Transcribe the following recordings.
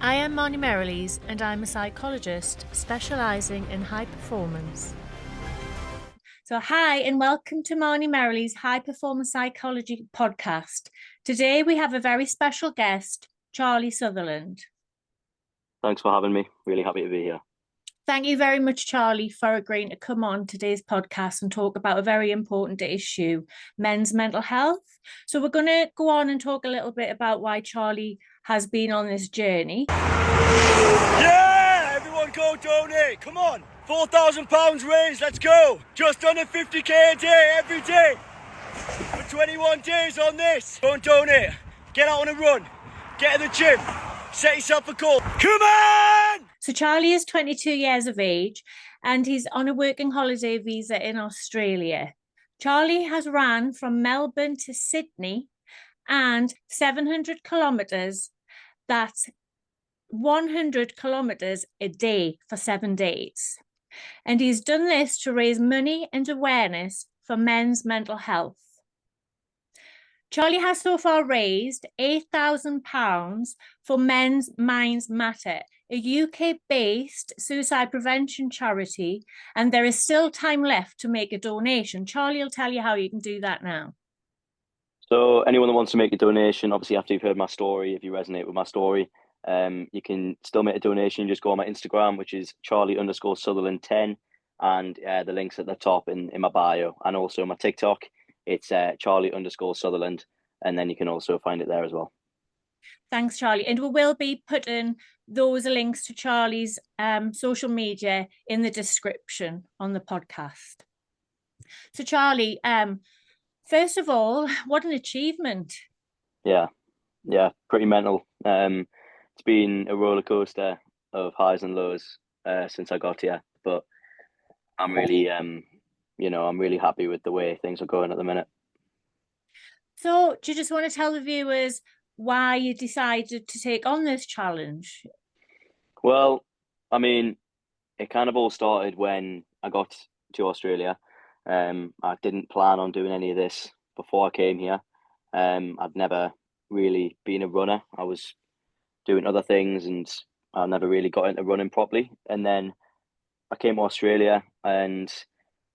I am Marnie Merrilees and I'm a psychologist specialising in high performance. So hi and welcome to Marnie Merrilees' High Performance Psychology podcast. Today we have a very special guest, Charlie Sutherland. Thanks for having me. Really happy to be here. Thank you very much, Charlie, for agreeing to come on today's podcast and talk about a very important issue, men's mental health. So we're going to go on and talk a little bit about why Charlie has been on this journey. Yeah! Everyone go donate! Come on! £4,000 raised, let's go! Just under 50k a day, every day! For 21 days on this! Go and donate! Get out on a run! Get in the gym! Set yourself a goal! Come on! So Charlie is 22 years of age and he's on a working holiday visa in Australia. Charlie has ran from Melbourne to Sydney and 700 kilometres. That's 100 kilometres a day for 7 days. And he's done this to raise money and awareness for men's mental health. Charlie has so far raised £8,000 for MensMindsMatter, a UK-based suicide prevention charity, and there is still time left to make a donation. Charlie will tell you how you can do that now. So anyone that wants to make a donation, obviously after you've heard my story, if you resonate with my story, you can still make a donation. Just go on my Instagram, which is Charlie_Sutherland10, and the link's at the top in my bio, and also my TikTok. It's Charlie_Sutherland, and then you can also find it there as well. Thanks, Charlie. And we will be putting those links to Charlie's social media in the description on the podcast. So, Charlie, first of all, what an achievement. Yeah, pretty mental. It's been a roller coaster of highs and lows since I got here, but I'm really, I'm really happy with the way things are going at the minute. So, do you just want to tell the viewers why you decided to take on this challenge? Well, I mean, it kind of all started when I got to Australia. I didn't plan on doing any of this before I came here. I'd never really been a runner. I was doing other things and I never really got into running properly. And then I came to Australia and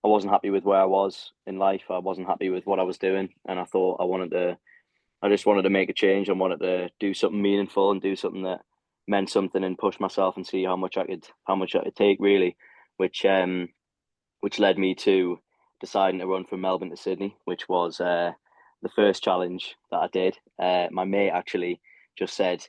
I wasn't happy with where I was in life. I wasn't happy with what I was doing. And I thought I just wanted to make a change. I wanted to do something meaningful and do something that meant something and push myself and see how much I could take really, which led me to deciding to run from Melbourne to Sydney, which was the first challenge that I did. My mate actually just said,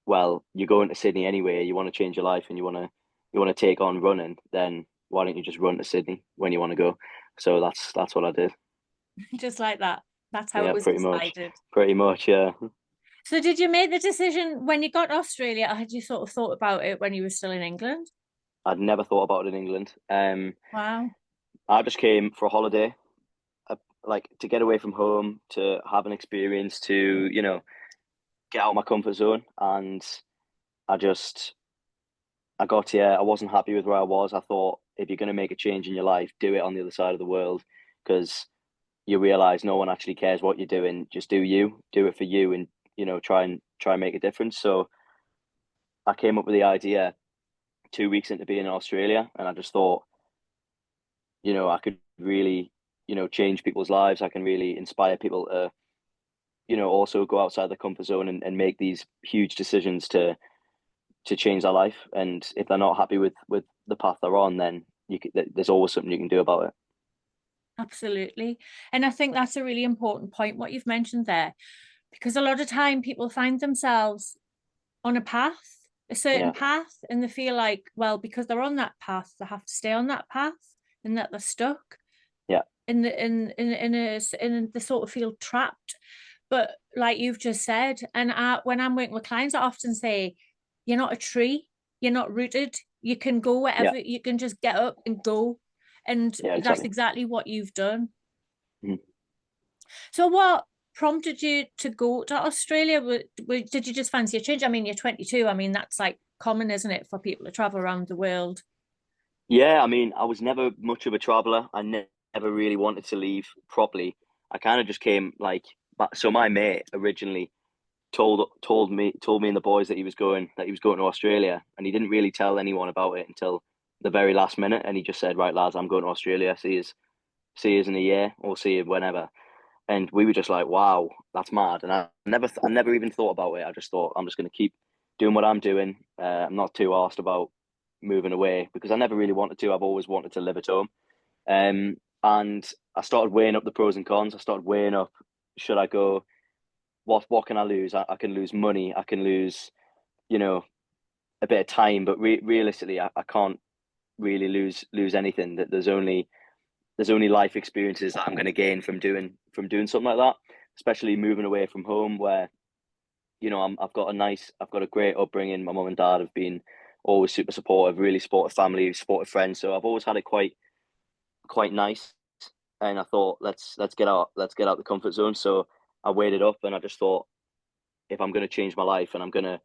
well, you're going to Sydney anyway, you want to change your life and you want to take on running, then why don't you just run to Sydney when you want to go? So that's what I did. Just like that. That's how it was decided. Pretty much, yeah. So did you make the decision when you got to Australia, or had you sort of thought about it when you were still in England? I'd never thought about it in England. Wow. I just came for a holiday, like to get away from home, to have an experience, to, get out of my comfort zone. And I got here, I wasn't happy with where I was. I thought, if you're going to make a change in your life, do it on the other side of the world, because you realize no one actually cares what you're doing. Just do it for you, and try and make a difference. So I came up with the idea 2 weeks into being in Australia, and I just thought, I could really change people's lives. I can really inspire people to also go outside the comfort zone and make these huge decisions to change their life. And if they're not happy with the path they're on, then there's always something you can do about it. Absolutely. And I think that's a really important point, what you've mentioned there, because a lot of time people find themselves on a certain path, and they feel like, well, because they're on that path, they have to stay on that path, and that they're stuck. Yeah. And they sort of feel trapped. But like you've just said, and when I'm working with clients, I often say, you're not a tree, you're not rooted. You can go wherever, you can just get up and go. And that's exactly what you've done. Mm-hmm. So what prompted you to go to Australia? Did you just fancy a change? I mean, you're 22. I mean, that's like common, isn't it, for people to travel around the world? Yeah, I mean, I was never much of a traveller. I never really wanted to leave properly. I kind of just came so my mate originally told me and the boys that he was going to Australia, and he didn't really tell anyone about it until the very last minute, and he just said, right lads, I'm going to Australia, see you in a year, or see you whenever. And we were just like, wow, that's mad. And I never even thought about it. I just thought, I'm just going to keep doing what I'm doing. I'm not too arsed about moving away, because I never really wanted to. I've always wanted to live at home. And I started weighing up the pros and cons. I started weighing up, should I go? What can I lose? I can lose money. I can lose, a bit of time. But realistically, I can't really lose anything. That there's only life experiences that I'm going to gain from doing something like that. Especially moving away from home, where I've got a great upbringing. My mum and dad have been always super supportive, really supportive family, supportive friends. So I've always had it quite nice. And I thought, let's get out the comfort zone. So I weighed it up, and I just thought, if I'm going to change my life and I'm going to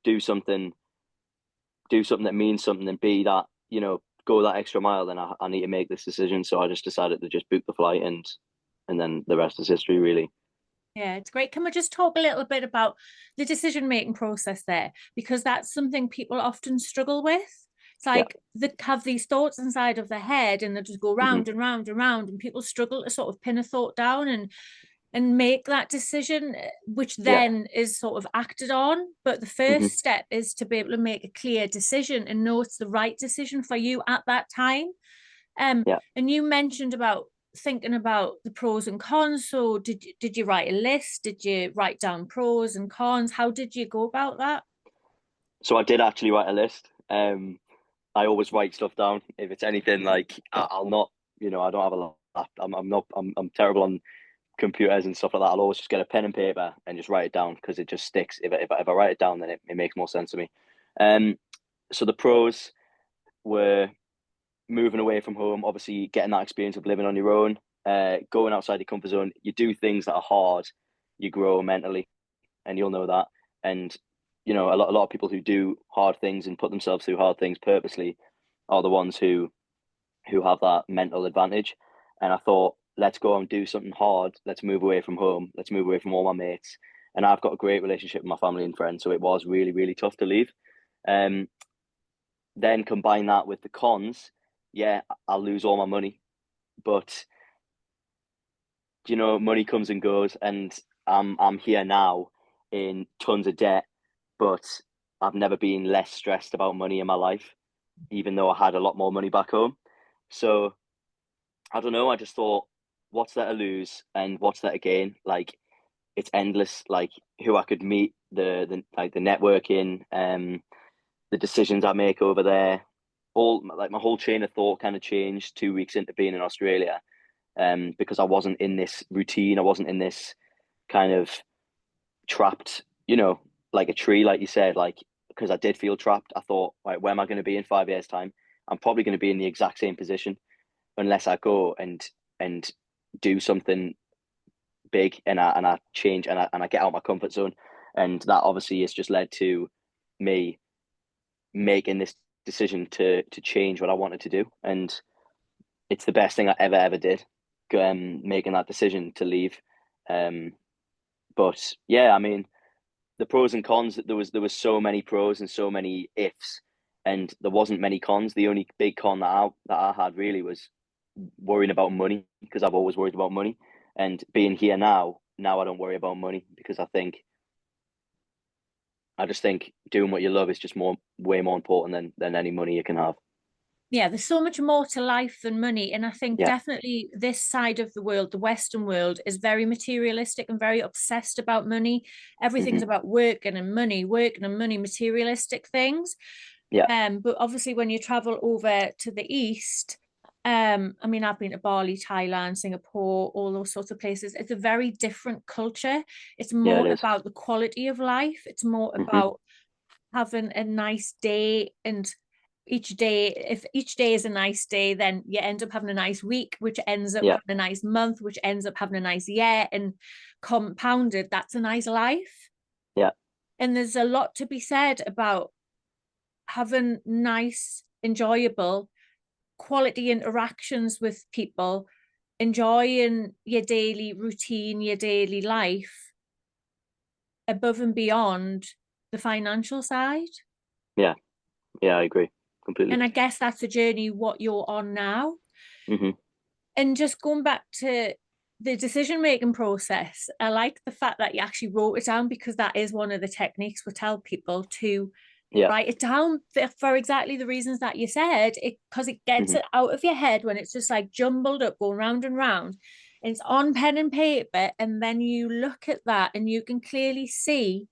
do something that means something, and be that, go that extra mile, then I need to make this decision. So I just decided to just book the flight, and then the rest is history, really. Yeah, it's great. Can we just talk a little bit about the decision-making process there? Because that's something people often struggle with. It's like they have these thoughts inside of their head, and they just go round and round and round, and people struggle to sort of pin a thought down and make that decision, which then is sort of acted on. But the first step is to be able to make a clear decision and know it's the right decision for you at that time. And you mentioned about thinking about the pros and cons. So did you write a list? Did you write down pros and cons? How did you go about that? So I did actually write a list. I always write stuff down. If it's anything like, I'll not, I don't have a laptop. I'm terrible on computers and stuff like that. I'll always just get a pen and paper and just write it down, because it just sticks. If I write it down, then it makes more sense to me. So the pros were moving away from home, obviously getting that experience of living on your own, going outside your comfort zone. You do things that are hard, you grow mentally, and you'll know that. And a lot of people who do hard things and put themselves through hard things purposely are the ones who have that mental advantage. And I thought, let's go and do something hard. Let's move away from home. Let's move away from all my mates. And I've got a great relationship with my family and friends, so it was really, really tough to leave. Then combine that with the cons. Yeah, I'll lose all my money, but money comes and goes, and I'm here now in tons of debt, but I've never been less stressed about money in my life, even though I had a lot more money back home. So I don't know. I just thought, what's there to lose and what's there to gain? Like, it's endless. Like, who I could meet, the networking, the decisions I make over there. My whole chain of thought kind of changed 2 weeks into being in Australia, because I wasn't in this routine. I wasn't in this kind of trapped, like a tree, like you said, like, because I did feel trapped. I thought, right, where am I going to be in 5 years' time? I'm probably going to be in the exact same position unless I go and do something big, and I change, and I get out my comfort zone. And that obviously has just led to me making this decision to change what I wanted to do. And it's the best thing I ever did, making that decision to leave. But yeah, I mean, the pros and cons, there was so many pros and so many ifs, and there wasn't many cons. The only big con that I had really was worrying about money, because I've always worried about money. And being here now I don't worry about money, because I just think doing what you love is just way more important than any money you can have. Yeah, there's so much more to life than money. And I think definitely this side of the world, the Western world, is very materialistic and very obsessed about money. Everything's about working and money, materialistic things. But obviously when you travel over to the East, I mean, I've been to Bali, Thailand, Singapore, all those sorts of places. It's a very different culture. It's more about the quality of life. It's more about having a nice day, and if each day is a nice day, then you end up having a nice week, which ends up having a nice month, which ends up having a nice year, and compounded, that's a nice life. And there's a lot to be said about having nice, enjoyable, quality interactions with people, enjoying your daily routine, your daily life, above and beyond the financial side. Yeah, I agree completely. And I guess that's the journey what you're on now. And just going back to the decision-making process, I like the fact that you actually wrote it down, because that is one of the techniques we tell people to write it down for exactly the reasons that you said, because it gets it out of your head when it's just like jumbled up, going round and round. And it's on pen and paper, and then you look at that and you can clearly see.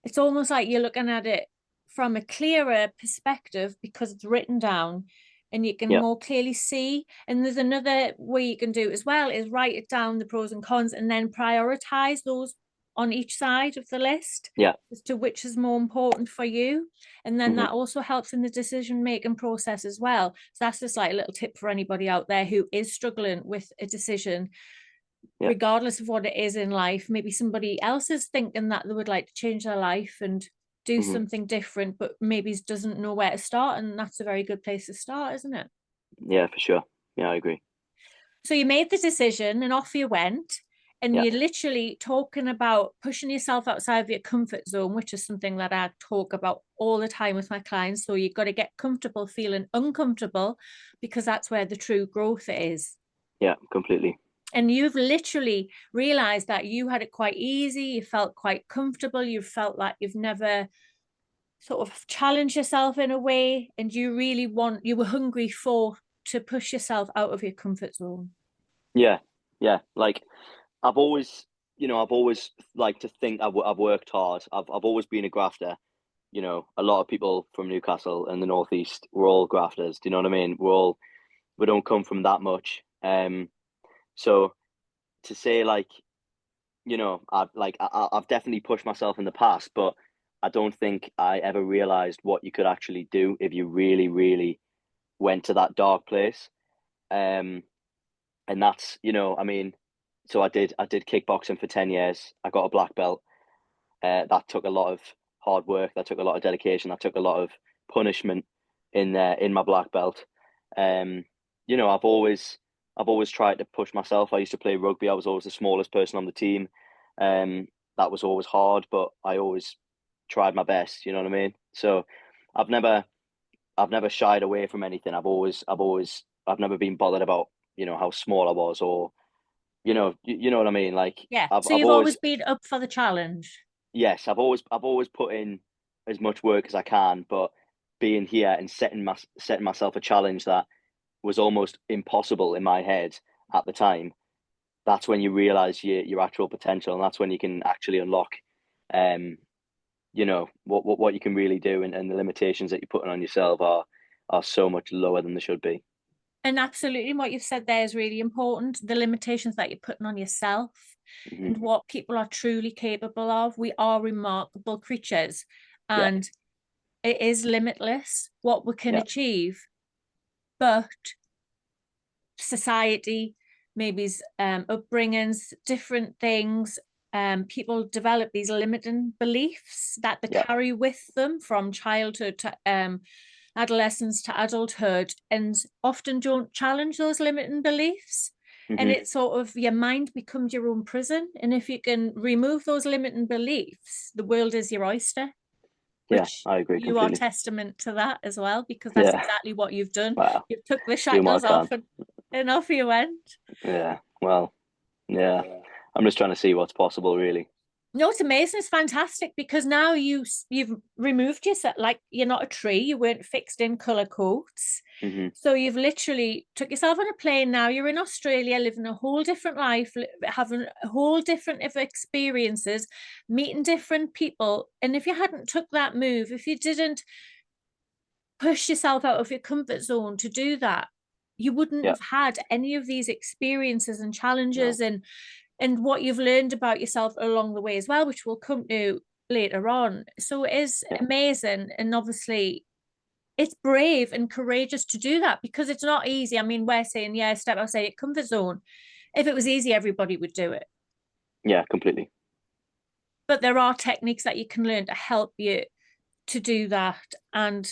It's almost like you're looking at it from a clearer perspective because it's written down, and you can more clearly see. And there's another way you can do it as well, is write it down, the pros and cons, and then prioritize those on each side of the list as to which is more important for you. And then that also helps in the decision-making process as well. So that's just like a little tip for anybody out there who is struggling with a decision, regardless of what it is in life. Maybe somebody else is thinking that they would like to change their life and do something different, but maybe doesn't know where to start. And that's a very good place to start, isn't it? Yeah, for sure. Yeah, I agree. So you made the decision and off you went. And you're literally talking about pushing yourself outside of your comfort zone, which is something that I talk about all the time with my clients. So you've got to get comfortable feeling uncomfortable, because that's where the true growth is. Yeah, completely. And you've literally realized that you had it quite easy. You felt quite comfortable. You felt like you've never sort of challenged yourself in a way. And you were hungry to push yourself out of your comfort zone. Yeah. Like, I've always liked to think I've worked hard. I've always been a grafter. You know, a lot of people from Newcastle and the Northeast, we're all grafters. Do you know what I mean? We don't come from that much. So to say, like, you know, I've definitely pushed myself in the past, but I don't think I ever realized what you could actually do if you really, really went to that dark place. And that's, you know, I mean, so I did kickboxing for 10 years. I got a black belt. That took a lot of hard work. That took a lot of dedication. That took a lot of punishment in my black belt. You know, I've always tried to push myself. I used to play rugby. I was always the smallest person on the team. That was always hard, but I always tried my best. You know what I mean? So I've never shied away from anything. I've never been bothered about, you know, how small I was, or you know what I mean? Like, so you've always been up for the challenge. Yes, I've always put in as much work as I can, but being here and setting myself a challenge that was almost impossible in my head at the time, that's when you realize your actual potential, and that's when you can actually unlock, you know, what you can really do, and the limitations that you're putting on yourself are so much lower than they should be. And absolutely, what you've said there is really important. The limitations that you're putting on yourself and what people are truly capable of. We are remarkable creatures, and it is limitless what we can achieve. But society, maybe upbringings, different things, people develop these limiting beliefs that they carry with them from childhood to adolescence to adulthood, and often don't challenge those limiting beliefs. And it's sort of, your mind becomes your own prison. And if you can remove those limiting beliefs, the world is your oyster. Which I agree completely. You are testament to that as well, because that's exactly what you've done. Wow. You've took the shackles off and off you went. Yeah, well, yeah. I'm just trying to see what's possible, really. No, it's amazing. It's fantastic, because now you've removed yourself. Like, you're not a tree. You weren't fixed in colour coats. So you've literally took yourself on a plane. Now you're in Australia, living a whole different life, having a whole different experiences, meeting different people. And if you hadn't took that move, if you didn't push yourself out of your comfort zone to do that, you wouldn't have had any of these experiences and challenges and what you've learned about yourself along the way as well, which we'll come to later on. So it is amazing. And obviously it's brave and courageous to do that, because it's not easy. I mean, we're saying, step outside your comfort zone. If it was easy, everybody would do it. Yeah, completely. But there are techniques that you can learn to help you to do that. And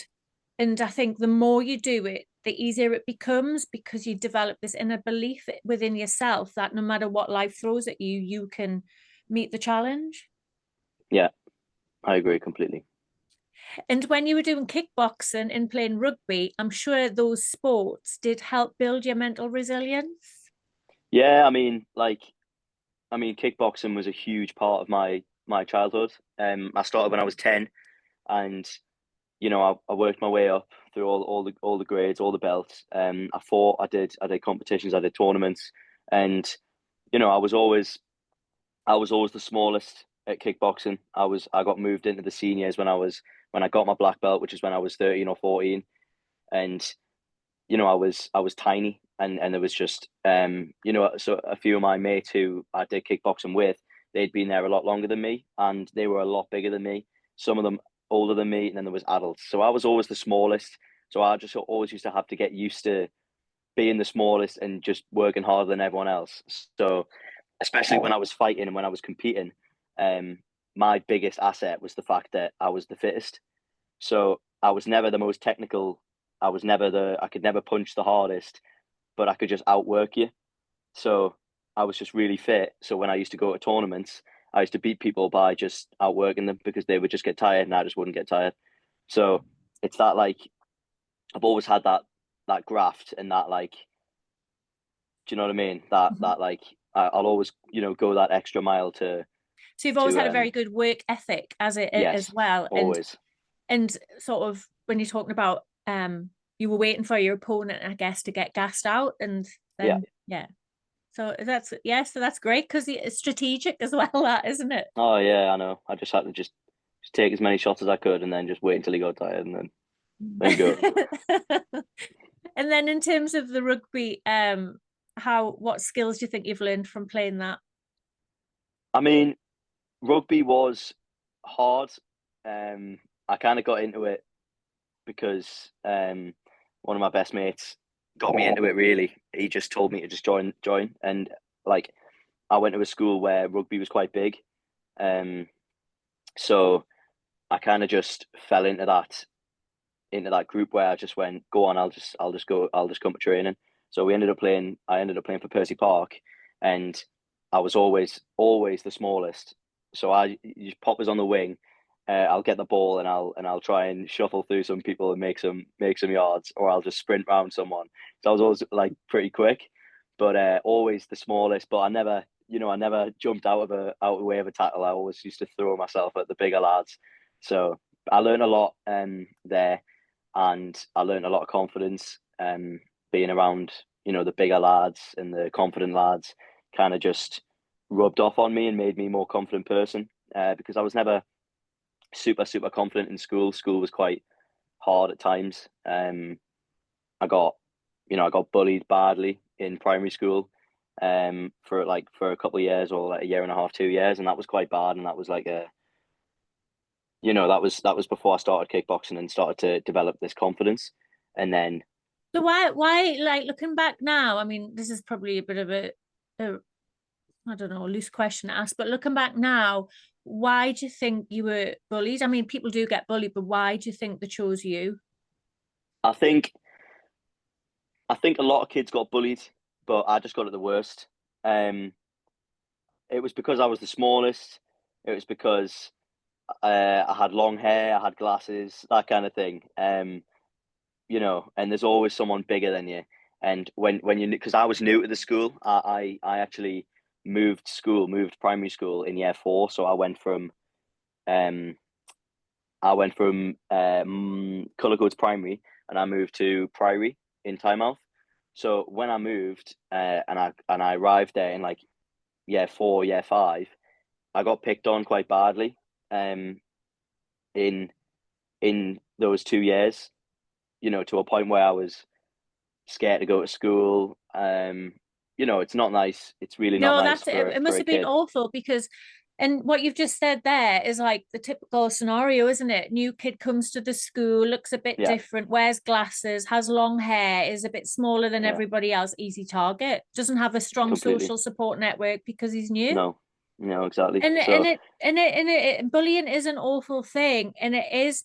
I think the more you do it, the easier it becomes, because you develop this inner belief within yourself that no matter what life throws at you, you can meet the challenge. Yeah, I agree completely. And when you were doing kickboxing and playing rugby, I'm sure those sports did help build your mental resilience. Yeah, kickboxing was a huge part of my childhood. I started when I was 10, and I worked my way up through all the grades, all the belts. I fought, I did competitions, I did tournaments, and I was always the smallest at kickboxing. I got moved into the seniors when I got my black belt, which is when I was 13 or 14, and I was tiny, and there was just so a few of my mates who I did kickboxing with, they'd been there a lot longer than me, and they were a lot bigger than me. Some of them older than me, and then there was adults. So I was always the smallest. So I just always used to have to get used to being the smallest and just working harder than everyone else. So especially when I was fighting and when I was competing, my biggest asset was the fact that I was the fittest. So I was never the most technical. I could never punch the hardest, but I could just outwork you. So I was just really fit. So when I used to go to tournaments, I used to beat people by just outworking them because they would just get tired and I just wouldn't get tired. So it's that, like, I've always had that graft and that, like, do you know what I mean? That like I'll always, go that extra mile to. So you've always had a very good work ethic as Yes, well. always. And sort of when you're talking about you were waiting for your opponent, I guess, to get gassed out, and then yeah. So that's great because it's strategic as well, that isn't it? Oh yeah, I know. I just had to just take as many shots as I could and then just wait until he got tired and then go. And then in terms of the rugby, what skills do you think you've learned from playing that? I mean, rugby was hard. I kind of got into it because one of my best mates got me into it. Really, he just told me to just join, and like I went to a school where rugby was quite big, so I kind of just fell into that group where I just went, go on, I'll just come to training. So I ended up playing for Percy Park, and I was always the smallest. So I just pop us on the wing. I'll get the ball and I'll try and shuffle through some people and make some yards, or I'll just sprint around someone. So I was always like pretty quick, but always the smallest. But I never jumped out of the way of a tackle. I always used to throw myself at the bigger lads. So I learned a lot there, and I learned a lot of confidence being around the bigger lads, and the confident lads kind of just rubbed off on me and made me a more confident person, because I was never super confident in school. School was quite hard at times. I got bullied badly in primary school for a couple of years, or like a year and a half, 2 years, and that was quite bad. And that was like that was before I started kickboxing and started to develop this confidence. And then so why like looking back now, I mean, this is probably a bit of a I don't know, a loose question to ask, but looking back now, why do you think you were bullied? I mean, people do get bullied, but why do you think they chose you? I think a lot of kids got bullied, but I just got it the worst. It was because I was the smallest. It was because I had long hair, I had glasses, that kind of thing. And there's always someone bigger than you. And when you, because I was new to the school, I actually moved primary school in year 4. So I went from Cullercoats Primary, and I moved to Priory in Tynemouth. So when I moved and I arrived there in like year 4, year 5, I got picked on quite badly in those 2 years, to a point where I was scared to go to school. It's not nice. It's really not nice. It must have been awful, because and what you've just said there is like the typical scenario, isn't it? New kid comes to the school, looks a bit different, wears glasses, has long hair, is a bit smaller than everybody else, easy target, doesn't have a strong social support network because he's new. No, exactly. And bullying is an awful thing, and it is,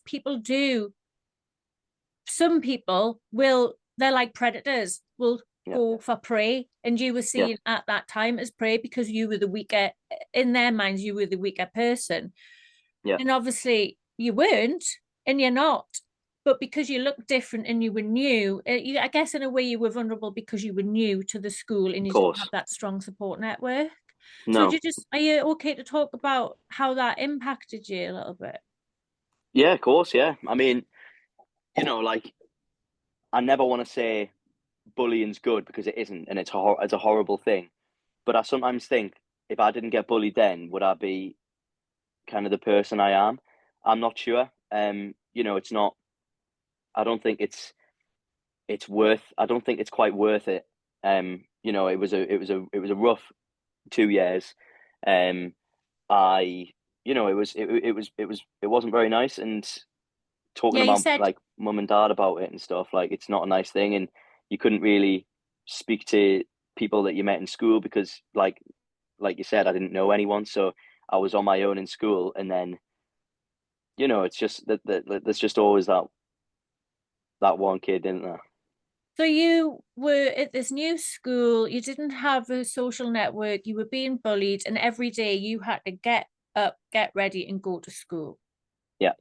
some people they're like predators, will go for prey, and you were seen at that time as prey because you were the weaker, in their minds you were the weaker person. Yeah. And obviously you weren't, and you're not. But because you looked different and you were new, I guess in a way you were vulnerable because you were new to the school and Of you didn't course. have that strong support network. So No. are you okay to talk about how that impacted you a little bit? Yeah, of course. Yeah. I mean, you know, like, I never want to say bullying's good because it isn't, and it's a horrible thing. But I sometimes think if I didn't get bullied then, would I be kind of the person I am? I'm not sure. You know, it's not. I don't think it's worth. I don't think it's quite worth it. You know, it was a rough 2 years. Um, I, you know, it wasn't very nice, and talking Yeah, you about said, like mum and dad about it and stuff, like it's not a nice thing, and you couldn't really speak to people that you met in school because like you said, I didn't know anyone, so I was on my own in school, and then you know, it's just that there's just always that one kid, isn't there? so you were at this new school, you didn't have a social network, you were being bullied, and every day you had to get up, get ready, and go to school. Yeah,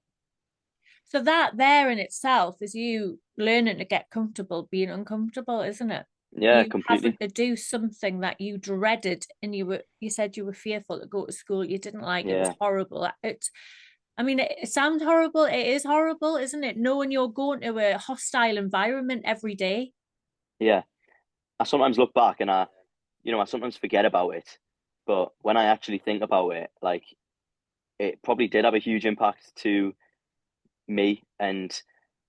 So that there in itself is you learning to get comfortable being uncomfortable, isn't it? yeah, You completely. having to do something that you dreaded, and you said you were fearful to go to school, you didn't like, it was Yeah, horrible. I mean, it sounds horrible. It is horrible, isn't it? Knowing you're going to a hostile environment every day. yeah. I sometimes look back and you know, I sometimes forget about it, but when I actually think about it, like it probably did have a huge impact to me, and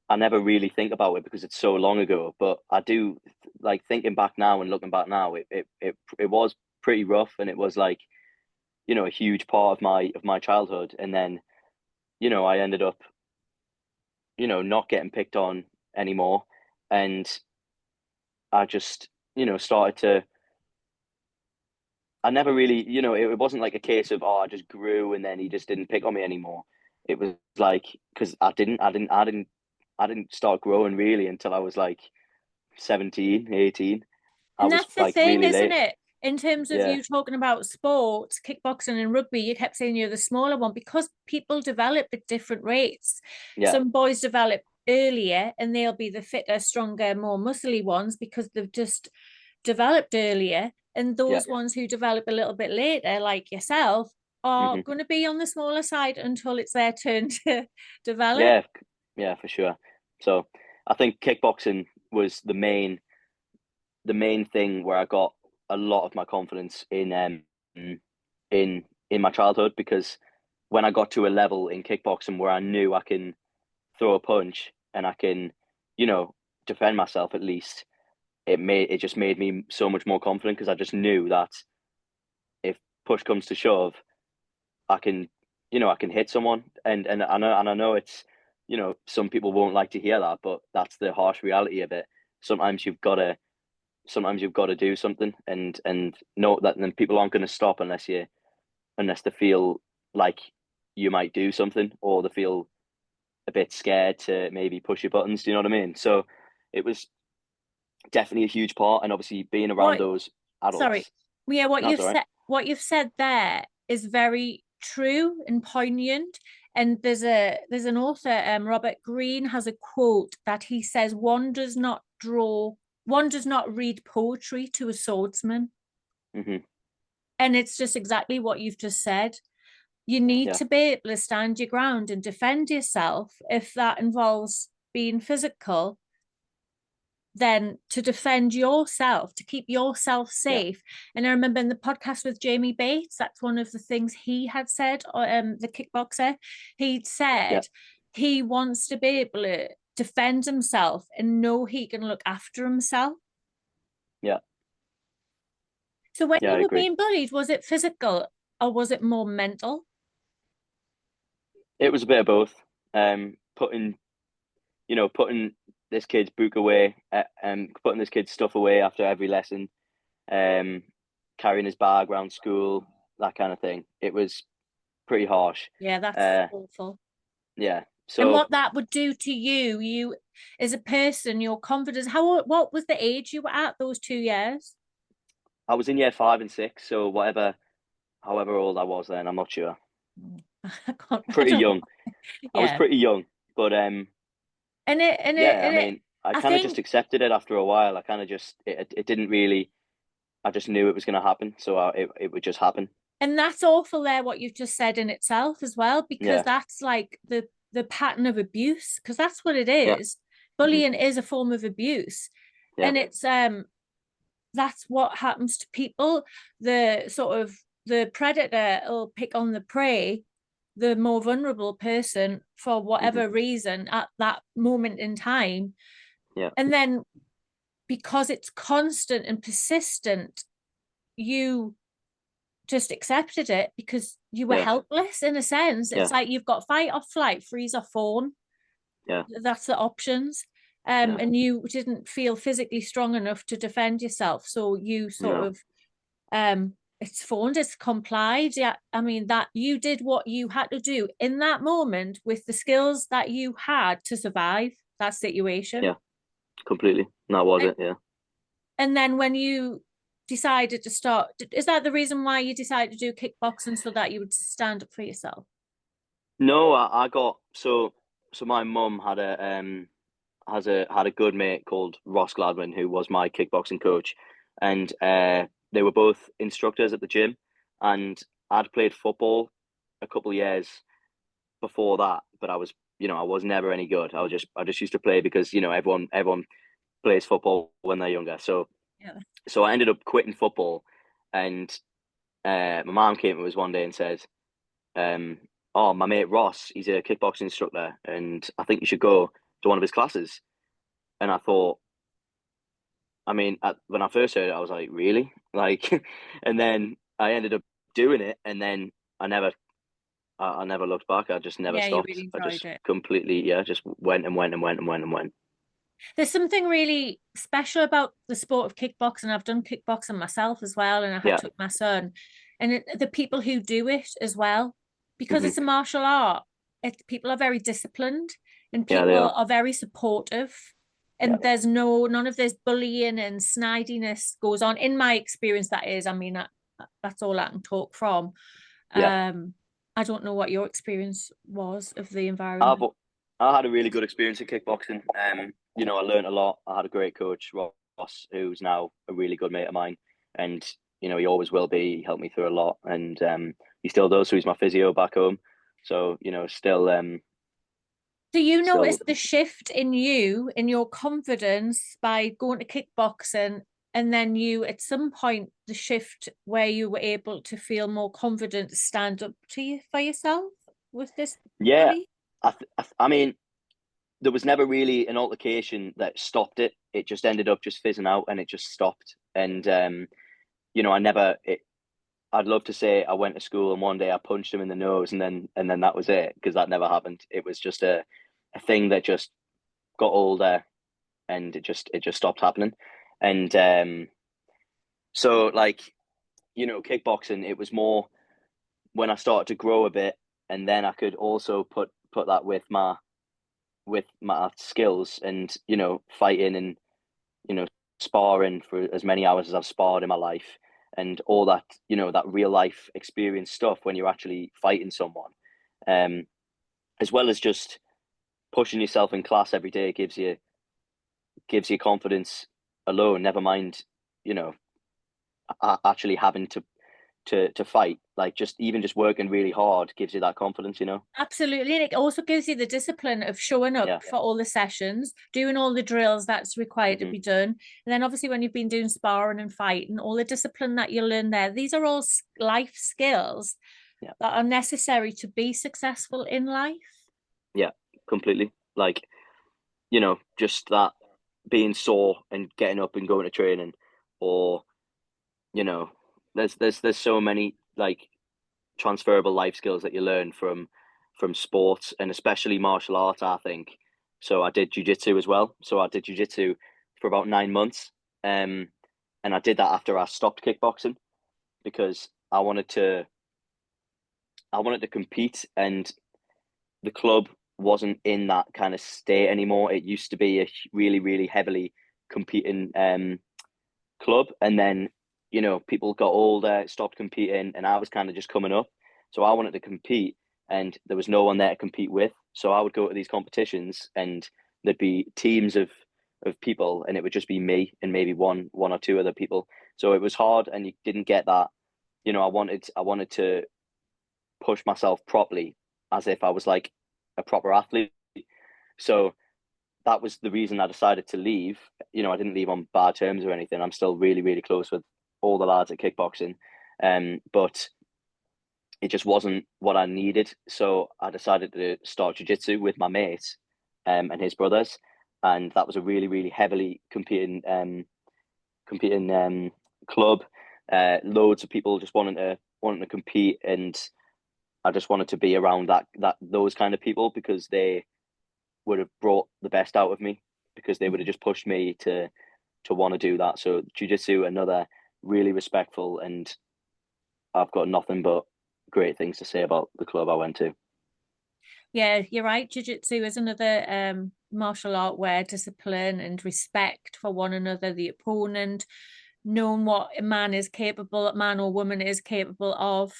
I never really think about it because it's so long ago. But I do, like, thinking back now and looking back now, it was pretty rough, and it was like, you know, a huge part of my childhood. And then, you know, I ended up, you know, not getting picked on anymore, and I just, you know, started to. I never really, you know, it wasn't like a case of, oh, I just grew and then he just didn't pick on me anymore. It was like because I didn't start growing really until I was like 17, 18. I And was that's the like thing, really isn't late. it? In terms of Yeah, you talking about sports, kickboxing and rugby, you kept saying you're the smaller one because people develop at different rates. yeah, Some boys develop earlier and they'll be the fitter, stronger, more muscly ones because they've just developed earlier. And yeah. those ones who develop a little bit later, like yourself, are Hmm. going to be on the smaller side until it's their turn to develop. Yeah, yeah, for sure. So I think kickboxing was the main thing where I got a lot of my confidence in my childhood, because when I got to a level in kickboxing where I knew I can throw a punch and I can, you know, defend myself at least, it just made me so much more confident because I just knew that if push comes to shove, I can, you know, I can hit someone, and I know it's, you know, some people won't like to hear that, but that's the harsh reality of it. Sometimes sometimes you've got to do something, and know that then people aren't going to stop unless they feel like you might do something, or they feel a bit scared to maybe push your buttons. Do you know what I mean? So it was definitely a huge part, and obviously being around What those Sorry. adults. Yeah, No, it's all right. what you've said there is very true and poignant. And there's an author, Robert Greene, has a quote that he says, one does not read poetry to a swordsman. Hmm. And it's just exactly what you've just said. You need Yeah, to be able to stand your ground and defend yourself. If that involves being physical, then to defend yourself, to keep yourself yeah, safe. And I remember in the podcast with Jamie Bates, that's one of the things he had said, the kickboxer, he'd yeah, said he wants to be able to defend himself and know he can look after himself. yeah, So when yeah. you I were agree. being bullied, was it physical or was it more mental? It was a bit of both. Putting, you know, putting this kid's book away, putting this kid's stuff away after every lesson, um, carrying his bag around school, that kind of thing. It was pretty harsh. Yeah, that's Uh, awful. yeah. And So what that would do to you as a person, your confidence. What was the age you were at those 2 years? I was in year 5 and 6. So however old I was then, I'm not sure. I Pretty don't know. young. I was Yeah. pretty young, but yeah, I mean, I I kind of just think, accepted it after a while. I kind of just it didn't really. I just knew it was going to happen, so it would just happen. and that's awful there, what you've just said in itself as well, because Yeah, that's like the pattern of abuse, because that's what it yeah, is. hmm, Bullying is a form of abuse. yeah, And it's that's what happens to people. The sort of the predator will pick on the prey, the more vulnerable person, for hmm, whatever reason at that moment in time. yeah, And then because it's constant and persistent, you just accepted it because you were yeah, helpless in a sense. It's yeah, like you've got fight or flight, freeze or fawn. yeah, That's the options. yeah. And you didn't feel physically strong enough to defend yourself. So you sort No, of it's fawned, it's complied. Yeah. I mean, that you did what you had to do in that moment with the skills that you had to survive that situation. yeah, completely. That was And it. Yeah. and then when you decided to start, is that the reason why you decided to do kickboxing, so that you would stand up for yourself? No, I got so my mum had had a good mate called Ross Gladwin who was my kickboxing coach, and they were both instructors at the gym, and I'd played football a couple of years before that, but I was never any good. I just used to play because everyone plays football when they're younger. Yeah. So I ended up quitting football, and my mom came to us one day and said, "Oh, my mate Ross, he's a kickboxing instructor, and I think you should go to one of his classes." And I thought, I mean, when I first heard it, I was like, "Really?" Like, and then I ended up doing it, and then I never looked back. I just never Yeah, you stopped. really I enjoyed just it. completely, yeah, just went and went and went and went and went. There's something really special about the sport of kickboxing. I've done kickboxing myself as well, and I have Yeah. took my son, and the people who do it as well, because Hmm. it's a martial art. People are very disciplined, and Yeah, they people are. are very supportive, Yeah. and there's none of this bullying and snidiness goes on. In my experience, that is. I mean, that's all I can talk from. Yeah. Um, I don't know what your experience was of the I've environment. I had a really good experience at kickboxing. I learned a lot. I had a great coach, Ross, who's now a really good mate of mine, and he always will be. He helped me through a lot, and he still does. So he's my physio back home. So Do you notice still, the shift in you, in your confidence by going to kickboxing, and then you, at some point, the shift where you were able to feel more confident to stand up to you for yourself with this yeah. bully? I mean, there was never really an altercation that stopped it. It just ended up just fizzing out, and it just stopped. And I never. I'd love to say I went to school and one day I punched him in the nose, and then that was it, because that never happened. It was just a thing that just got older, and it just stopped happening. And so, like, kickboxing, it was more when I started to grow a bit, and then I could also put that with my skills, and fighting, and sparring for as many hours as I've sparred in my life, and all that, that real life experience stuff when you're actually fighting someone, um as well as just pushing yourself in class every day gives you confidence alone, never mind, you know actually having to fight. Like, just working really hard gives you that confidence. Absolutely. And it also gives you the discipline of showing up Yeah. for all the sessions, doing all the drills that's required to Hmm. be done. And then obviously when you've been doing sparring and fighting, all the discipline that you learn there, these are all life skills Yeah. that are necessary to be successful in life. Yeah, completely. Like, just that, being sore and getting up and going to training, or you know there's so many, like, transferable life skills that you learn from sports, and especially martial arts, I think. So I did jiu-jitsu as well. So I did jiu-jitsu for about 9 months, and I did that after I stopped kickboxing, because I wanted to compete, and the club wasn't in that kind of state anymore. It used to be a really, really heavily competing club, and then people got older, stopped competing, and I was kind of just coming up. So I wanted to compete, and there was no one there to compete with. So I would go to these competitions, and there'd be teams of people, and it would just be me and maybe one or two other people. So it was hard, and you didn't get that. You know, I wanted to push myself properly, as if I was like a proper athlete. So that was the reason I decided to leave. You know, I didn't leave on bad terms or anything. I'm still really, really close with all the lads at kickboxing. But it just wasn't what I needed. So I decided to start jiu-jitsu with my mate and his brothers. And that was a really, really heavily competing club. Loads of people just wanting to compete, and I just wanted to be around those kind of people, because they would have brought the best out of me, because they would have just pushed me to want to do that. So jiu-jitsu, another really respectful, and I've got nothing but great things to say about the club I went to. Yeah, you're right. Jiu-jitsu is another martial art where discipline and respect for one another, the opponent, knowing what a man or woman is capable of.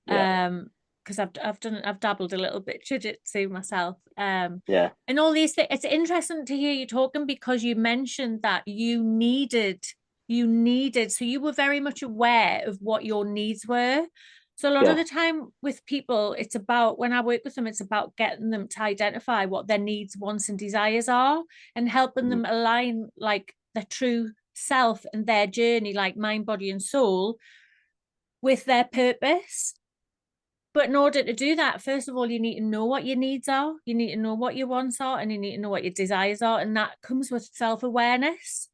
Yeah. Because I've dabbled a little bit jiu-jitsu myself. Yeah. And all these things. It's interesting to hear you talking, because you mentioned that you needed, so you were very much aware of what your needs were. So a lot of the time with people, it's about, when I work with them, it's about getting them to identify what their needs, wants, and desires are, and helping them align like their true self and their journey, like mind, body, and soul, with their purpose. But in order to do that, first of all, you need to know what your needs are, you need to know what your wants are, and you need to know what your desires are. And that comes with self-awareness.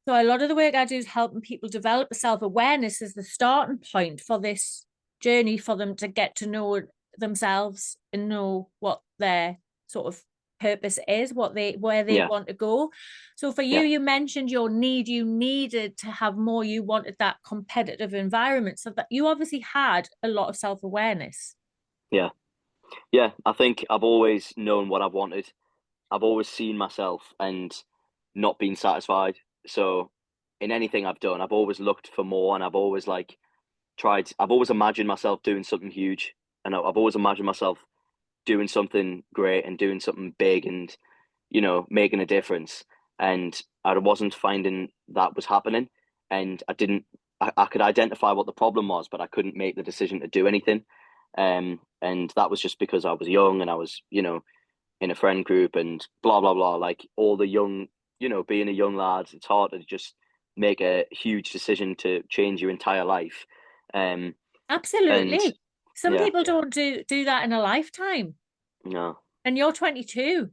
So a lot of the work I do is helping people develop self-awareness as the starting point for this journey, for them to get to know themselves and know what their sort of purpose is, where they want to go. So for you, you mentioned you needed to have more, you wanted that competitive environment, so that you obviously had a lot of self-awareness. Yeah. I think I've always known what I've wanted. I've always seen myself and not been satisfied. So in anything I've done, I've always looked for more, and I've always I've always imagined myself doing something huge, and I've always imagined myself doing something great and doing something big, and, you know, making a difference. And I wasn't finding that was happening, and I could identify what the problem was, but I couldn't make the decision to do anything. And that was just because I was young, and I was, you know, in a friend group and blah, blah, blah. Like all the young, you know, being a young lad, it's hard to just make a huge decision to change your entire life. Absolutely. Some people don't do that in a lifetime. No. And you're 22,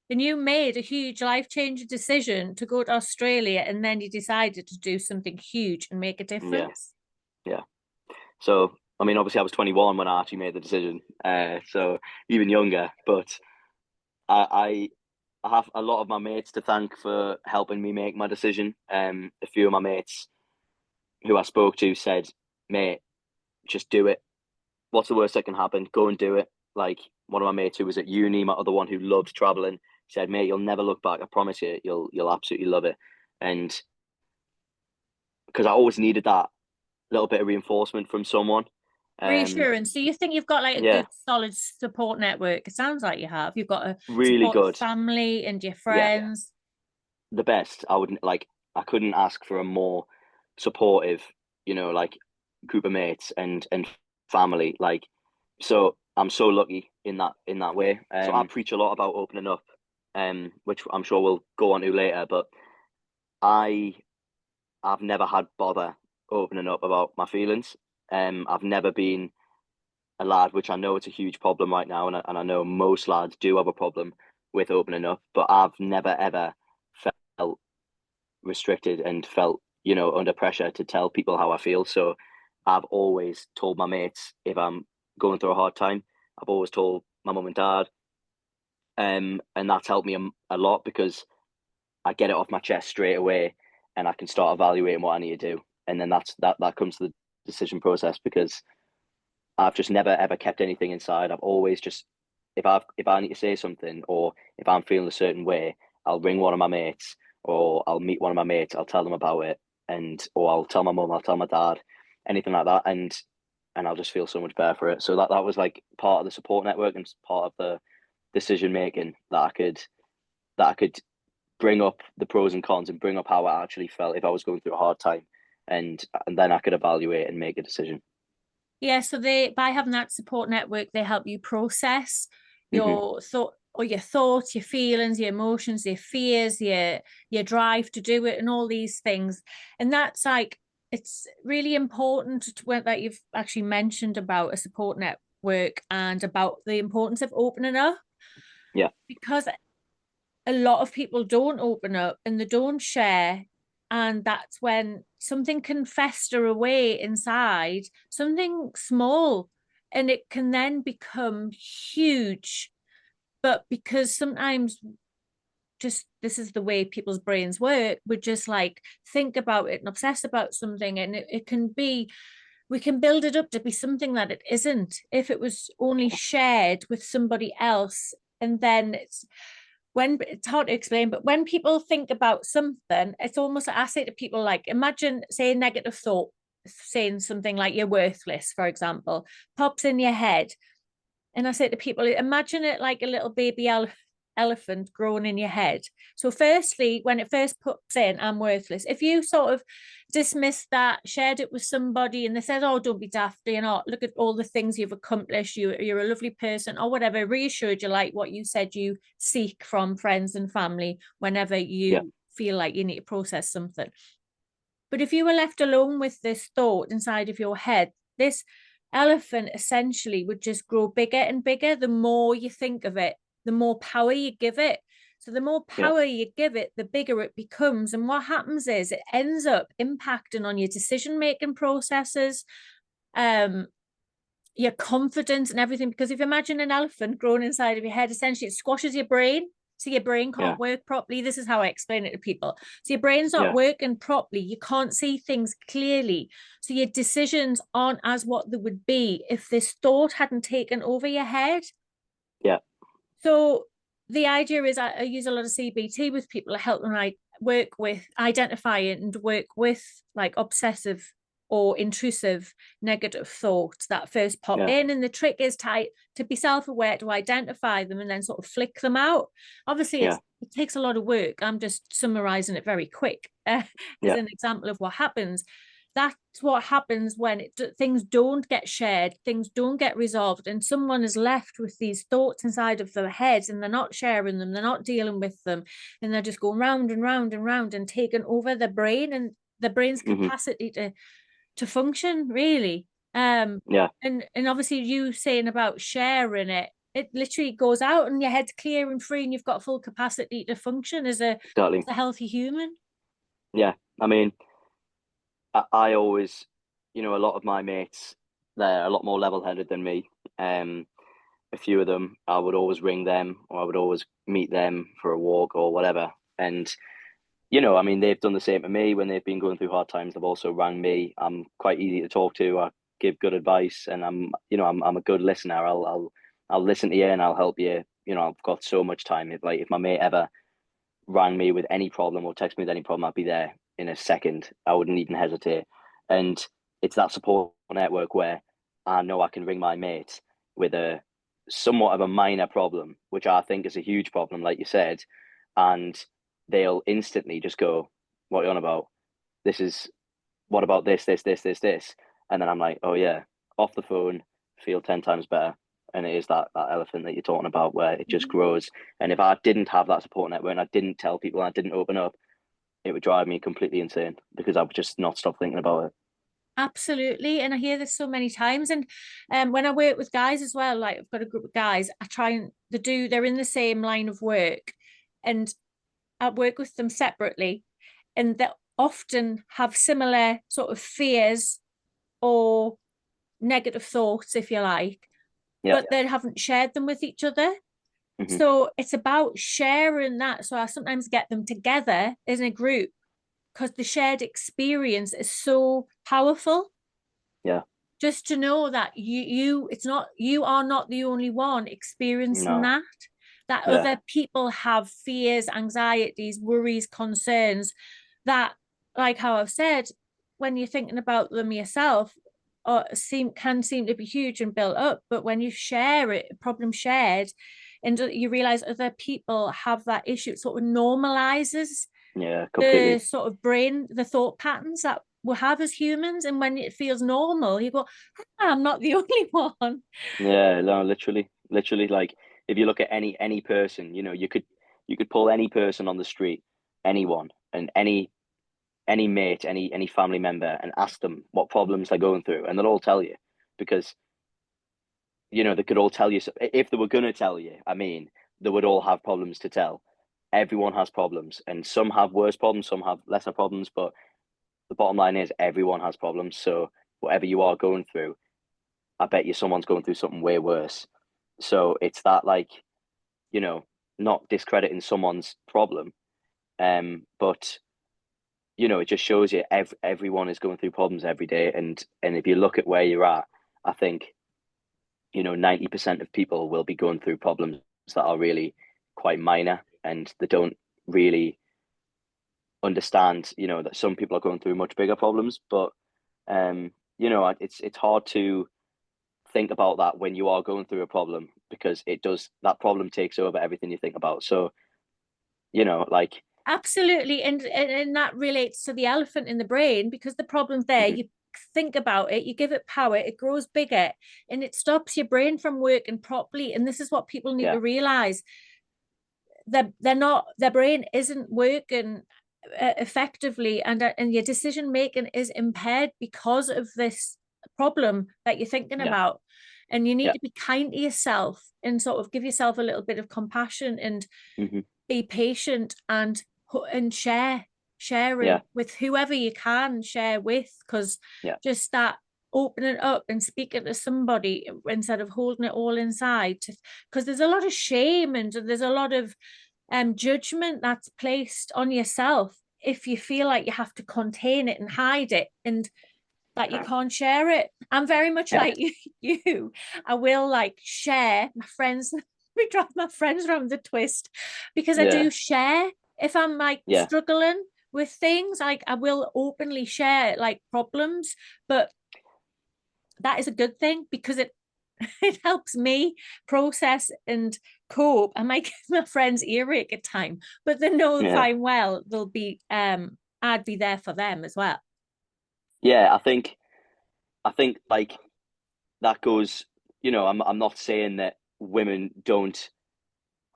and you made a huge life-changing decision to go to Australia, and then you decided to do something huge and make a difference. Yeah. So, I mean, obviously I was 21 when I actually made the decision. So even younger, but I have a lot of my mates to thank for helping me make my decision. A few of my mates who I spoke to said, mate, just do it. What's the worst that can happen? Go and do it. Like one of my mates who was at uni, my other one who loved traveling, said, mate, you'll never look back. I promise you, you'll absolutely love it. And because I always needed that little bit of reinforcement from someone. Reassurance. So you think you've got like a good, solid support network? It sounds like you have. You've got a really good family and your friends. Yeah. The best. I couldn't ask for a more supportive, you know, like group of mates and family. Like, so I'm so lucky in that way. So I preach a lot about opening up, which I'm sure we'll go on to later. But I've never had bother opening up about my feelings. I've never been a lad, which I know it's a huge problem right now, and I know most lads do have a problem with opening up, but I've never ever felt restricted and felt, you know, under pressure to tell people how I feel. So I've always told my mates if I'm going through a hard time. I've always told my mum and dad, and that's helped me a lot, because I get it off my chest straight away, and I can start evaluating what I need to do, and then that comes to the decision process, because I've just never ever kept anything inside. I've always just, if I need to say something, or if I'm feeling a certain way, I'll ring one of my mates, or I'll meet one of my mates, I'll tell them about it, or I'll tell my mum, I'll tell my dad, anything like that. And and I'll just feel so much better for it. So that was like part of the support network and part of the decision making, that I could bring up the pros and cons and bring up how I actually felt if I was going through a hard time, and then I could evaluate and make a decision. Yeah, so by having that support network, they help you process your thoughts, your feelings, your emotions, your fears, your drive to do it, and all these things. And that's like, it's really important that you've actually mentioned about a support network and about the importance of opening up. Yeah. Because a lot of people don't open up and they don't share. And that's when something can fester away inside, something small, and it can then become huge. But because sometimes just this is the way people's brains work, we just like think about it and obsess about something, and it can be, we can build it up to be something that it isn't if it was only shared with somebody else. And then it's hard to explain, but when people think about something, it's almost like I say to people, like, imagine, say, a negative thought, saying something like you're worthless, for example, pops in your head. And I say to people, imagine it like a little baby elephant growing in your head. So firstly, when it first pops in, I'm worthless, if you sort of dismiss that, shared it with somebody, and they said, oh, don't be daft, you know, look at all the things you've accomplished, you're a lovely person, or whatever, reassured you, like what you said you seek from friends and family whenever you feel like you need to process something. But if you were left alone with this thought inside of your head, this elephant essentially would just grow bigger and bigger. The more you think of it, the more power you give it. So the more power you give it, the bigger it becomes. And what happens is it ends up impacting on your decision-making processes, your confidence and everything. Because if you imagine an elephant growing inside of your head, essentially it squashes your brain. So your brain can't work properly. This is how I explain it to people. So your brain's not working properly. You can't see things clearly. So your decisions aren't as what they would be if this thought hadn't taken over your head. Yeah. So the idea is I use a lot of CBT with people to help them work with identifying and work with like obsessive or intrusive negative thoughts that first pop in. And the trick is to be self-aware, to identify them and then sort of flick them out. Obviously, it takes a lot of work. I'm just summarizing it very quick as an example of what happens. That's what happens when things don't get shared, things don't get resolved, and someone is left with these thoughts inside of their heads, and they're not sharing them, they're not dealing with them, and they're just going round and round and round and taking over the brain and the brain's capacity to function, really. And obviously you saying about sharing it literally goes out and your head's clear and free and you've got full capacity to function as a healthy human. I mean, I always, you know, a lot of my mates, they're a lot more level-headed than me. A few of them, I would always ring them, or I would always meet them for a walk or whatever. And, you know, I mean, they've done the same to me when they've been going through hard times. They've also rang me. I'm quite easy to talk to. I give good advice, and I'm a good listener. I'll listen to you and I'll help you. You know, I've got so much time. If my mate ever rang me with any problem or text me with any problem, I'd be there in a second. I wouldn't even hesitate. And it's that support network where I know I can ring my mate with a somewhat of a minor problem, which I think is a huge problem, like you said, and they'll instantly just go, what are you on about? What about this? And then I'm like, oh yeah, off the phone, feel 10 times better. And it is that elephant that you're talking about where it just grows. And if I didn't have that support network and I didn't tell people and I didn't open up, it would drive me completely insane because I would just not stop thinking about it. Absolutely. And I hear this so many times. And when I work with guys as well, like I've got a group of guys, I try and they're in the same line of work and I work with them separately, and they often have similar sort of fears or negative thoughts, if you like, but they haven't shared them with each other. So it's about sharing that. So I sometimes get them together as a group because the shared experience is so powerful. Just to know that you are not the only one experiencing that other people have fears, anxieties, worries, concerns that, like how I've said, when you're thinking about them yourself, can seem to be huge and built up, but when you share it, problem shared, and you realize other people have that issue, it sort of normalizes completely. the sort of brain, the thought patterns that we have as humans. And when it feels normal, you go, I'm not the only one. Yeah, no, literally, like if you look at any person, you know, you could pull any person on the street, anyone, and any mate, any family member, and ask them what problems they're going through, and they'll all tell you, because you know they could all tell you. If they were going to tell you, I mean, they would all have problems to tell. Everyone has problems, and some have worse problems, some have lesser problems, but the bottom line is everyone has problems. So whatever you are going through, I bet you someone's going through something way worse. So it's that, like, you know, not discrediting someone's problem, but you know, it just shows you everyone is going through problems every day, and if you look at where you're at, I think, you know, 90% of people will be going through problems that are really quite minor, and they don't really understand, you know, that some people are going through much bigger problems. But you know, it's hard to think about that when you are going through a problem, because that problem takes over everything you think about. So, you know, like, absolutely. And that relates to the elephant in the brain, because the problem's there. You think about it, you give it power, it grows bigger, and it stops your brain from working properly. And this is what people need to realize. Their brain isn't working effectively, and your decision making is impaired because of this problem that you're thinking about. And you need to be kind to yourself and sort of give yourself a little bit of compassion, and be patient, and share with whoever you can share with, because just that opening up and speaking to somebody instead of holding it all inside, because there's a lot of shame and there's a lot of judgment that's placed on yourself if you feel like you have to contain it and hide it, and that you can't share it. I'm very much like you. I will, like, share my friends. We drive my friends around the twist, because I do share. If I'm like struggling with things, like, I will openly share like problems, but that is a good thing, because it helps me process and cope. I might give my friends earache at time, but they know fine well they'll be I'd be there for them as well. I think like that goes, you know, I'm not saying that women don't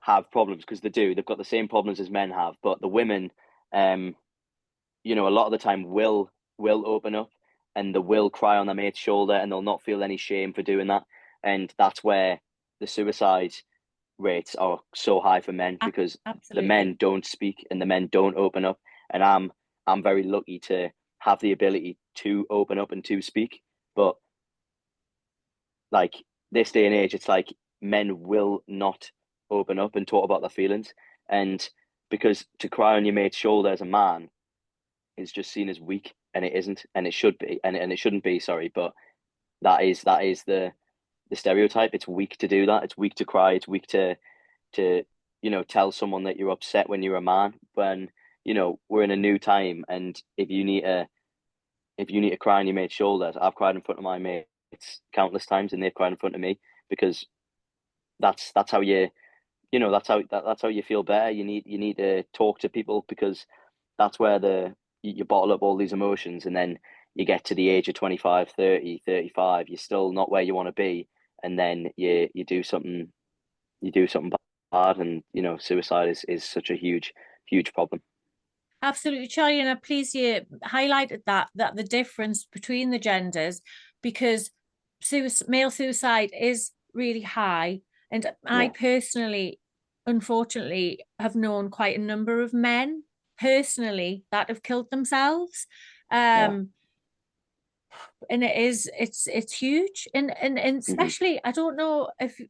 have problems, because they do. They've got the same problems as men have, but the women, you know, a lot of the time will open up, and they will cry on their mate's shoulder, and they'll not feel any shame for doing that. And that's where the suicide rates are so high for men, because the men don't speak and the men don't open up. And I'm very lucky to have the ability to open up and to speak. But like this day and age, it's like men will not open up and talk about their feelings. And because to cry on your mate's shoulder as a man is just seen as weak, and it isn't, and it should be, and it shouldn't be, sorry, but that is the stereotype. It's weak to do that. It's weak to cry. It's weak to you know, tell someone that you're upset when you're a man. When, you know, we're in a new time, and if you need to cry on your mate's shoulders, I've cried in front of my mates countless times, and they've cried in front of me, because that's how you know, that's how you feel better. You need to talk to people, because that's where you bottle up all these emotions, and then you get to the age of 25, 30, 35, you're still not where you want to be, and then you do something bad, and you know, suicide is such a huge problem. Absolutely, Charlie, and I'm pleased you highlighted that the difference between the genders, because male suicide is really high, and I personally, unfortunately, have known quite a number of men personally that have killed themselves. And it's huge, and especially, I don't know if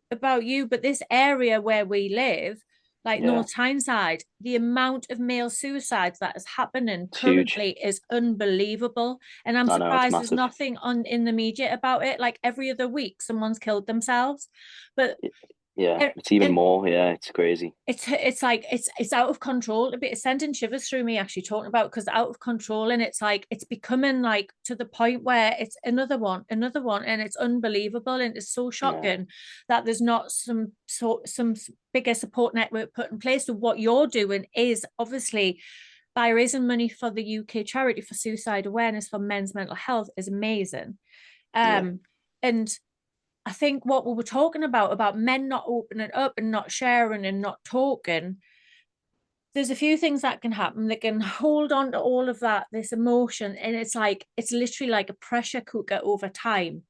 about you, but this area where we live, like North Tyneside, the amount of male suicides that is happening currently is unbelievable. And I'm surprised there's nothing in the media about it. Like every other week someone's killed themselves. But Yeah, it's even And more. Yeah, it's crazy. it's like it's out of control. It's sending shivers through me actually talking about, because out of control, and it's like it's becoming like to the point where it's another one, and it's unbelievable, and it's so Yeah, shocking that there's not some bigger support network put in place. So what you're doing is obviously by raising money for the UK charity for suicide awareness for men's mental health is amazing. yeah, And I think what we were talking about men not opening up and not sharing and not talking, there's a few things that can happen. They can hold on to all of that, this emotion, and it's like it's literally like a pressure cooker over time.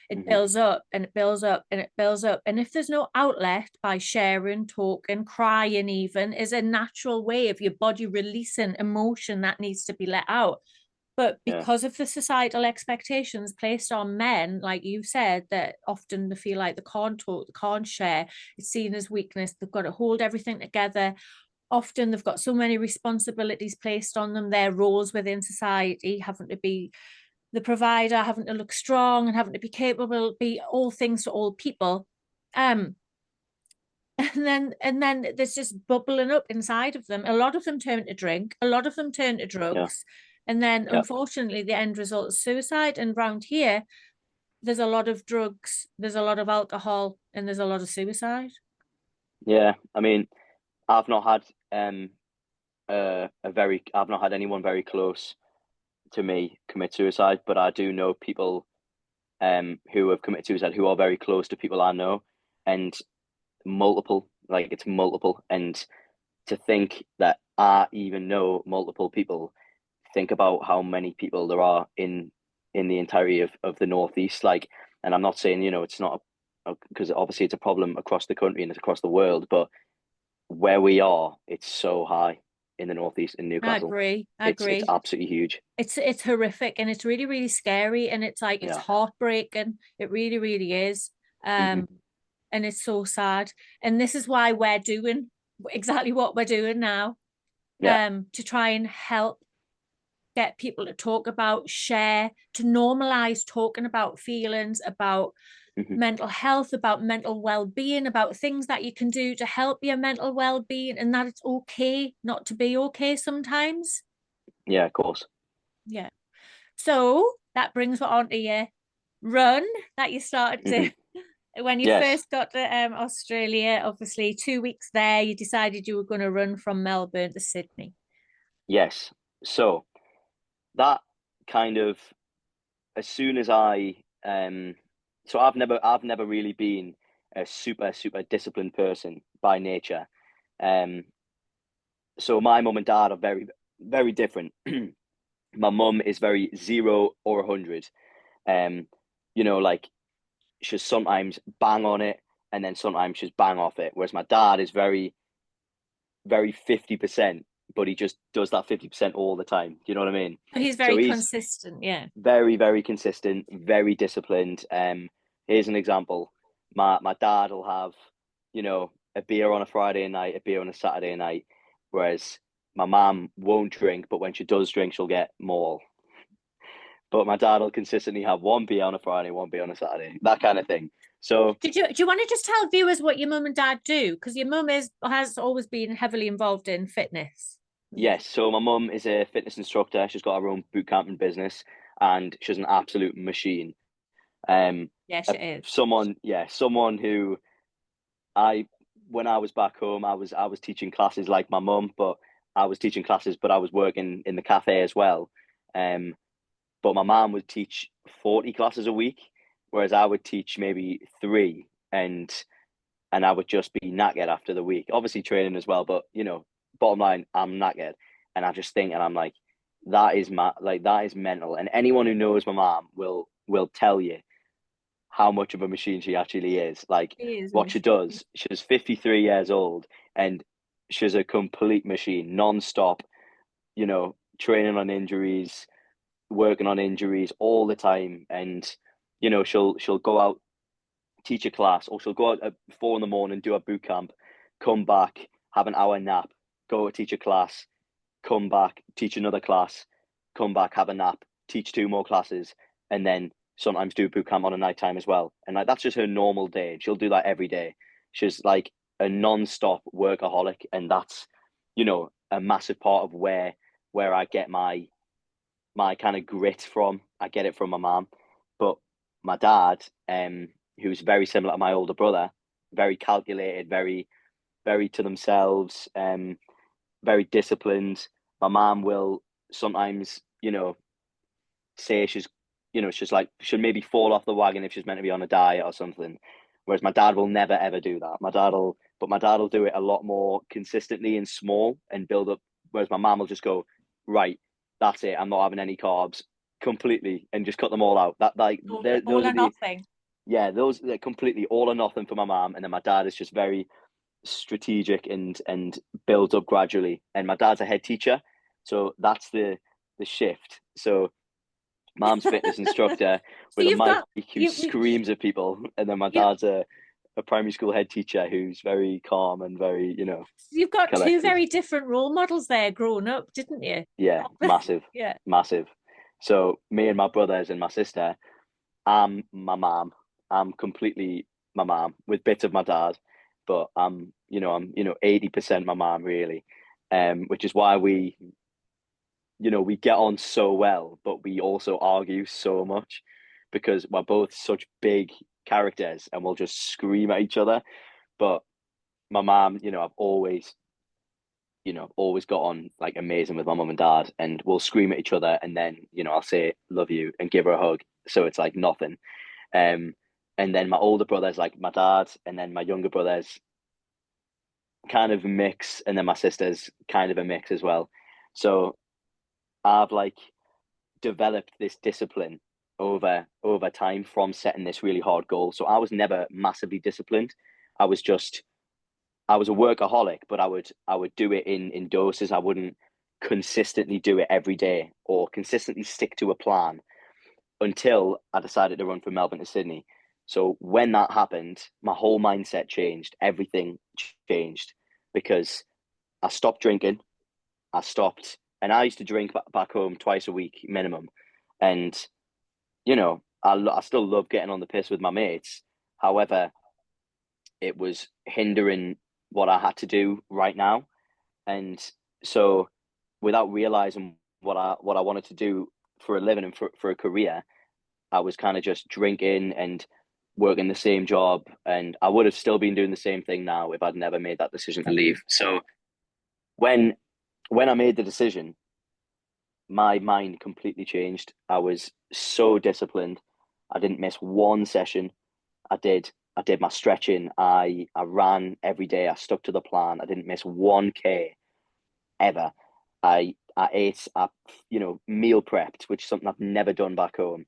It hmm, builds up and it builds up and it builds up. And if there's no outlet by sharing, talking, crying, even is a natural way of your body releasing emotion that needs to be let out. But yeah, because of the societal expectations placed on men, like you said, that often they feel like they can't talk, they can't share, it's seen as weakness, they've got to hold everything together. Often they've got so many responsibilities placed on them, their roles within society, having to be the provider, having to look strong and having to be capable, be all things to all people. Um, and then there's just bubbling up inside of them. A lot of them turn to drink, a lot of them turn to yeah, drugs, and then yeah, unfortunately the end result is suicide. And around here there's a lot of drugs, there's a lot of alcohol, and there's a lot of suicide. yeah. I mean, I've not had I've not had anyone very close to me commit suicide, but I do know people who have committed suicide who are very close to people I know, and multiple, like it's multiple. And to think that I even know multiple people, think about how many people there are in the entirety of the Northeast. Like, and I'm not saying, it's not because obviously it's a problem across the country and it's across the world, but where we are, it's so high in the Northeast in I Newcastle. agree, I It's agree. absolutely huge. It's horrific, and it's really really scary, and it's like it's Yeah. heartbreaking, it really really is. Hmm. And it's so sad, and this is why we're doing exactly what we're doing now, Yeah. to try and help get people to talk about, share, to normalize talking about feelings, about Hmm. mental health, about mental well-being, about things that you can do to help your mental well-being, and that it's okay not to be okay sometimes. Yeah, of course. Yeah. So that brings us on to your run that you started Hmm. to when you Yes. first got to Australia. Obviously, 2 weeks there, you decided you were going to run from Melbourne to Sydney. Yes. So that kind of, as soon as so I've never really been a super disciplined person by nature. Um, so my mum and dad are very, very different. My mum is very 0 or 100. Um, like she's sometimes bang on it and then sometimes she's bang off it. Whereas my dad is very, very 50%, but he just does that 50% all the time. Do you know what I mean? So he's So very he's consistent. Yeah. very, very consistent, very disciplined. Here's an example. My dad will have, a beer on a Friday night, a beer on a Saturday night, whereas my mum won't drink, but when she does drink, she'll get more. But my dad will consistently have one beer on a Friday, one beer on a Saturday, that kind of thing. So Do you want to just tell viewers what your mum and dad do? Because your mum has always been heavily involved in fitness. yes, so my mum is a fitness instructor. She's got her own boot camping business, and she's an absolute machine. Um, Yes, it is. someone who I when I was back home, I was teaching classes like my mum, but I was teaching classes, but I was working in the cafe as well. Um, but my mum would teach 40 classes a week, whereas I would teach maybe three, and I would just be knackered after the week. Obviously training as well, but bottom line, I'm knackered, and I just think, and I'm like, that is mental. And anyone who knows my mom will tell you how much of a machine she actually is. Like She is a what she machine. does, she's 53 years old and she's a complete machine, non-stop, training on injuries, working on injuries all the time. And, she'll go out, teach a class, or she'll go out at 4 in the morning, do a boot camp, come back, have an hour nap, go teach a class, come back, teach another class, come back, have a nap, teach two more classes, and then sometimes do boot camp on a night time as well. And like that's just her normal day. She'll do that every day. she's like a non-stop workaholic, and that's, you know, a massive part of where I get my kind of grit from. I get it from my mom. But my dad, who's very similar to my older brother, very calculated, very to themselves, very disciplined. My mom will sometimes, you know, say she's, you know, she's like, she'll maybe fall off the wagon if she's meant to be on a diet or something. Whereas my dad will never ever do that. My dad will do it a lot more consistently and small and build up. Whereas my mom will just go, right, that's it. I'm not having any carbs completely, and just cut them all out. That like All those or are nothing. yeah, those are completely all or nothing for my mom. And then my dad is just very strategic and builds up gradually. And my dad's a head teacher, so that's the shift. So mom's fitness instructor So with a you've mic got who screams at people, and then my dad's a primary school head teacher who's very calm and very, you know, you've got collected. two very different role models there growing up, didn't you? Yeah, massive. Yeah. Massive. So me and my brothers and my sister, I'm my mom. I'm completely my mom with bits of my dad, but I'm 80% my mom really, which is why we get on so well, but we also argue so much because we're both such big characters and we'll just scream at each other. But my mom, I've always got on like amazing with my mum and dad, and we'll scream at each other, and then I'll say love you and give her a hug, so it's like nothing. And then my older brother's like my dad, and then my younger brother's kind of a mix, and then my sister's kind of a mix as well. So I've like developed this discipline over time from setting this really hard goal. So I was never massively disciplined. I was a workaholic, but I would do it in doses. I wouldn't consistently do it every day or consistently stick to a plan until I decided to run from Melbourne to Sydney. So when that happened, my whole mindset changed. Everything changed because I stopped drinking. And I used to drink back home twice a week minimum. And, I still love getting on the piss with my mates. However, it was hindering what I had to do right now. And so without realizing what I wanted to do for a living and for a career, I was kind of just drinking and working the same job. And I would have still been doing the same thing now if I'd never made that decision to leave. So when I made the decision, my mind completely changed. I was so disciplined. I didn't miss one session. I did my stretching. I ran every day. I stuck to the plan. I didn't miss 1K ever. I ate, meal prepped, which is something I've never done back home.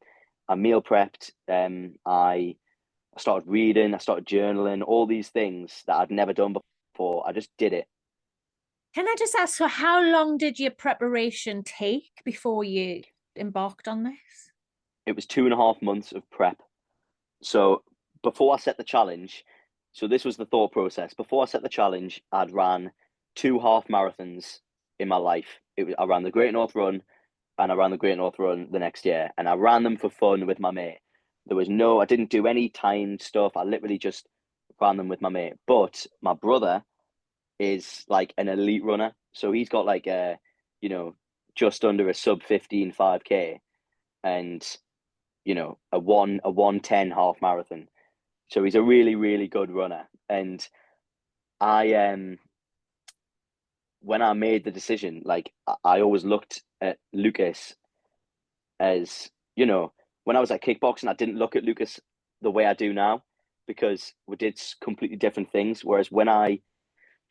I meal prepped. I started reading. I started journaling. All these things that I'd never done before. I just did it. Can I just ask, for how long did your preparation take before you embarked on this? It was 2.5 months of prep. So before I set the challenge, so this was the thought process. Before I set the challenge, I'd ran 2 half marathons in my life. I ran the Great North Run, and I ran the Great North Run the next year. And I ran them for fun with my mate. I didn't do any timed stuff. I literally just ran them with my mate. But my brother is like an elite runner. So he's got like just under a sub 15 5K and, a 1:10 half marathon. So he's a really, really good runner. And when I made the decision, like I always looked at Lucas as, when I was at kickboxing, I didn't look at Lucas the way I do now because we did completely different things. Whereas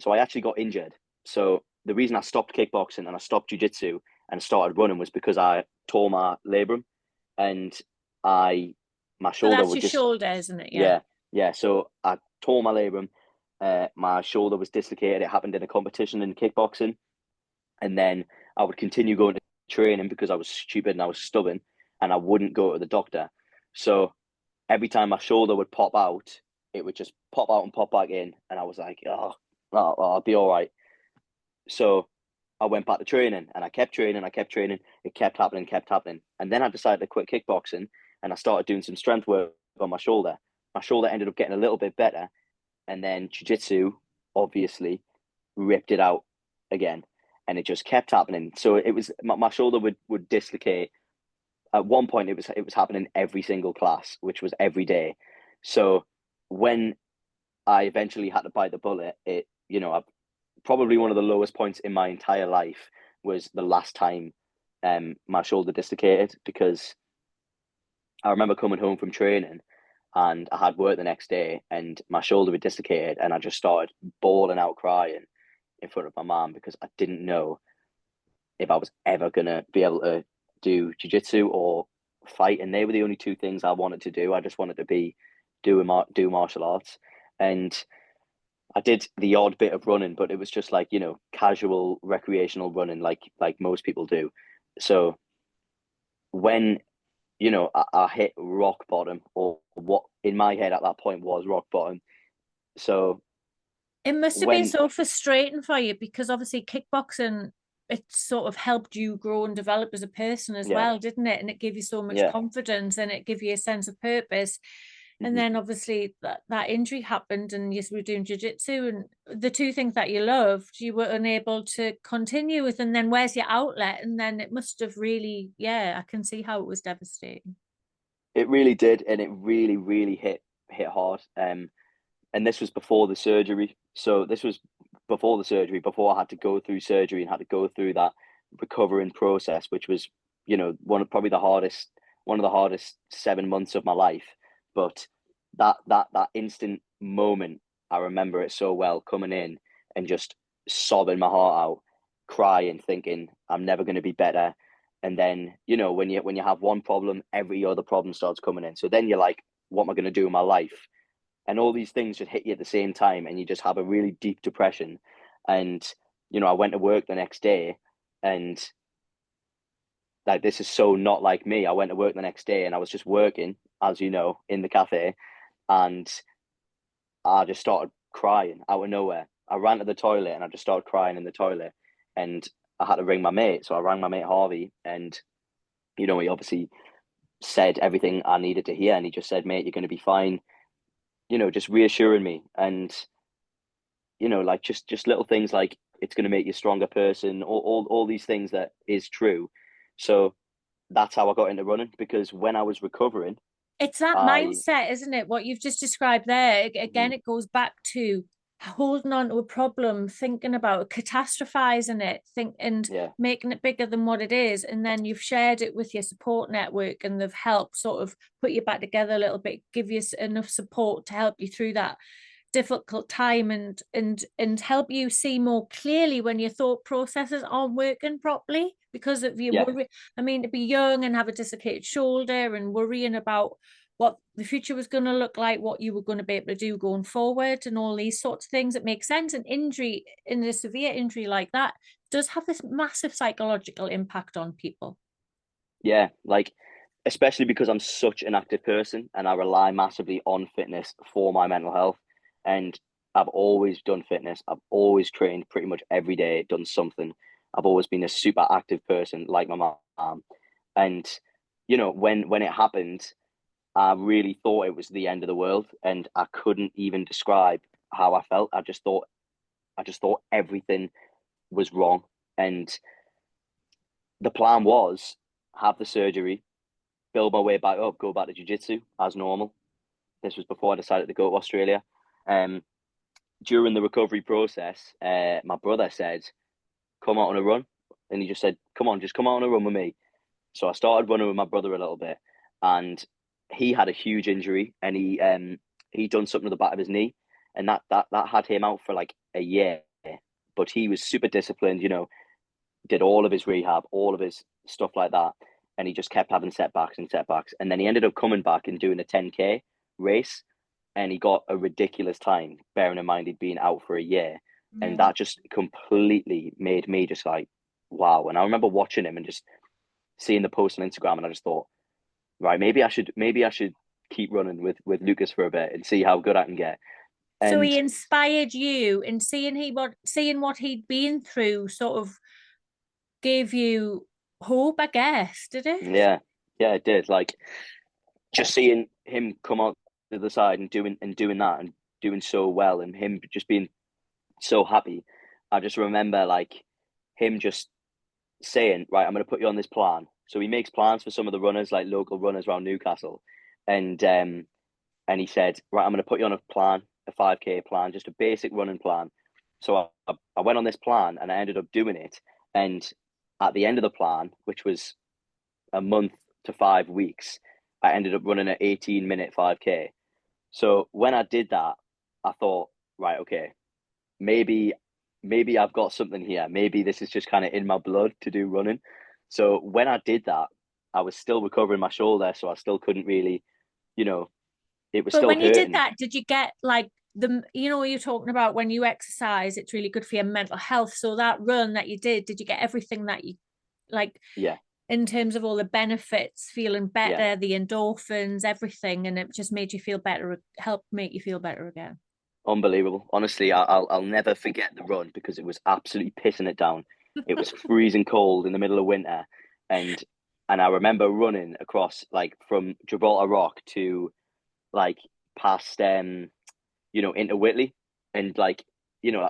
so I actually got injured. So the reason I stopped kickboxing and I stopped jiu-jitsu and started running was because I tore my labrum, and my shoulder. So that's your shoulder, isn't it? Yeah. So I tore my labrum. My shoulder was dislocated. It happened in a competition in kickboxing, and then I would continue going to training because I was stupid and I was stubborn, and I wouldn't go to the doctor. So every time my shoulder would pop out, it would just pop out and pop back in, and I was like, oh, I'll be all right. So I went back to training, and I kept training. It kept happening. And then I decided to quit kickboxing, and I started doing some strength work on my shoulder. My shoulder ended up getting a little bit better. and then jiu-jitsu obviously ripped it out again, and it just kept happening. So it was my shoulder would dislocate. At one point, it was happening every single class, which was every day. So when I eventually had to bite the bullet, probably one of the lowest points in my entire life was the last time my shoulder dislocated, because I remember coming home from training and I had work the next day and my shoulder had dislocated, and I just started bawling out crying in front of my mum, because I didn't know if I was ever going to be able to do jiu-jitsu or fight. And they were the only two things I wanted to do. I just wanted to do martial arts. And I did the odd bit of running, but it was just like, casual recreational running, like most people do. So when, I hit rock bottom, or what in my head at that point was rock bottom. So it must have been so frustrating for you, because obviously kickboxing, it sort of helped you grow and develop as a person as well, didn't it? And it gave you so much confidence, and it gave you a sense of purpose. And then obviously that injury happened, and you were doing jiu-jitsu, and the two things that you loved, you were unable to continue with. And then where's your outlet? And then it must have really, I can see how it was devastating. It really did, and it really, really hit hard. And this was before the surgery. So this was before the surgery, before I had to go through surgery and had to go through that recovering process, which was, one of the hardest 7 months of my life. But that instant moment, I remember it so well, coming in and just sobbing my heart out, crying, thinking I'm never going to be better. And then, when you have one problem, every other problem starts coming in. So then you're like, what am I going to do in my life? And all these things just hit you at the same time, and you just have a really deep depression. And, I went to work the next day, and like, this is so not like me. I went to work the next day and I was just working, as you know, in the cafe, and I just started crying out of nowhere. I ran to the toilet and I just started crying in the toilet, and I had to ring my mate. So I rang my mate Harvey, and, he obviously said everything I needed to hear. And he just said, mate, you're going to be fine. Just reassuring me, and, like just little things like it's going to make you a stronger person, all these things that is true. So that's how I got into running, because when I was recovering, it's that mindset, isn't it? What you've just described there. Again, it goes back to holding on to a problem, thinking about it, catastrophizing it, making it bigger than what it is. And then you've shared it with your support network, and they've helped sort of put you back together a little bit, give you enough support to help you through that difficult time, and help you see more clearly when your thought processes aren't working properly because of your worry. I mean, to be young and have a dislocated shoulder and worrying about what the future was going to look like, what you were going to be able to do going forward, and all these sorts of things, it makes sense. An injury, in a severe injury like that, does have this massive psychological impact on people. Yeah, like, especially because I'm such an active person and I rely massively on fitness for my mental health. And I've always done fitness. I've always trained pretty much every day, done something. I've always been a super active person, like my mom. And, when it happened, I really thought it was the end of the world, and I couldn't even describe how I felt. I just thought everything was wrong. And the plan was have the surgery, build my way back up, go back to jiu-jitsu as normal. This was before I decided to go to Australia. During the recovery process, my brother said, come out on a run. And he just said, come on out on a run with me. So I started running with my brother a little bit, and he had a huge injury, and he'd done something to the back of his knee, and that had him out for like a year. But he was super disciplined, did all of his rehab, all of his stuff like that. And he just kept having setbacks. And then he ended up coming back and doing a 10K race, and he got a ridiculous time, bearing in mind he'd been out for a year. And that just completely made me just like, wow. And I remember watching him and just seeing the post on Instagram, and I just thought, right, maybe I should keep running with Lucas for a bit and see how good I can get. And so he inspired you, and seeing what he'd been through sort of gave you hope, I guess, did it? Yeah, it did. Like, just seeing him come out to the side and doing that, and doing so well and him just being so happy. I just remember like him just saying, right, I'm going to put you on this plan. So he makes plans for some of the runners, like local runners around Newcastle. And he said, right, I'm going to put you on a plan, a 5K plan, just a basic running plan. So I went on this plan and I ended up doing it. And at the end of the plan, which was a month to 5 weeks, I ended up running an 18-minute 5K. So when I did that, I thought, right, okay, maybe I've got something here. Maybe this is just kind of in my blood to do running. So when I did that, I was still recovering my shoulder, so I still couldn't really, it was But still when hurting. you did that, did you get like you're talking about when you exercise, it's really good for your mental health. So that run that you did you get everything that you like? Yeah. In terms of all the benefits, feeling better, Yeah. the endorphins, everything, and it just made you feel better, helped make you feel better again. Unbelievable. Honestly, I'll never forget the run because it was absolutely pissing it down. It was freezing cold in the middle of winter, and I remember running across like from Gibraltar Rock to like past into Whitley, and like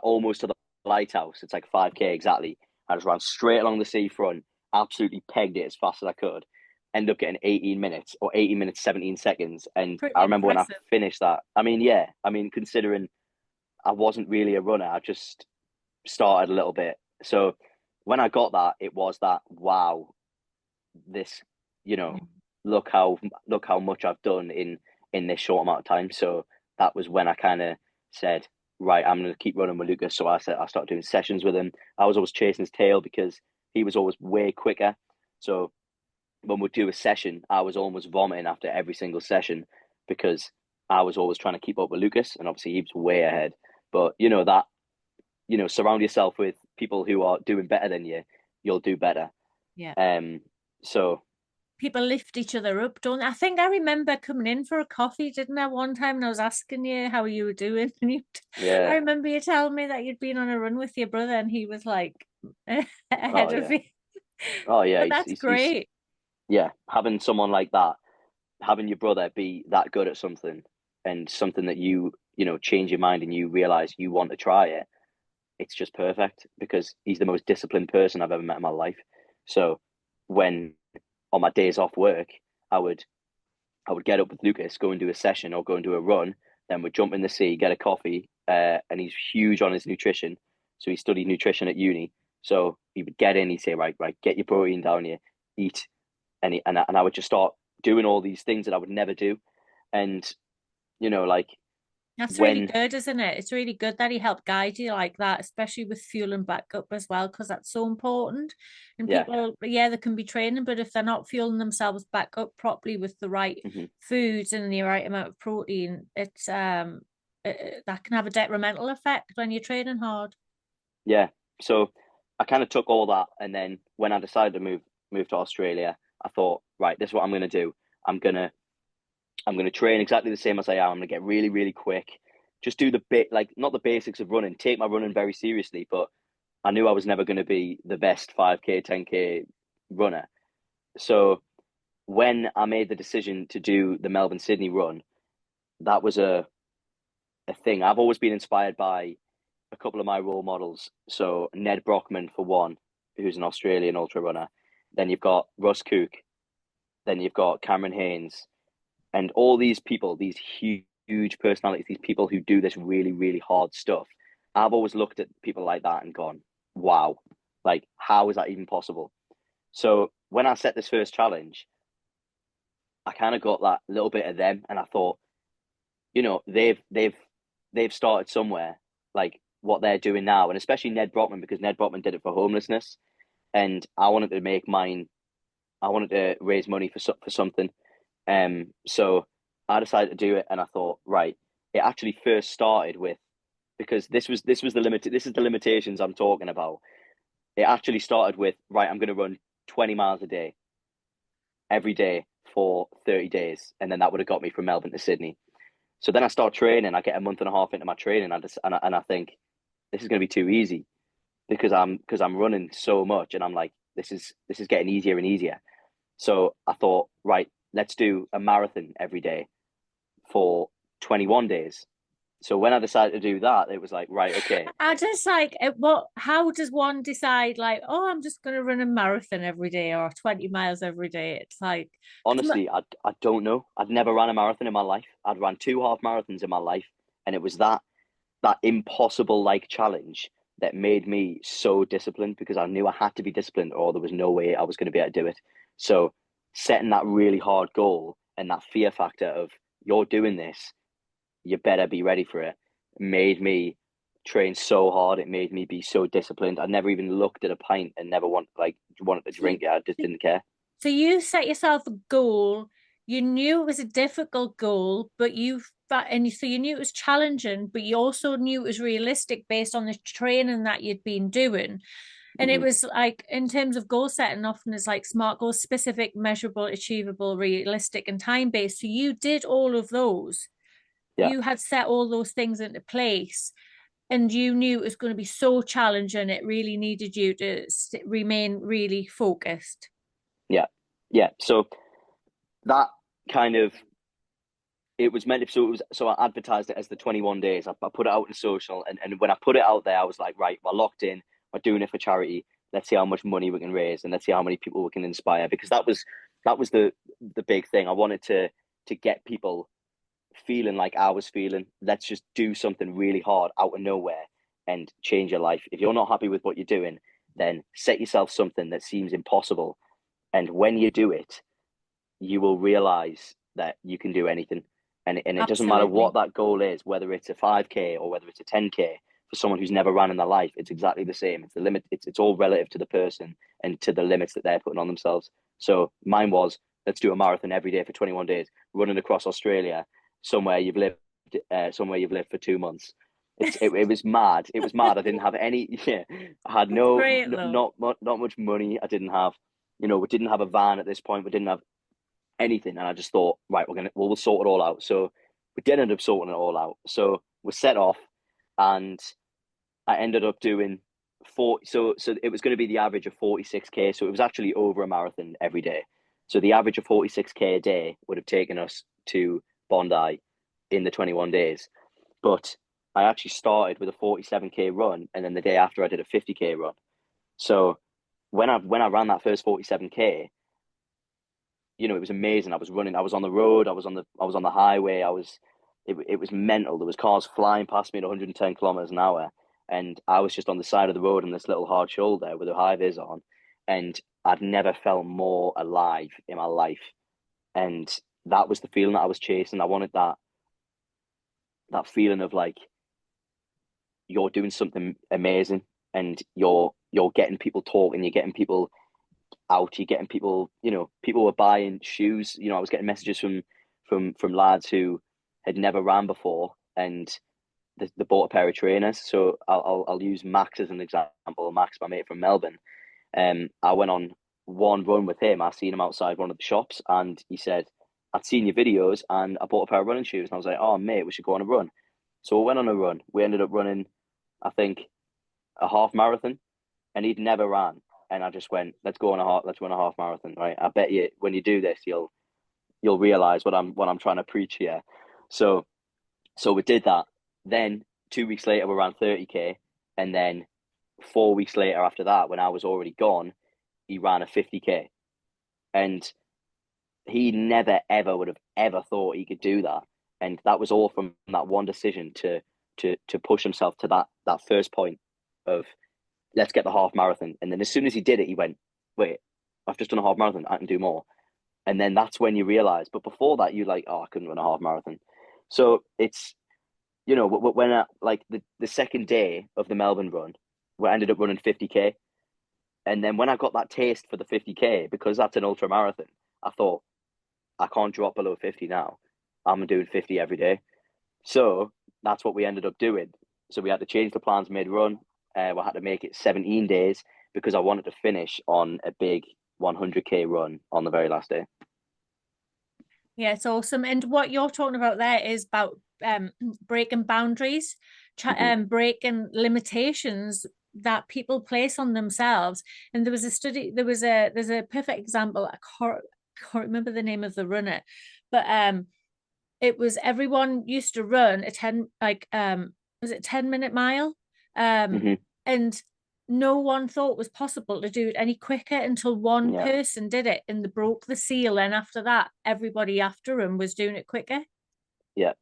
almost to the lighthouse. It's like 5K exactly. I just ran straight along the seafront, absolutely pegged it as fast as I could. Ended up getting 18 minutes or 18 minutes 17 seconds, and Pretty I remember impressive. when I finished that. Considering I wasn't really a runner, I just started a little bit. So when I got that, it was that, wow, this, look how much I've done in this short amount of time. So that was when I kind of said, right, I'm going to keep running with Lucas. So I started doing sessions with him. I was always chasing his tail because he was always way quicker. So when we'd do a session, I was almost vomiting after every single session because I was always trying to keep up with Lucas, and obviously he was way ahead. But surround yourself with people who are doing better than you, you'll do better. Yeah. So people lift each other up, don't they? I think I remember coming in for a coffee, didn't I, one time, and I was asking you how you were doing, and I remember you telling me that you'd been on a run with your brother, and he was like ahead of you. Oh yeah, but that's great. Having someone like that, having your brother be that good at something, and something that you change your mind and you realize you want to try it, it's just perfect because he's the most disciplined person I've ever met in my life. So when on my days off work, I would get up with Lucas, go and do a session or go and do a run. Then we'd jump in the sea, get a coffee, and he's huge on his nutrition. So he studied nutrition at uni. So he would get in, he'd say, right, get your protein down here, eat. And I would just start doing all these things that I would never do. And, that's really good, isn't it? It's really good that he helped guide you like that, especially with fueling back up as well, because that's so important. And people, they can be training, but if they're not fueling themselves back up properly with the right foods and the right amount of protein, it's that can have a detrimental effect when you're training hard. Yeah. So I kind of took all that, and then when I decided to move to Australia, I thought, right, this is what I'm going to do. I'm going to train exactly the same as I am. I'm going to get really, really quick. Just do not the basics of running, take my running very seriously, but I knew I was never going to be the best 5K, 10K runner. So when I made the decision to do the Melbourne-Sydney run, that was a thing. I've always been inspired by a couple of my role models. So Ned Brockman, for one, who's an Australian ultra runner. Then you've got Russ Cook. Then you've got Cameron Haynes. And all these people, these huge personalities, these people who do this really, really hard stuff. I've always looked at people like that and gone, wow, like, how is that even possible? So when I set this first challenge, I kind of got that little bit of them, and I thought, they've started somewhere, like what they're doing now, and especially Ned Brockman, because Ned Brockman did it for homelessness, and I wanted to make mine. I wanted to raise money for something. So I decided to do it, and I thought, right, it actually first started with, because this is the limitations I'm talking about. It actually started with, right, I'm going to run 20 miles a day, every day for 30 days. And then that would have got me from Melbourne to Sydney. So then I start training, I get a month and a half into my training, and I think this is going to be too easy because I'm running so much, and I'm like, this is getting easier and easier. So I thought, right, let's do a marathon every day for 21 days. So when I decided to do that, it was like, right, okay. I just like, how does one decide, like, oh, I'm just going to run a marathon every day or 20 miles every day? It's like, Honestly, I don't know. I'd never ran a marathon in my life. I'd ran 2 half marathons in my life, and it was that impossible like challenge that made me so disciplined, because I knew I had to be disciplined or there was no way I was going to be able to do it. So setting that really hard goal and that fear factor of you're doing this, you better be ready for it, made me train so hard. It made me be so disciplined. I never even looked at a pint and never wanted to drink it. I just didn't care. so you set yourself a goal. You knew it was a difficult goal, but so you knew it was challenging, but you also knew it was realistic based on the training that you'd been doing. And it was like, in terms of goal setting, often it's like SMART goals: specific, measurable, achievable, realistic, and time based. So you did all of those. Yeah. You had set all those things into place, and you knew it was going to be so challenging. It really needed you to remain really focused. Yeah. Yeah. So that kind of, it was meant to, so I advertised it as the 21 days. I put it out in social, and when I put it out there, I was like, right, we're locked in, we're doing it for charity. Let's see how much money we can raise, and let's see how many people we can inspire, because that was the big thing. I wanted to get people feeling like I was feeling. Let's just do something really hard out of nowhere and change your life. If you're not happy with what you're doing, then set yourself something that seems impossible, and when you do it, you will realize that you can do anything. And it doesn't matter what that goal is, whether it's a 5K or whether it's a 10K. For someone who's never ran in their life, it's exactly the same. It's the limit. It's all relative to the person and to the limits that they're putting on themselves. So mine was, let's do a marathon every day for 21 days, running across Australia, somewhere you've lived for 2 months. It was mad. It was mad. I didn't have any. Yeah, I had not much money. I didn't have, we didn't have a van at this point. We didn't have anything, and I just thought, right, we'll sort it all out. So we did end up sorting it all out. So we set off, and I ended up doing 40. So it was going to be the average of 46K. So it was actually over a marathon every day. So the average of 46K a day would have taken us to Bondi in the 21 days. But I actually started with a 47K run, and then the day after I did a 50K run. So when I ran that first 47K, it was amazing. I was running. I was on the road. I was on the highway. It was mental. There was cars flying past me at 110 kilometers an hour, and I was just on the side of the road on this little hard shoulder with a high vis on, and I'd never felt more alive in my life. And that was the feeling that I was chasing. I wanted that feeling of like, you're doing something amazing, and you're getting people talking, you're getting people out, you're getting people, people were buying shoes. I was getting messages from lads who had never ran before, and they bought a pair of trainers. So I'll use Max as an example. Max, my mate from Melbourne. I went on one run with him. I seen him outside one of the shops, and he said, I'd seen your videos and I bought a pair of running shoes. And I was like, oh mate, we should go on a run. So we went on a run. We ended up running, I think, a half marathon, and he'd never ran. And I just went, let's run a half marathon, right? I bet you when you do this, you'll realize what I'm trying to preach here. So we did that. Then 2 weeks later, we ran 30K, and then 4 weeks later after that, when I was already gone, he ran a 50K, and he never ever would have ever thought he could do that. And that was all from that one decision to push himself to that first point of, let's get the half marathon. And then as soon as he did it, he went, wait, I've just done a half marathon, I can do more. And then that's when you realize. But before that, you're like, oh, I couldn't run a half marathon. So it's, when the second day of the Melbourne run, we ended up running 50K. And then when I got that taste for the 50K, because that's an ultra marathon, I thought, I can't drop below 50 now. I'm doing 50 every day. So that's what we ended up doing. So we had to change the plans mid-run. We had to make it 17 days because I wanted to finish on a big 100K run on the very last day. Yeah, it's awesome. And what you're talking about there is about breaking boundaries, breaking limitations that people place on themselves. And there was a study, there's a perfect example. I can't remember the name of the runner, but it was everyone used to run a 10 was it 10-minute mile? And no one thought it was possible to do it any quicker until one person did it and they broke the seal. And after that, everybody after him was doing it quicker. Yeah,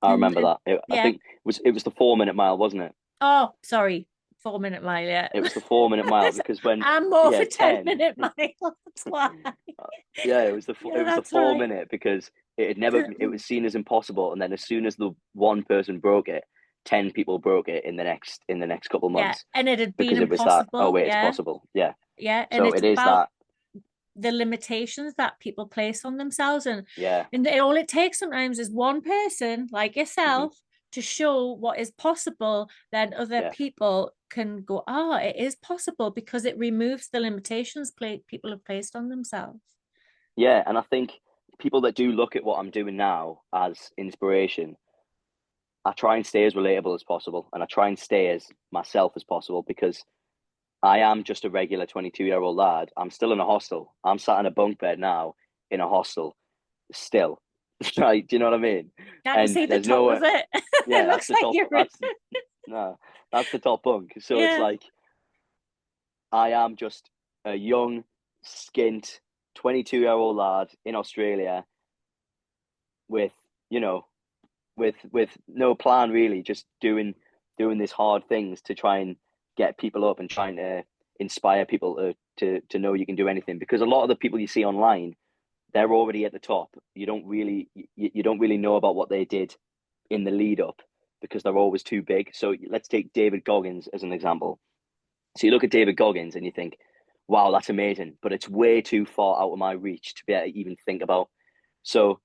I remember that. I think it was the 4-minute mile, wasn't it? Oh, sorry. 4-minute mile, yeah. It was the 4-minute mile because when I'm more for 10-minute mile. That's why. Yeah, it was the 4-minute because it was seen as impossible, and then as soon as the one person broke it, 10 people broke it in the next couple of months. Yeah, and it had been because impossible. it was that. Oh wait, it's possible. Yeah. Yeah, and so it's it is about that the limitations that people place on themselves, and yeah, and all it takes sometimes is one person like yourself to show what is possible. Then other people can go, oh, it is possible, because it removes the limitations people have placed on themselves. Yeah, and I think people that do look at what I'm doing now as inspiration, I try and stay as relatable as possible, and I try and stay as myself as possible, because I am just a regular 22-year-old lad. I'm still in a hostel. I'm sat in a bunk bed now in a hostel still. Right? Do you know what I mean? Can't you see the top of it? Yeah, it that's the like top. That's the top bunk. So it's like I am just a young, skint 22-year-old lad in Australia with no plan really, just doing these hard things to try and get people up and trying to inspire people to know you can do anything. Because a lot of the people you see online, they're already at the top. You don't really know about what they did in the lead up, because they're always too big. So let's take David Goggins as an example. So you look at David Goggins and you think, wow, that's amazing, but it's way too far out of my reach to be able to even think about. So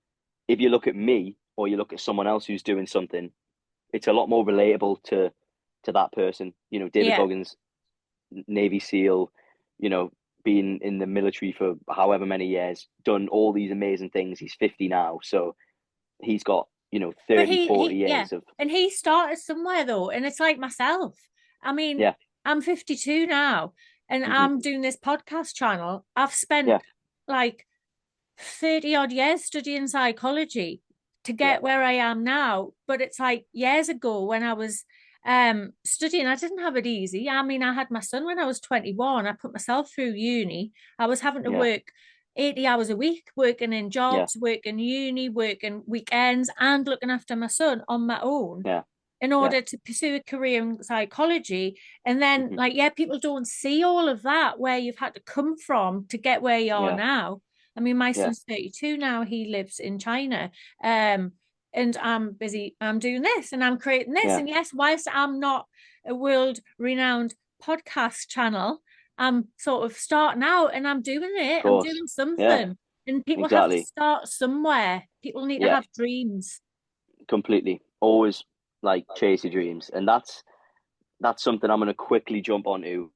if you look at me, or you look at someone else who's doing something, it's a lot more relatable to that person. You know, David Goggins, Navy SEAL, you know, been in the military for however many years, done all these amazing things. He's 50 now, so he's got, 40 years of... And he started somewhere though, and it's like myself. I mean, I'm 52 now, and I'm doing this podcast channel. I've spent like 30 odd years studying psychology to get where I am now. But it's like years ago when I was studying, I didn't have it easy. I mean, I had my son when I was 21. I put myself through uni. I was having to work 80 hours a week, working in jobs, working uni, working weekends, and looking after my son on my own in order to pursue a career in psychology. And then people don't see all of that, where you've had to come from to get where you are now. I mean, my son's 32 now. He lives in China. And I'm busy. I'm doing this and I'm creating this. And yes, whilst I'm not a world-renowned podcast channel, I'm sort of starting out and I'm doing it. I'm doing something. And people have to start somewhere. People need to have dreams. Completely. Always chase your dreams. And that's something I'm going to quickly jump onto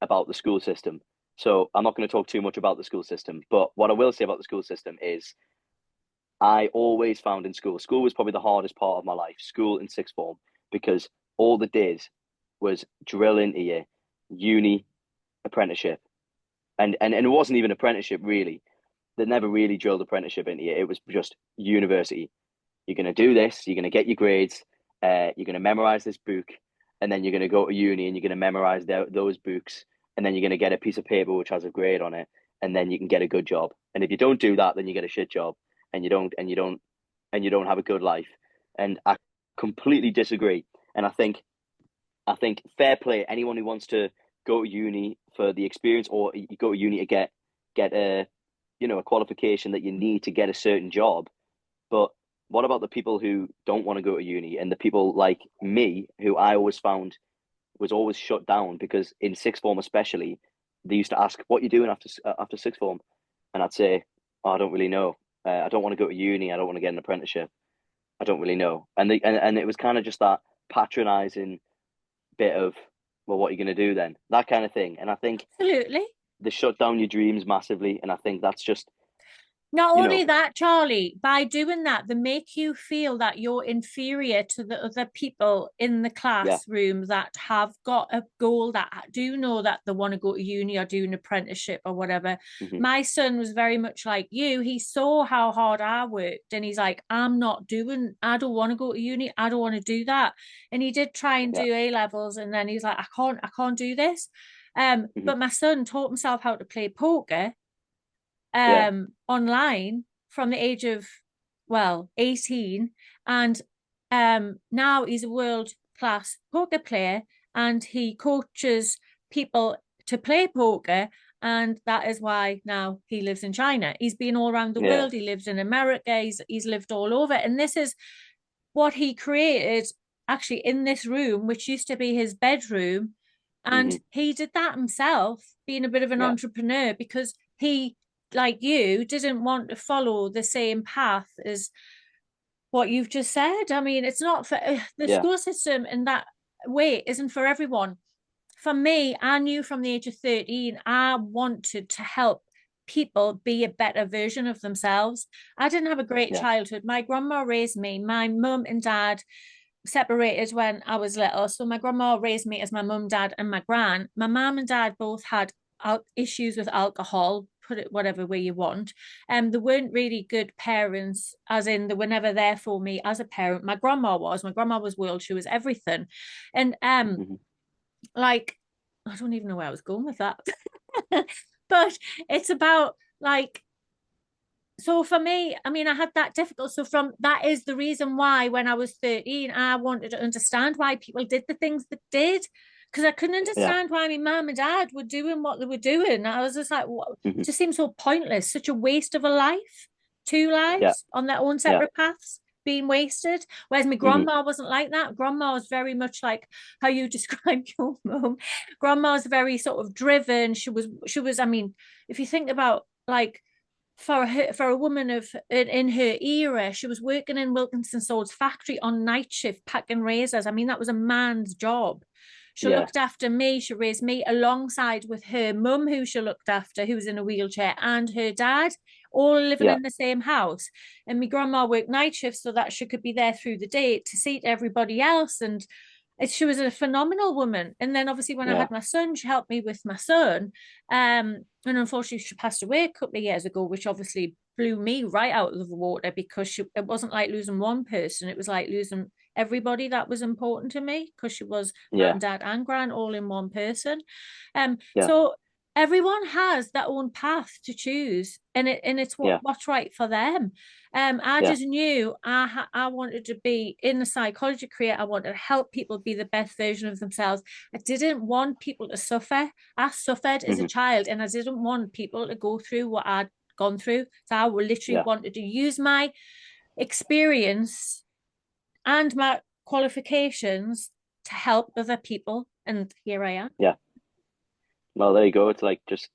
about the school system. So I'm not going to talk too much about the school system, but what I will say about the school system is I always found in school was probably the hardest part of my life, school in sixth form, because all it did was drill into you uni, apprenticeship. And it wasn't even apprenticeship really. They never really drilled apprenticeship into you. It was just university. You're going to do this, you're going to get your grades, you're going to memorize this book, and then you're going to go to uni and you're going to memorize those books. And then you're going to get a piece of paper which has a grade on it, and then you can get a good job. And if you don't do that, then you get a shit job, and you don't have a good life. And I completely disagree. And I think fair play, anyone who wants to go to uni for the experience, or you go to uni to get a qualification that you need to get a certain job. But what about the people who don't want to go to uni, and the people like me, who I always found was always shut down? Because in sixth form especially, they used to ask, what are you doing after sixth form? And I'd say, oh, I don't really know. I don't want to go to uni. I don't want to get an apprenticeship. I don't really know. And it was kind of just that patronizing bit of, well, what are you going to do then? That kind of thing. And I think absolutely, they shut down your dreams massively. And I think that's just Not you only know. that, Charlie, by doing that, they make you feel that you're inferior to the other people in the Yeah. classroom that have got a goal, that do know that they want to go to uni or do an apprenticeship or whatever. Hmm. My son was very much like you. He saw how hard I worked and he's like, I don't want to go to uni. I don't want to do that. And he did try and Yeah. do A levels, and then he's like, I can't do this. Hmm. But my son taught himself how to play poker Yeah. online from the age of, well, 18. And now he's a world class poker player and he coaches people to play poker. And that is why now he lives in China. He's been all around the Yeah. world. He lives in America. He's lived all over. And this is what he created actually in this room, which used to be his bedroom. And Hmm. he did that himself, being a bit of an Yeah. entrepreneur, because he, like you, didn't want to follow the same path as what you've just said. I mean, it's not for the Yeah. school system in that way, isn't for everyone. For me, I knew from the age of 13, I wanted to help people be a better version of themselves. I didn't have a great Yeah. childhood. My grandma raised me. My mum and dad separated when I was little. So my grandma raised me as my mum, dad, and my gran. My mum and dad both had issues with alcohol, put it whatever way you want. They weren't really good parents, as in they were never there for me as a parent. My grandma was. My grandma was world. She was everything. And Hmm. like, I don't even know where I was going with that. But it's about like, so for me, I mean, I had that difficult. So from that is the reason why when I was 13, I wanted to understand why people did the things that did. Because I couldn't Yeah. understand why my mum and dad were doing what they were doing. I was just like, what? Hmm. It just seems so pointless, such a waste of a life, two Yeah. lives on their own Yeah. separate paths being wasted. Whereas my Hmm. grandma wasn't like that. Grandma was very much like how you described your mum. Grandma was very sort of driven. I mean, if you think about like for a woman of in her era, she was working in Wilkinson Swords factory on night shift packing razors. I mean, that was a man's job. She Yeah. looked after me. She raised me alongside with her mum, who she looked after, who was in a wheelchair, and her dad, all living Yeah. in the same house. And my grandma worked night shifts so that she could be there through the day to see to everybody else. And she was a phenomenal woman. And then obviously when I Yeah. had my son, she helped me with my son. And unfortunately she passed away a couple of years ago, which obviously blew me right out of the water, because it wasn't like losing one person, it was like losing everybody that was important to me, because she was Yeah. mum, dad, and gran all in one person. Yeah. So everyone has their own path to choose, and it's Yeah. what's right for them. I Yeah. just knew I wanted to be in the psychology career. I wanted to help people be the best version of themselves. I didn't want people to suffer. I suffered as a Hmm. child, and I didn't want people to go through what I'd gone through. So I literally Yeah. wanted to use my experience and my qualifications to help other people. And here I am. Yeah. Well, there you go. It's like just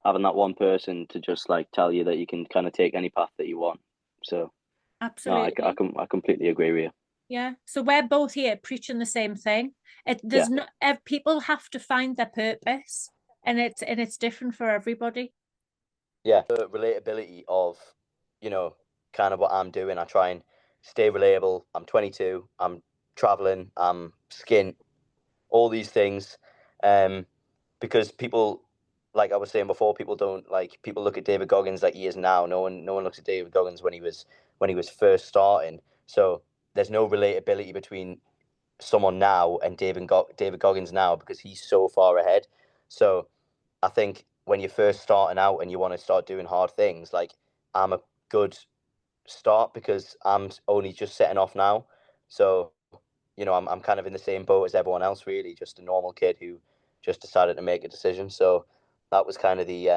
having that one person to just like tell you that you can kind of take any path that you want. So no, Absolutely. I completely agree with you. Yeah. So we're both here preaching the same thing. Yeah. There's not people have to find their purpose, and it's different for everybody. Yeah, the relatability of, kind of what I'm doing. I try and stay relatable. I'm 22. I'm traveling. I'm skint. All these things, because people, like I was saying before, people look at David Goggins like he is now. No one looks at David Goggins when he was first starting. So there's no relatability between someone now and David Goggins now, because he's so far ahead. So I think when you're first starting out and you want to start doing hard things, like I'm a good start because I'm only just setting off now. So, I'm kind of in the same boat as everyone else, really, just a normal kid who just decided to make a decision. So that was kind of the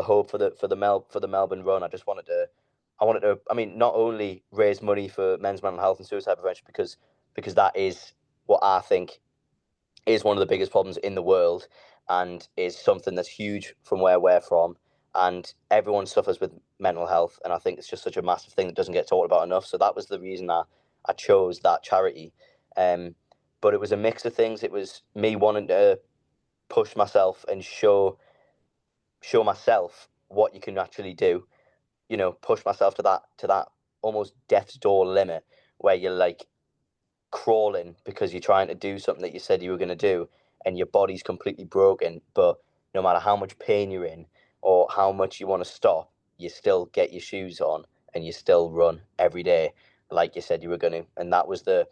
hope for the Melbourne run. I mean, not only raise money for men's mental health and suicide prevention, because that is what I think is one of the biggest problems in the world, and is something that's huge from where we're from. And everyone suffers with mental health, and I think it's just such a massive thing that doesn't get talked about enough. So that was the reason I chose that charity. But it was a mix of things. It was me wanting to push myself and show myself what you can actually do. you know, push myself to that almost death's door limit where you're like crawling because you're trying to do something that you said you were going to do, and your body's completely broken, but no matter how much pain you're in or how much you want to stop, you still get your shoes on and you still run every day like you said you were going to. And that was the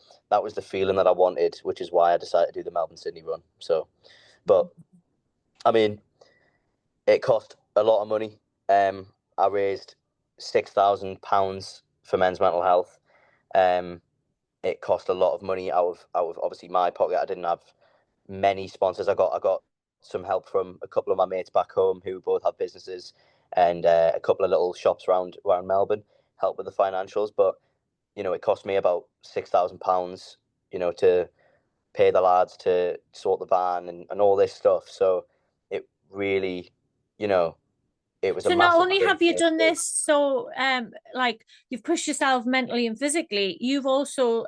feeling that I wanted, which is why I decided to do the Melbourne Sydney run. So, but I mean, it cost a lot of money. I raised £6,000 for men's mental health. It cost a lot of money out of obviously my pocket. I didn't have many sponsors. I got some help from a couple of my mates back home who both have businesses, and a couple of little shops around Melbourne help with the financials. But you know, it cost me about £6,000, you know, to pay the lads to sort the van and all this stuff. So it really, you know, it was a So not massive only thing have you for me done to do. this, so like you've pushed yourself mentally and physically, you've also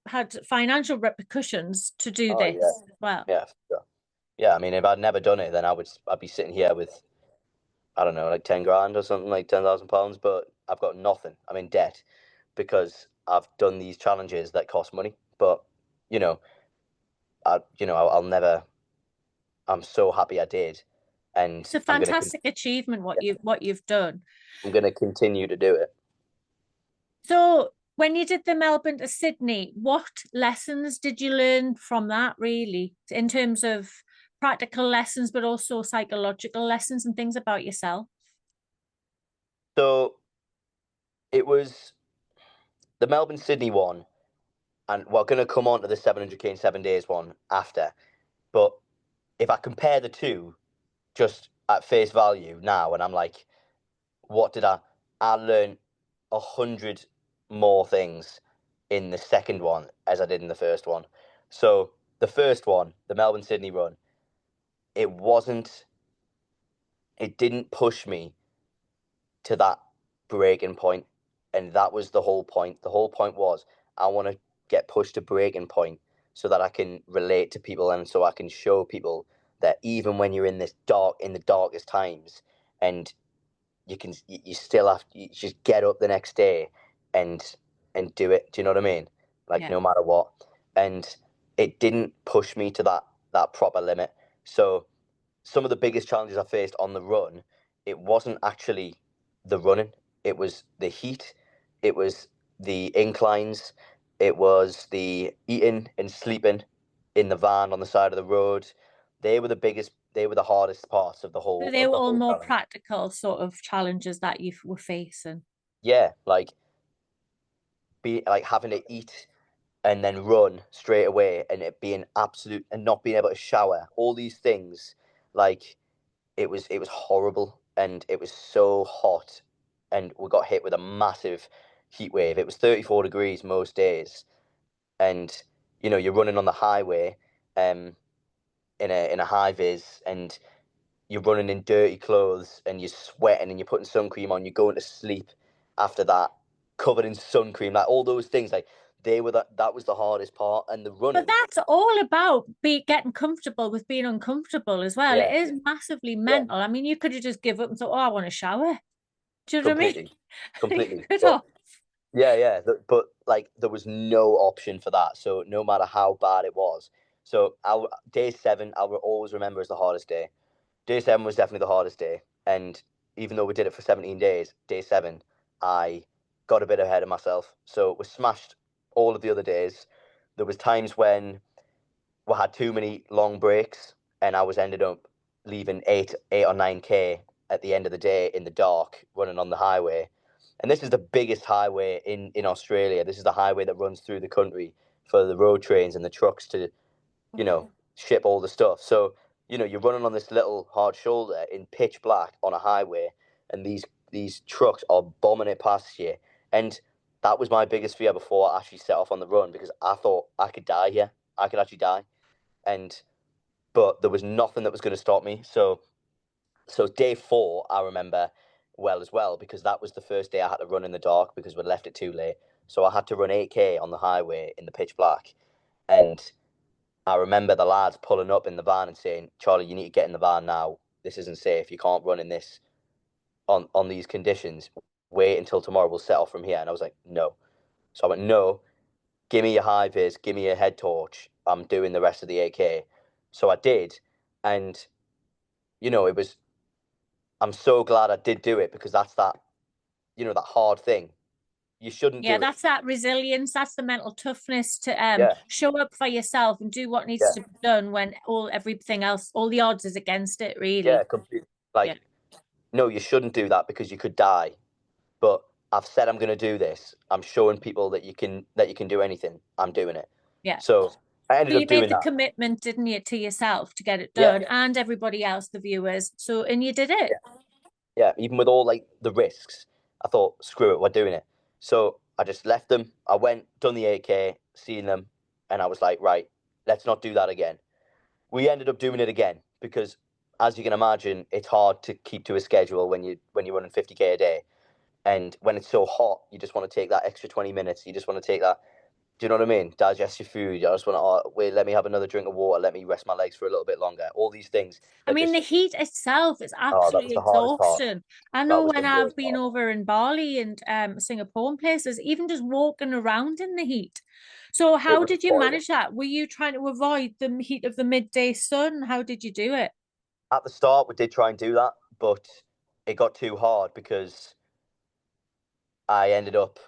had financial repercussions to do Oh this yeah, as well. yeah, for sure. Yeah. I mean, if I'd never done it, then I'd be sitting here with, I don't know, like 10 grand or something, like £10,000. But I've got nothing. I'm in debt because I've done these challenges that cost money. But you know, I'll never. I'm so happy I did, and It's a fantastic achievement what you've done. I'm gonna continue to do it. So when you did the Melbourne to Sydney, what lessons did you learn from that, really, in terms of practical lessons, but also psychological lessons and things about yourself? So it was the Melbourne Sydney one, and we're gonna come on to the 700k in 7 days one after. But if I compare the two, just at face value now, and I'm like, what did I learned 100 more things in the second one as I did in the first one. So the first one, the Melbourne Sydney run, it didn't push me to that breaking point, and that was the whole point. The whole point was I want to get pushed to breaking point so that I can relate to people, and so I can show people that even when you're in the darkest times, and you still have to just get up the next day and do it. Do you know what I mean? Like, Yeah. no matter what. And it didn't push me to that proper limit. So some of the biggest challenges I faced on the run, it wasn't actually the running. It was the heat. It was the inclines. It was the eating and sleeping in the van on the side of the road. They were the hardest parts of the So whole they were all more challenge. practical sort of challenges that you were facing. Yeah, like having to eat and then run straight away, and it being absolute, and not being able to shower. All these things, like it was horrible, and it was so hot, and we got hit with a massive heat wave. It was 34 degrees most days, and you know, you're running on the highway, in a high vis, and you're running in dirty clothes, and you're sweating, and you're putting sun cream on. You're going to sleep after that, covered in sun cream. Like all those things, like that was the hardest part, and the But running. that's all about getting comfortable with being uncomfortable as well. Yeah, It is massively yeah, mental. I mean, you could have just give up and thought, "Oh, I want to shower." Do you know what I mean? completely, You completely. could But have. yeah, yeah, but like there was no option for that. So no matter how bad it was, so our day 7, I will always remember as the hardest day. Day 7 was definitely the hardest day, and even though we did it for 17 days, day 7, I got a bit ahead of myself. So we smashed all of the other days. There was times when we had too many long breaks, and I was ended up leaving 8 or 9k at the end of the day in the dark, running on the highway. And this is the biggest highway in Australia. This is the highway that runs through the country for the road trains and the trucks to, you know, ship all the stuff. So, you know, you're running on this little hard shoulder in pitch black on a highway, and these trucks are bombing it past you. And that was my biggest fear before I actually set off on the run, because I thought I could die here. I could actually die. But there was nothing that was going to stop me. So day 4, I remember well as well, because that was the first day I had to run in the dark because we'd left it too late. So I had to run 8k on the highway in the pitch black. And I remember the lads pulling up in the van and saying, "Charlie, you need to get in the van now. This isn't safe. You can't run in this on these conditions." wait until tomorrow, we'll set off from here. And I was like, no. So I went, no, give me your high vis, give me your head torch. I'm doing the rest of the 8K. So I did. And, you know, I'm so glad I did do it, because that's that, you know, that hard thing. You shouldn't do that's it. that resilience. That's the mental toughness to Yeah. show up for yourself and do what needs to be done when everything else, all the odds is against it, really. Yeah, completely. Like, no, you shouldn't do that, because you could die. But I've said I'm going to do this. I'm showing people that you can do anything. I'm doing it. Yeah. So I ended up doing that. You made the commitment, didn't you, to yourself to get it done, and everybody else, the viewers. So, and you did it. Yeah, even with all like the risks, I thought, screw it, we're doing it. So I just left them. I went, done the 8K, seen them, and I was like, right, let's not do that again. We ended up doing it again, because, as you can imagine, it's hard to keep to a schedule when you're running 50K a day. And when it's so hot, you just want to take that extra 20 minutes. You just want to take that, do you know what I mean? Digest your food. You just want to, wait, let me have another drink of water. Let me rest my legs for a little bit longer. All these things. I mean, the heat itself is that was absolutely the hardest part. exhausting. I know when I've been over in Bali and Singapore and places, even just walking around in the heat. So how did you manage that? Were you trying to avoid the heat of the midday sun? How did you do it? At the start, we did try and do that, but it got too hard, because I ended up,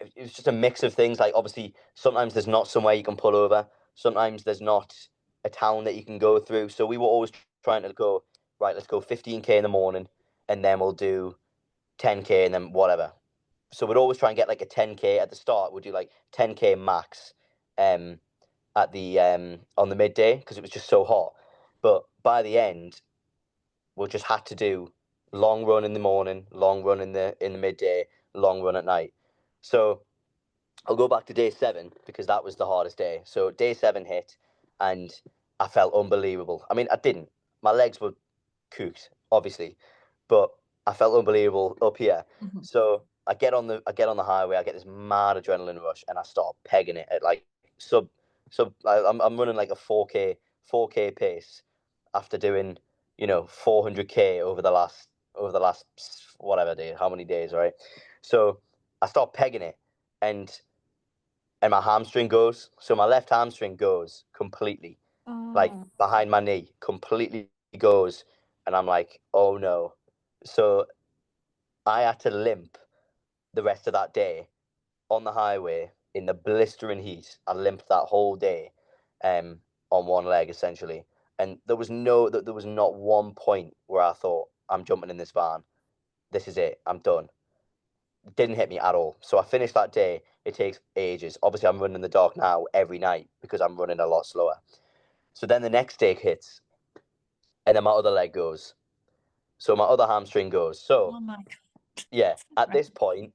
it was just a mix of things. Like, obviously, sometimes there's not somewhere you can pull over. Sometimes there's not a town that you can go through. So we were always trying to go, right, let's go 15K in the morning, and then we'll do 10K, and then whatever. So we'd always try and get like a 10K at the start. We'd do like 10K max at the on the midday, because it was just so hot. But by the end, we just had to do long run in the morning, long run in the midday, long run at night. So I'll go back to day 7, because that was the hardest day. So day 7 hit, and I felt unbelievable. I mean, I didn't. My legs were cooked, obviously, but I felt unbelievable up here. Mm-hmm. So I get on the highway. I get this mad adrenaline rush, and I start pegging it at like sub. I'm running like a 4K pace after doing 400K over the last whatever day, how many days, right? So I start pegging it, and my hamstring goes. So my left hamstring goes completely, like behind my knee, completely goes, and I'm like, oh no. So I had to limp the rest of that day on the highway in the blistering heat. I limped that whole day, on one leg essentially. And there was not one point where I thought, I'm jumping in this van. This is it. I'm done. It didn't hit me at all. So I finished that day. It takes ages. Obviously, I'm running in the dark now every night, because I'm running a lot slower. So then the next day hits, and then my other leg goes. So my other hamstring goes. So, oh my God. Yeah, at this point,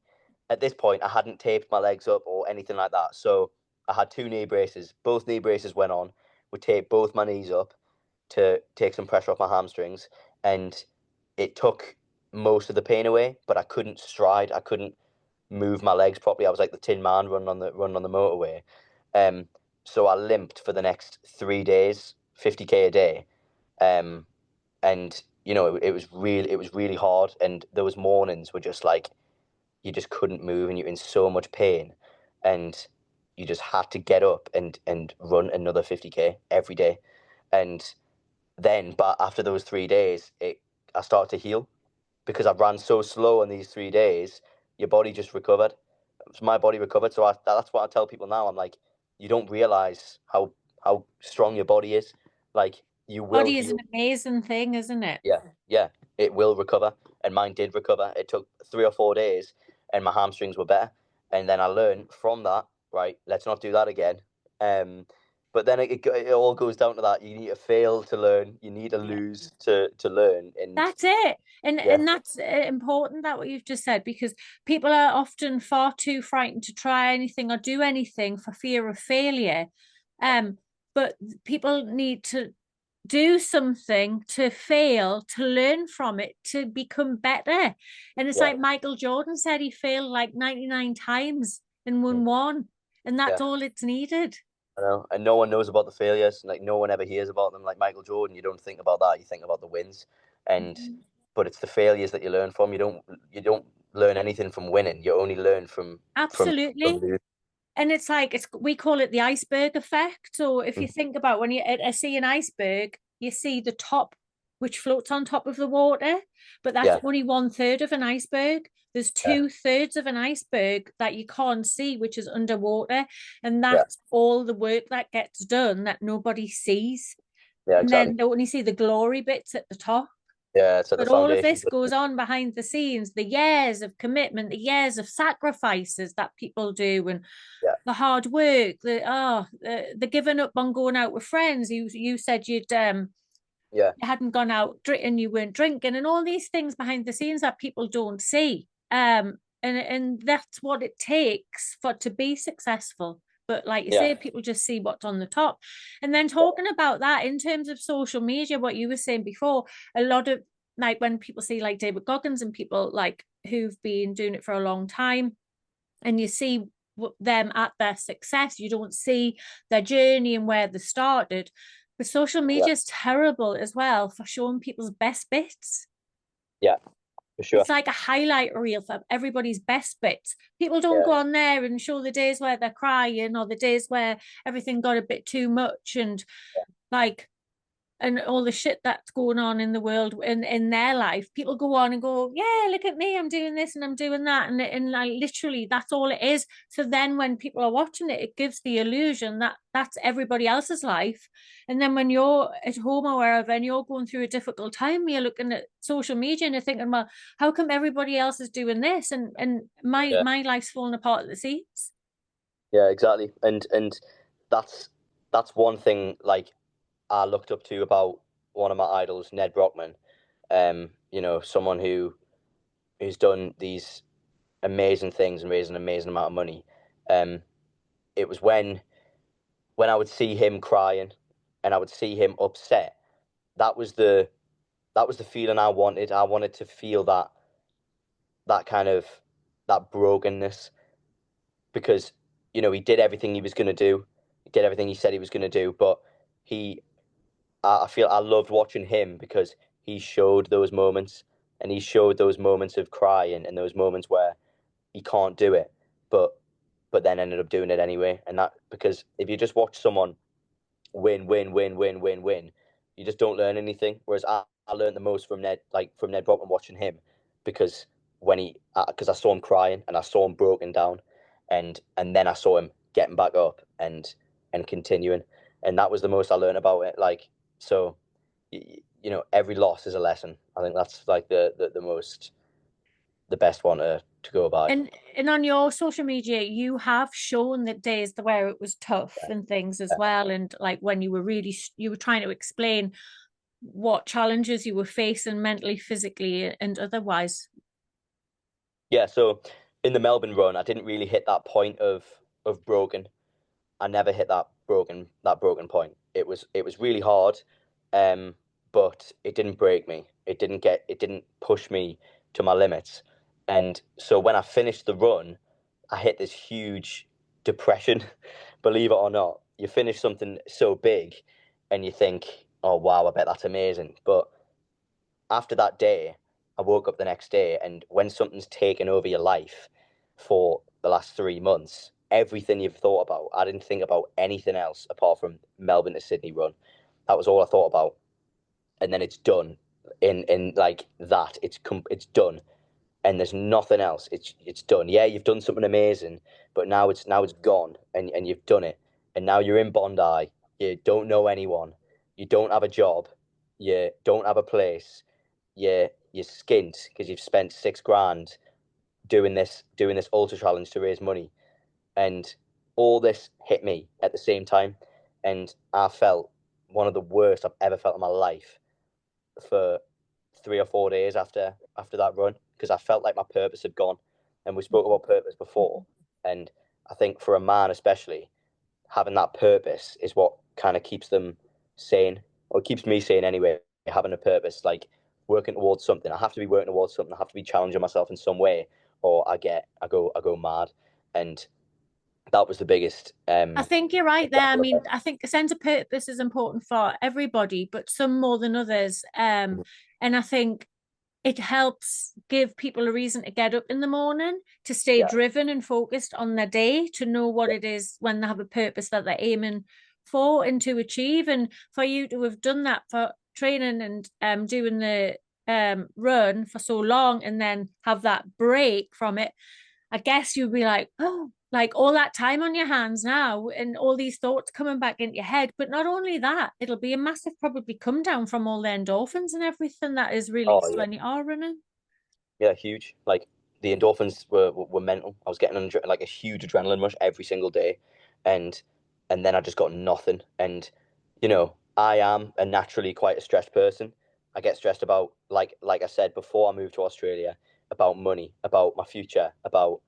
I hadn't taped my legs up or anything like that. So I had 2 knee braces. Both knee braces went on. We taped both my knees up to take some pressure off my hamstrings, and it took most of the pain away. But I couldn't stride. I couldn't move my legs properly. I was like the Tin Man running on the motorway. So I limped for the next 3 days, 50K a day, and it was really hard. And there was mornings where just like you just couldn't move, and you're in so much pain, and you just had to get up and run another 50K every day. And then, but after those 3 days, I started to heal, because I ran so slow on these 3 days. Your body just recovered. So my body recovered. So that's what I tell people now. I'm like, you don't realize how strong your body is. Like, you will. Body is an amazing thing, isn't it? Yeah, it will recover, and mine did recover. It took 3 or 4 days, and my hamstrings were better. And then I learned from that. Right, let's not do that again. But then it all goes down to that. You need to fail to learn. You need to lose to learn. And that's it. And that's important, that what you've just said, because people are often far too frightened to try anything or do anything for fear of failure. But people need to do something, to fail, to learn from it, to become better. And it's like Michael Jordan said, he failed like 99 times and won one. And that's all it's needed. I know, and no one knows about the failures. Like, no one ever hears about them. Like Michael Jordan, you don't think about that. You think about the wins, but it's the failures that you learn from. You don't learn anything from winning. You only learn from Absolutely. losing. And it's like, we call it the iceberg effect. So if you think about, when you see an iceberg, you see the top, which floats on top of the water, but that's only 1/3 of an iceberg. There's 2/3 of an iceberg that you can't see, which is underwater. And that's all the work that gets done that nobody sees. Yeah, and then they only see the glory bits at the top. Yeah, so But all of this goes on behind the scenes, the years of commitment, the years of sacrifices that people do, and the hard work, the giving up on going out with friends. You said you hadn't gone out and you weren't drinking, and all these things behind the scenes that people don't see. And that's what it takes to be successful. But like you say, people just see what's on the top. And then talking about that in terms of social media, what you were saying before, a lot of, like, when people see like David Goggins and people like who've been doing it for a long time, and you see them at their success, you don't see their journey and where they started. But social media is terrible as well for showing people's best bits. Yeah, for sure. It's like a highlight reel for everybody's best bits. People don't go on there and show the days where they're crying, or the days where everything got a bit too much, and and all the shit that's going on in the world, in their life. People go on and go, yeah, look at me, I'm doing this and I'm doing that, and like literally that's all it is. So then when people are watching it, it gives the illusion that that's everybody else's life. And then when you're at home or wherever and you're going through a difficult time, you're looking at social media and you're thinking, well, how come everybody else is doing this, and my life's falling apart at the seams? Yeah, exactly. And that's one thing, like, I looked up to about one of my idols, Ned Brockman. You know, someone who's done these amazing things and raised an amazing amount of money. It was when I would see him crying and I would see him upset, that was the feeling I wanted. I wanted to feel that kind of that brokenness, because, you know, he did everything he was going to do. He did everything he said he was going to do, but I feel I loved watching him because he showed those moments, and he showed those moments of crying and those moments where he can't do it, but then ended up doing it anyway. And that, because if you just watch someone win, you just don't learn anything. Whereas I learned the most from Ned Brockman, watching him, because because I saw him crying and I saw him broken down, and then I saw him getting back up and continuing, and that was the most I learned about it. Like, so, you know, every loss is a lesson. I think that's like the best one to go about. And on your social media, you have shown the days where it was tough and things as well, and like when you were trying to explain what challenges you were facing mentally, physically, and otherwise. Yeah, so in the Melbourne run, I didn't really hit that point of broken. I never hit that broken point. It was really hard, but it didn't break me. It didn't push me to my limits. And so when I finished the run, I hit this huge depression. Believe it or not, you finish something so big and you think, oh wow, I bet that's amazing. But after that day, I woke up the next day, and when something's taken over your life for the last 3 months, everything you've thought about, I didn't think about anything else apart from Melbourne to Sydney run. That was all I thought about. And then it's done. In like that, it's done, and there's nothing else. It's done. Yeah, you've done something amazing, but now it's gone, and you've done it, and now you're in Bondi. You don't know anyone. You don't have a job. You don't have a place. You're skint because you've spent $6,000 doing this ultra challenge to raise money, and all this hit me at the same time, and I felt one of the worst I've ever felt in my life for 3 or 4 days after that run, because I felt like my purpose had gone. And we spoke about purpose before, and I think for a man especially, having that purpose is what kind of keeps them sane, or keeps me sane anyway. Having a purpose, like working towards something. I have to be working towards something. I have to be challenging myself in some way, or I go mad. And that was the biggest. I think you're right there. I mean, I think a sense of purpose is important for everybody, but some more than others. And I think it helps give people a reason to get up in the morning, to stay driven and focused on their day, to know what it is when they have a purpose that they're aiming for and to achieve. And for you to have done that for training and doing the run for so long and then have that break from it, I guess you'd be like, oh, like all that time on your hands now and all these thoughts coming back into your head. But not only that, it'll be a massive probably come down from all the endorphins and everything that is released when you are running. Yeah, huge. Like the endorphins were mental. I was getting like a huge adrenaline rush every single day, and then I just got nothing. And you know, I am a naturally quite a stressed person. I get stressed about, like I said before I moved to Australia, about money, about my future, about,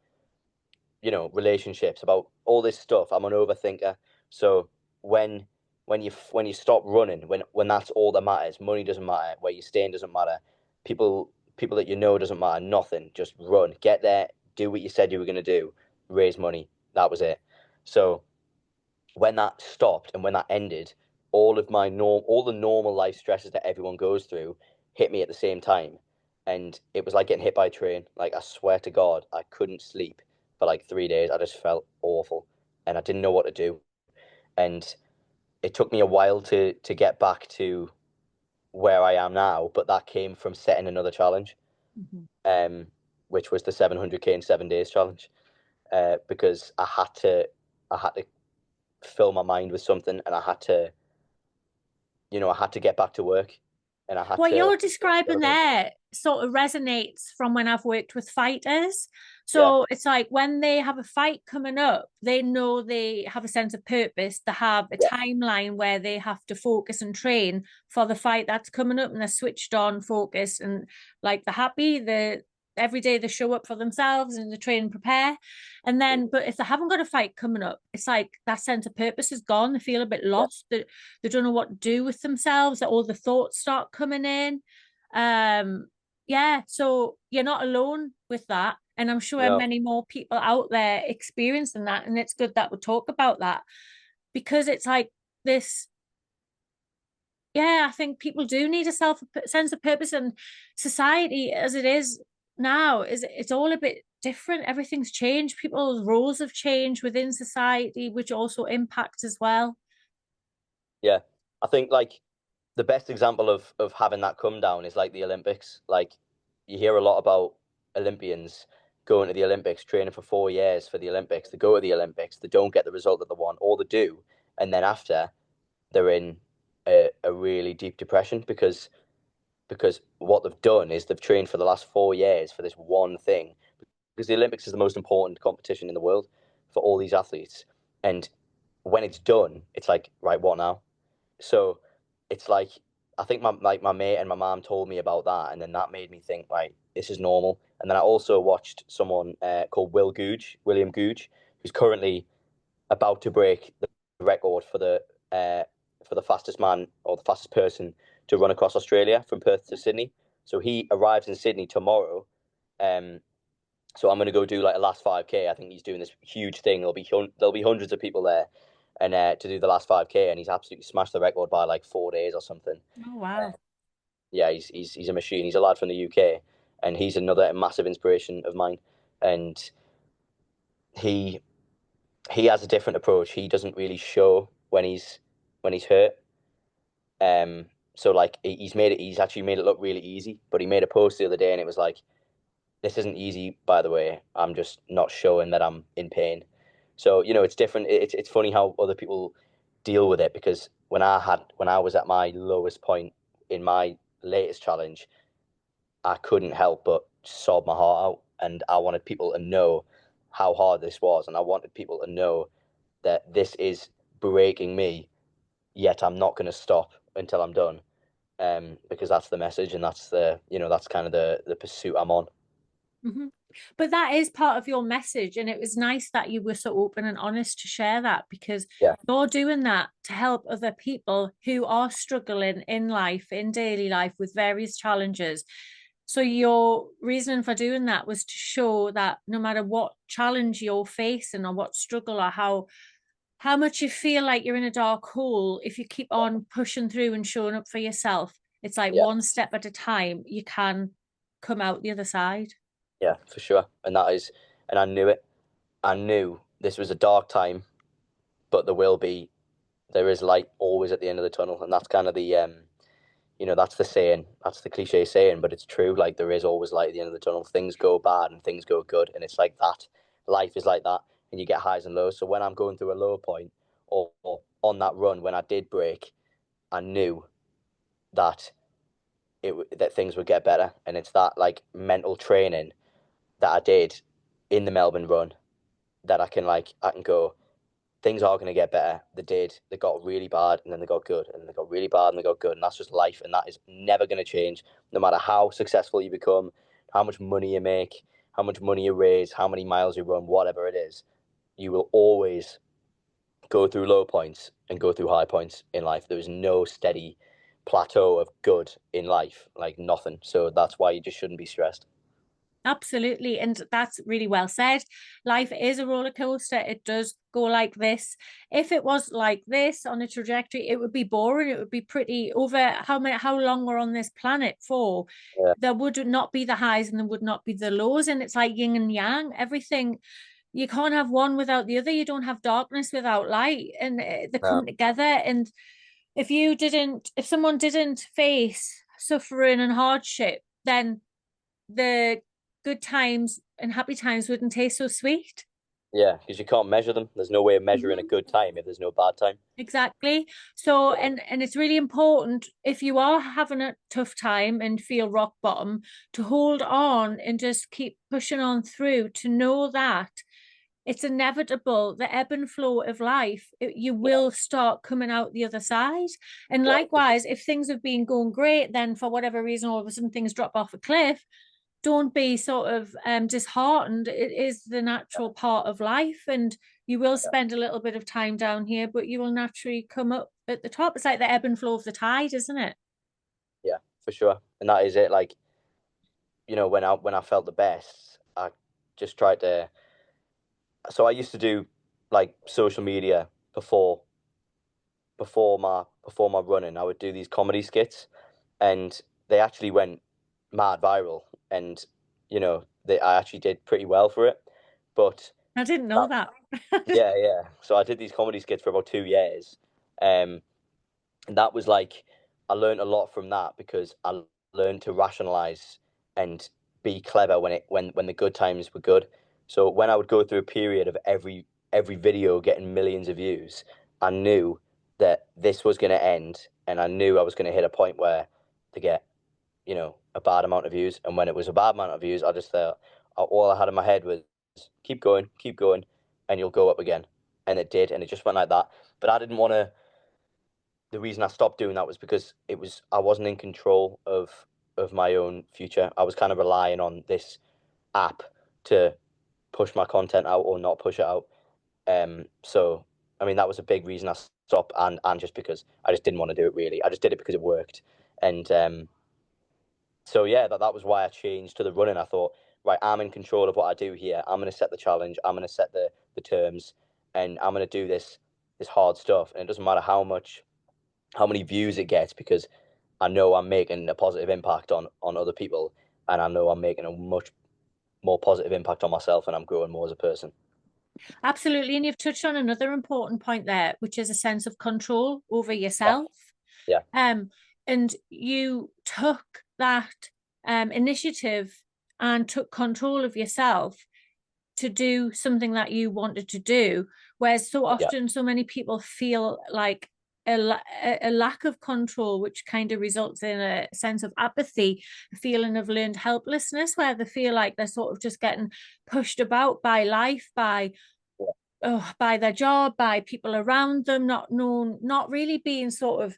you know, relationships, about all this stuff. I'm an overthinker. So when you stop running, when that's all that matters, money doesn't matter, where you're staying doesn't matter, people that you know doesn't matter, nothing. Just run, get there, do what you said you were going to do, raise money. That was it. So when that stopped and when that ended, all the normal life stresses that everyone goes through hit me at the same time. And it was like getting hit by a train. Like, I swear to God, I couldn't sleep for like 3 days. I just felt awful and I didn't know what to do. And it took me a while to get back to where I am now, but that came from setting another challenge, which was the 700k in 7 days challenge, because I had to fill my mind with something, and I had to get back to work, and I had what to. you're describing there sort of resonates from when I've worked with fighters. So it's like when they have a fight coming up, they know they have a sense of purpose. They have a timeline where they have to focus and train for the fight that's coming up, and they're switched on, focused, and like they're happy. Every day they show up for themselves and they train and prepare. And then, but if they haven't got a fight coming up, it's like that sense of purpose is gone. They feel a bit lost. They don't know what to do with themselves. That all the thoughts start coming in. So you're not alone with that. And I'm sure many more people out there experiencing that. And it's good that we talk about that, because it's like this. Yeah, I think people do need a sense of purpose, and society as it is now it's all a bit different. Everything's changed. People's roles have changed within society, which also impacts as well. Yeah, I think like the best example of having that come down is like the Olympics. Like, you hear a lot about Olympians going to the Olympics, training for 4 years for the Olympics. They go to the Olympics, they don't get the result that they want, or they do, and then after they're in a really deep depression because what they've done is they've trained for the last 4 years for this one thing, because the Olympics is the most important competition in the world for all these athletes. And when it's done, it's like, right, what now? So it's like, I think my mate and my mom told me about that, and then that made me think, right, this is normal. And then I also watched someone called William Googe, who's currently about to break the record for the fastest man or the fastest person to run across Australia from Perth to Sydney. So he arrives in Sydney tomorrow. So I'm going to go do like a last 5K. I think he's doing this huge thing. There'll be hundreds of people there, and to do the last 5K, and he's absolutely smashed the record by like 4 days or something. Oh wow! Yeah, he's a machine. He's a lad from the UK, and he's another massive inspiration of mine. And he has a different approach. He doesn't really show when he's hurt. So like he's actually made it look really easy. But he made a post the other day, and it was like, this isn't easy, by the way. I'm just not showing that I'm in pain. So, you know, it's different. It's funny how other people deal with it, because when I was at my lowest point in my latest challenge, I couldn't help but sob my heart out, and I wanted people to know how hard this was, and I wanted people to know that this is breaking me, yet I'm not going to stop until I'm done, because that's the message, and that's that's kind of the pursuit I'm on. Mm-hmm. But that is part of your message, and it was nice that you were so open and honest to share that, because you're doing that to help other people who are struggling in life, in daily life, with various challenges. So your reason for doing that was to show that no matter what challenge you're facing or what struggle or how much you feel like you're in a dark hole, if you keep on pushing through and showing up for yourself, it's like one step at a time, you can come out the other side. Yeah, for sure. And I knew it. I knew this was a dark time, but there is light always at the end of the tunnel. And that's kind of the, that's the saying, that's the cliche saying, but it's true. Like, there is always light at the end of the tunnel. Things go bad and things go good. And it's like that. Life is like that. And you get highs and lows. So when I'm going through a low point, or on that run, when I did break, I knew that that things would get better. And it's that, like, mental training that I did in the Melbourne run that I can go, things are going to get better. They got really bad, and then they got good, and then they got really bad, and they got good. And that's just life. And that is never going to change, no matter how successful you become, how much money you make, how much money you raise, how many miles you run, whatever it is. You will always go through low points and go through high points in life. There is no steady plateau of good in life, like nothing. So that's why you just shouldn't be stressed. Absolutely. And that's really well said. Life is a roller coaster. It does go like this. If it was like this on a trajectory, it would be boring. It would be pretty over how long we're on this planet for. Yeah. There would not be the highs and there would not be the lows. And it's like yin and yang. Everything, you can't have one without the other. You don't have darkness without light. And they come together. And if someone didn't face suffering and hardship, then the good times and happy times wouldn't taste so sweet. Yeah, because you can't measure them. There's no way of measuring a good time if there's no bad time. Exactly. So, and it's really important, if you are having a tough time and feel rock bottom, to hold on and just keep pushing on through, to know that it's inevitable, the ebb and flow of life. You will start coming out the other side. And likewise, if things have been going great, then for whatever reason, all of a sudden things drop off a cliff, don't be sort of disheartened. It is the natural part of life, and you will spend a little bit of time down here, but you will naturally come up at the top. It's like the ebb and flow of the tide, isn't it? Yeah, for sure. And that is it. Like, when I felt the best, I just tried to. So I used to do like social media before my running. I would do these comedy skits, and they actually went mad viral, and I actually did pretty well for it. But I didn't know that. yeah so I did these comedy skits for about 2 years, and that was like, I learned a lot from that, because I learned to rationalize and be clever when the good times were good. So when I would go through a period of every video getting millions of views, I knew that this was going to end, and I knew I was going to hit a point where to get a bad amount of views. And when it was a bad amount of views, I just thought, all I had in my head was keep going, and you'll go up again. And it did, and it just went like that. But I didn't want to. The reason I stopped doing that was because I wasn't in control of my own future. I was kind of relying on this app to push my content out or not push it out. So I mean, that was a big reason I stopped, and just because I just didn't want to do it, really. I just did it because it worked. And so yeah, that was why I changed to the running. I thought, right, I'm in control of what I do here. I'm going to set the challenge. I'm going to set the terms, and I'm going to do this hard stuff. And it doesn't matter how many views it gets, because I know I'm making a positive impact on other people, and I know I'm making a much more positive impact on myself, and I'm growing more as a person. Absolutely. And you've touched on another important point there, which is a sense of control over yourself. Yeah. And you took that initiative and took control of yourself to do something that you wanted to do, whereas so often so many people feel like a lack of control, which kind of results in a sense of apathy, a feeling of learned helplessness, where they feel like they're sort of just getting pushed about by life, by their job, by people around them, not really being sort of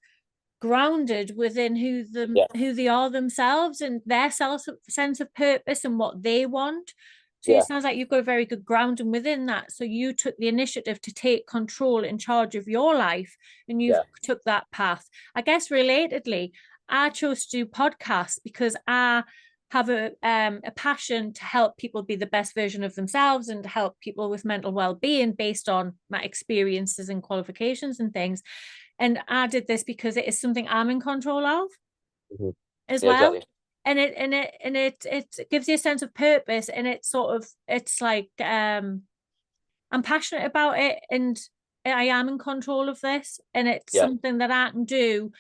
grounded within who they are themselves and their sense of purpose and what they want. So it sounds like you've got a very good grounding within that. So you took the initiative to take control in charge of your life, and you took that path. I guess relatedly, I chose to do podcasts because I have a passion to help people be the best version of themselves and to help people with mental well-being based on my experiences and qualifications and things. And I did this because it is something I'm in control of as well. Exactly. it gives you a sense of purpose, and it's like I'm passionate about it, and I am in control of this, and it's something that I can do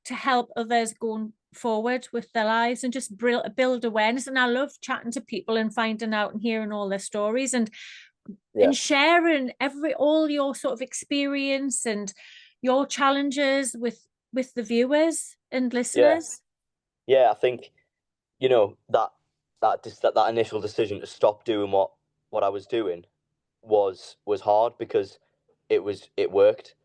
to help others going forward with their lives and just build awareness. And I love chatting to people and finding out and hearing all their stories and sharing all your sort of experience and your challenges with the viewers and listeners. Yeah, I think, you know, that initial decision to stop doing what I was doing was hard, because it worked.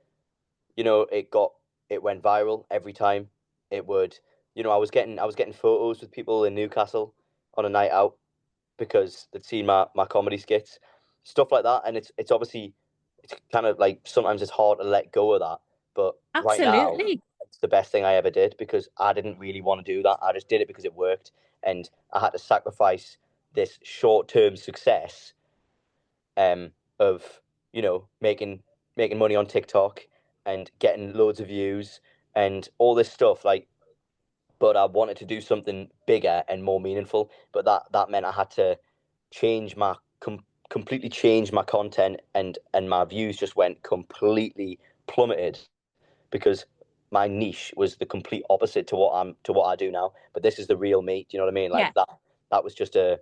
You know, it went viral every time. It would, you know, I was getting photos with people in Newcastle on a night out because they'd seen my comedy skits, stuff like that. And it's obviously, it's kind of like, sometimes it's hard to let go of that. But right now, it's the best thing I ever did, because I didn't really want to do that. I just did it because it worked. And I had to sacrifice this short-term success of, you know, making money on TikTok and getting loads of views and all this stuff, like, but I wanted to do something bigger and more meaningful. But that meant I had to change completely change my content, and my views just went completely plummeted, because my niche was the complete opposite to what I do now. But this is the real me. Do you know what I mean? Like that was just a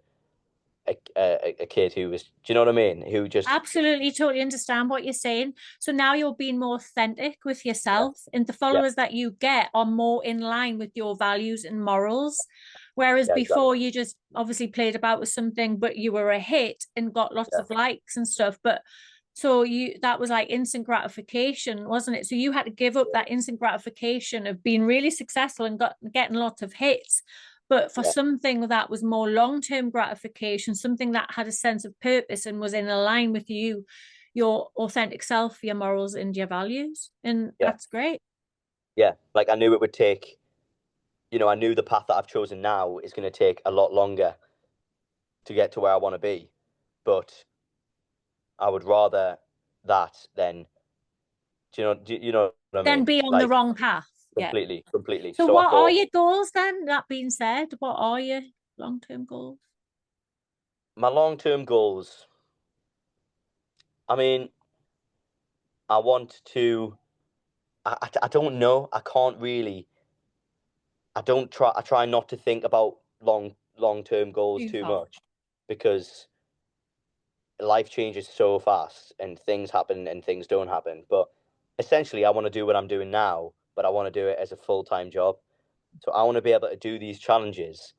kid who was, do you know what I mean? Who just absolutely totally understand what you're saying. So now you're being more authentic with yourself, and the followers that you get are more in line with your values and morals. Whereas before you just obviously played about with something, but you were a hit and got lots of likes and stuff. But so that was like instant gratification, wasn't it? So you had to give up that instant gratification of being really successful and getting lots of hits. But for something that was more long-term gratification, something that had a sense of purpose and was in line with you, your authentic self, your morals and your values. And that's great. Yeah, like I knew it would take, you know, I knew the path that I've chosen now is going to take a lot longer to get to where I want to be. But I would rather that than, do you know what I mean? Then be on the wrong path. Completely. So what are your goals then? That being said, what are your long-term goals? My long-term goals, I mean, I want to, I don't know. I can't really, I try not to think about long-term goals too much, because life changes so fast and things happen and things don't happen. But essentially, I want to do what I'm doing now, but I want to do it as a full-time job. So I want to be able to do these challenges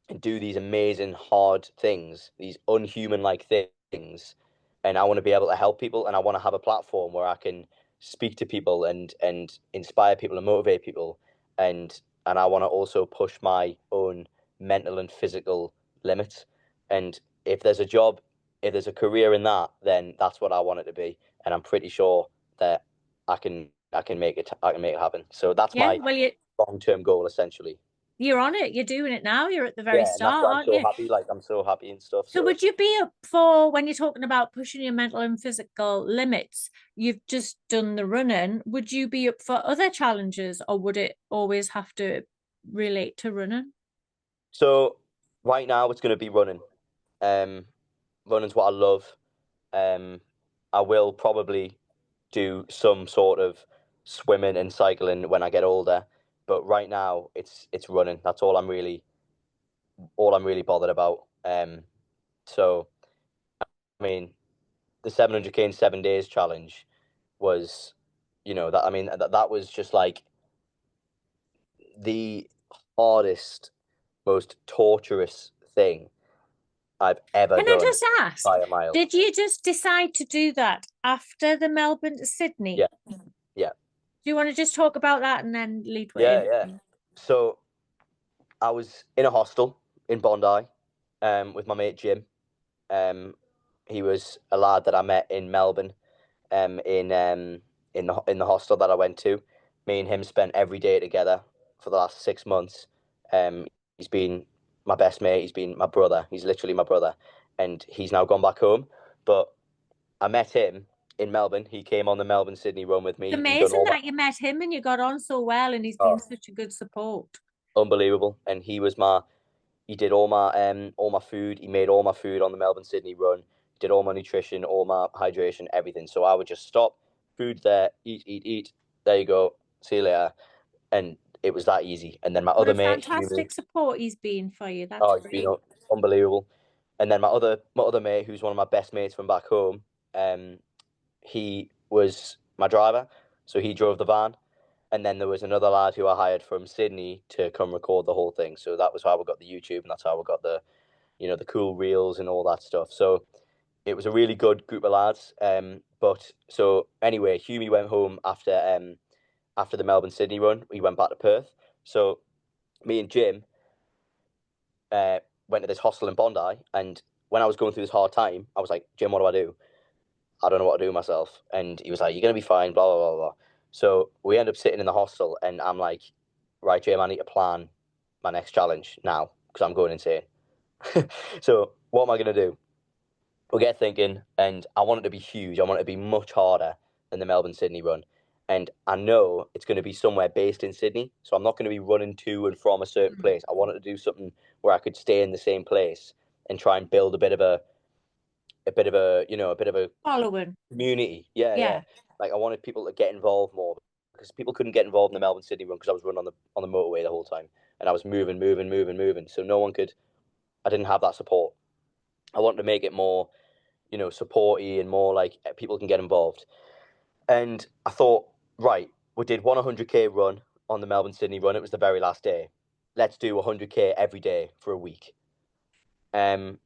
and do these amazing hard things, these unhuman-like things, and I want to be able to help people, and I want to have a platform where I can speak to people and inspire people and motivate people, and I want to also push my own mental and physical limits. And if there's a job, if there's a career in that, then that's what I want it to be, and I'm pretty sure that I can make it happen. So that's my long-term goal, essentially. You're on it. You're doing it now. You're at the very start, aren't you? Happy. Like, I'm so happy and stuff. So would you be up for, when you're talking about pushing your mental and physical limits, you've just done the running, would you be up for other challenges, or would it always have to relate to running? So right now it's going to be running. Running's what I love. I will probably do some sort of swimming and cycling when I get older, but right now it's running. That's all I'm really bothered about. So I mean, the 700k in 7 days challenge was, you know, that, I mean, that was just like the hardest, most torturous thing I've ever done. Can I just ask, did you just decide to do that after the Melbourne to Sydney? Yeah. Do you want to just talk about that and then lead with it? Yeah. So I was in a hostel in Bondi with my mate Jim. He was a lad that I met in Melbourne in the hostel that I went to. Me and him spent every day together for the last 6 months. He's been my best mate. He's been my brother. He's literally my brother, and he's now gone back home. But I met him in Melbourne. He came on the Melbourne-Sydney run with me. It's amazing that you met him and you got on so well, and he's been such a good support. unbelievable. And he did all my food. He made all my food on the Melbourne Sydney run. Did all my nutrition, all my hydration, everything. So I would just stop, food there, eat. There you go. See you later. And it was that easy. And then my What other a mate, fantastic support he's been for you. That's oh, it's great. been unbelievable. And then my other mate, who's one of my best mates from back home, he was my driver, so he drove the van. And then there was another lad who I hired from Sydney to come record the whole thing. So that was how we got the YouTube, and that's how we got the, the cool reels and all that stuff. So it was a really good group of lads. But so anyway, Hughie went home after the Melbourne Sydney run. We went back to Perth. So me and Jim went to this hostel in Bondi, and when I was going through this hard time, I was like, Jim, what do I do? I don't know what to do myself. And he was like, you're going to be fine, blah, blah, blah, blah. So we end up sitting in the hostel, and I'm like, right, Jim, I need to plan my next challenge now because I'm going insane. So what am I going to do? We'll get thinking, and I want it to be huge. I want it to be much harder than the Melbourne Sydney run. And I know it's going to be somewhere based in Sydney. So I'm not going to be running to and from a certain place. I wanted to do something where I could stay in the same place and try and build a bit of a Following. community. Yeah. Like I wanted people to get involved more because people couldn't get involved in the Melbourne Sydney run because I was running on the motorway the whole time and I was moving. So no one could. I didn't have that support. I wanted to make it more, supporty and more like people can get involved. And I thought, right, we did 100k run on the Melbourne Sydney run. It was the very last day. Let's do 100k every day for a week. When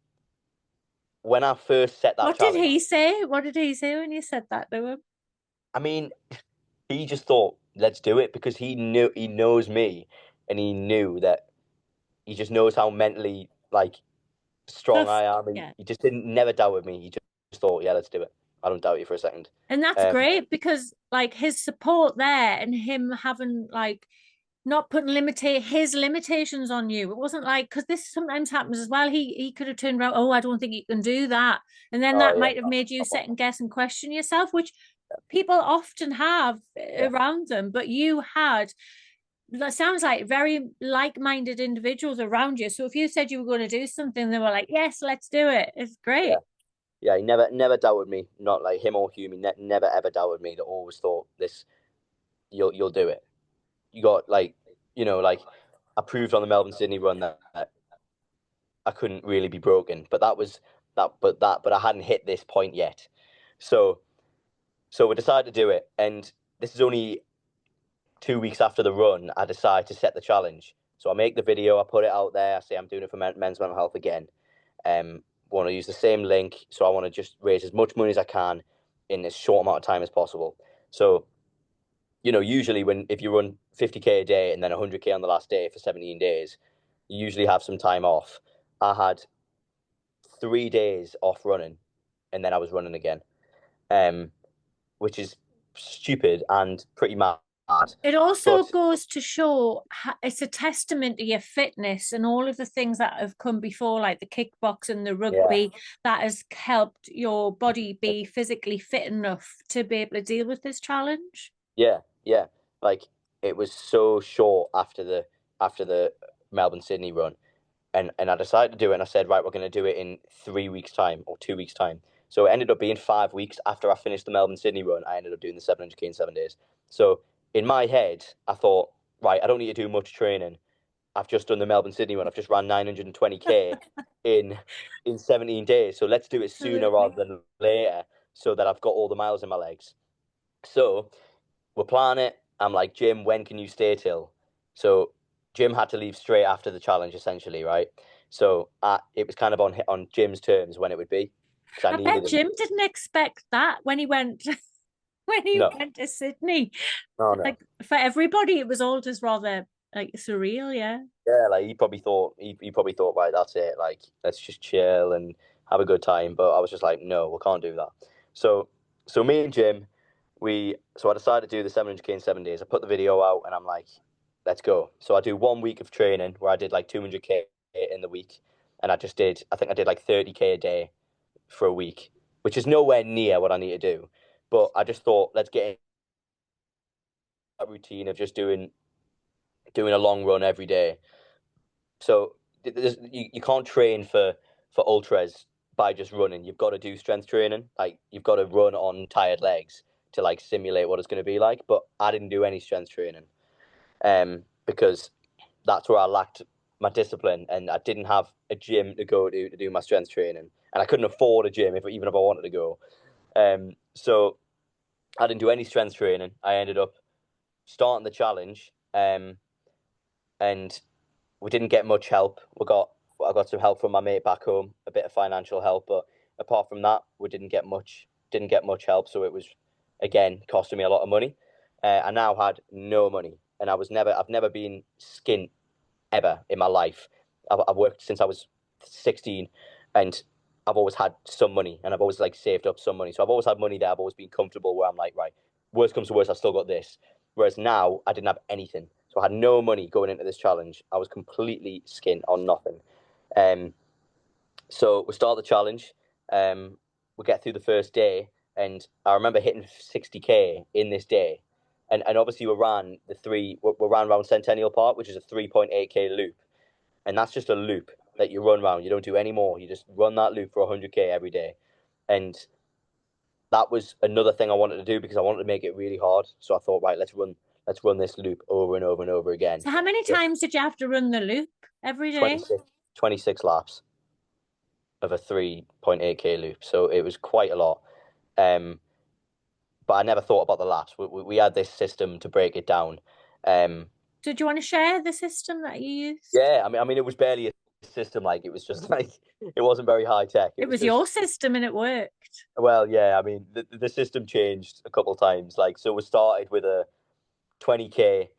I first set that What challenge, did he say? What did he say when you said that to him? I mean, he just thought, let's do it because he knows me, and he knew that he just knows how mentally like strong I am, and he just never doubted me. He just thought, yeah, let's do it. I don't doubt you for a second. And that's great because like his support there and him having like not putting his limitations on you. It wasn't like, because this sometimes happens as well. He could have turned around, oh, I don't think you can do that. And then that might have made you second guess and question yourself, which people often have around them. But you had, that sounds like very like-minded individuals around you. So if you said you were going to do something, they were like, yes, let's do it. It's great. Yeah, he never doubted me. Not like him or Hugh. Never ever doubted me. They always thought this, you'll do it. You got like I proved on the Melbourne Sydney run that I couldn't really be broken, but I hadn't hit this point yet. So we decided to do it, and this is only 2 weeks after the run. I decide to set the challenge. So I make the video, I put it out there. I say I'm doing it for men's mental health again. Want to use the same link, so I want to just raise as much money as I can in as short amount of time as possible. So usually if you run 50k a day and then 100k on the last day for 17 days, you usually have some time off. I had 3 days off running, and then I was running again, which is stupid and pretty mad. It also goes to show it's a testament to your fitness and all of the things that have come before, like the kickboxing, the rugby, that has helped your body be physically fit enough to be able to deal with this challenge. Yeah. Like it was so short after the Melbourne Sydney run, and I decided to do it. And I said, right, we're going to do it in 3 weeks' time or 2 weeks' time. So it ended up being 5 weeks after I finished the Melbourne Sydney run. I ended up doing the 700k in 7 days. So in my head, I thought, right, I don't need to do much training. I've just done the Melbourne Sydney run. I've just ran 920k in 17 days. So let's do it sooner rather than later, so that I've got all the miles in my legs. So we're planning it. I'm like, Jim, when can you stay till? So Jim had to leave straight after the challenge, essentially, right? So it was kind of on Jim's terms when it would be. I bet Jim didn't expect that when he went went to Sydney. No. Like for everybody, it was all just rather like surreal, yeah. Yeah, like he probably thought, right, that's it. Like let's just chill and have a good time. But I was just like, no, we can't do that. So me and Jim, I decided to do the 700k in 7 days. I put the video out and I'm like, let's go. So I do 1 week of training where I did like 200k in the week. And I think I did like 30k a day for a week, which is nowhere near what I need to do. But I just thought, let's get in that routine of just doing doing a long run every day. So you can't train for ultras by just running. You've got to do strength training. Like, you've got to run on tired legs to like simulate what it's going to be like. But I didn't do any strength training, because that's where I lacked my discipline, and I didn't have a gym to go to do my strength training, and I couldn't afford a gym even if I wanted to go. So I didn't do any strength training. I ended up starting the challenge, and we didn't get much help. I got some help from my mate back home, a bit of financial help, but apart from that, we didn't get much help. So it was, again, costing me a lot of money. I now had no money, and I've never been skint ever in my life. I've worked since I was 16, and I've always had some money, and I've always like saved up some money. So I've always had money there. I've always been comfortable where I'm like, right, worst comes to worst, I've still got this. Whereas now I didn't have anything. So I had no money going into this challenge. I was completely skint on nothing. So we start the challenge. We get through the first day, and I remember hitting 60k in this day. And obviously we ran around Centennial Park, which is a 3.8k loop. And that's just a loop that you run around. You don't do any more. You just run that loop for 100k every day. And that was another thing I wanted to do, because I wanted to make it really hard. So I thought, right, let's run this loop over and over and over again. So how many times did you have to run the loop every day? 26 laps of a 3.8k loop. So it was quite a lot. But I never thought about the laps. We had this system to break it down. So do you want to share the system that you used? Yeah, I mean, it was barely a system. Like, it was just like, it wasn't very high tech. It was just your system, and it worked. Well, yeah, I mean, the system changed a couple of times. Like, so we started with a 20k,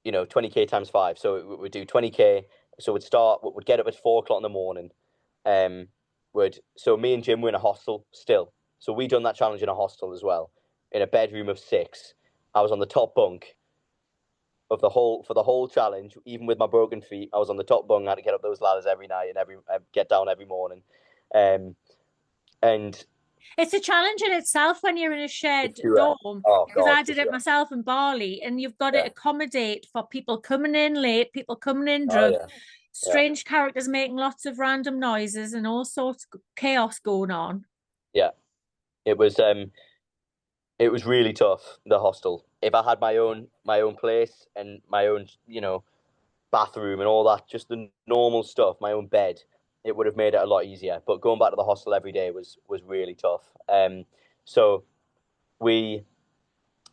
20k times 5. So we'd do 20k. So we'd get up at 4 o'clock in the morning. So me and Jim were in a hostel still. So we done that challenge in a hostel as well, in a bedroom of 6. I was on the top bunk for the whole challenge, even with my broken feet. I was on the top bunk. I had to get up those ladders every night and get down every morning. And it's a challenge in itself when you're in a shared dorm, because I did it myself in Bali, and you've got to accommodate for people coming in late, people coming in drunk, strange characters making lots of random noises, and all sorts of chaos going on. Yeah, it was really tough, the hostel. If I had my own place and my own bathroom and all that, just the normal stuff, my own bed, it would have made it a lot easier. But going back to the hostel every day was really tough. So we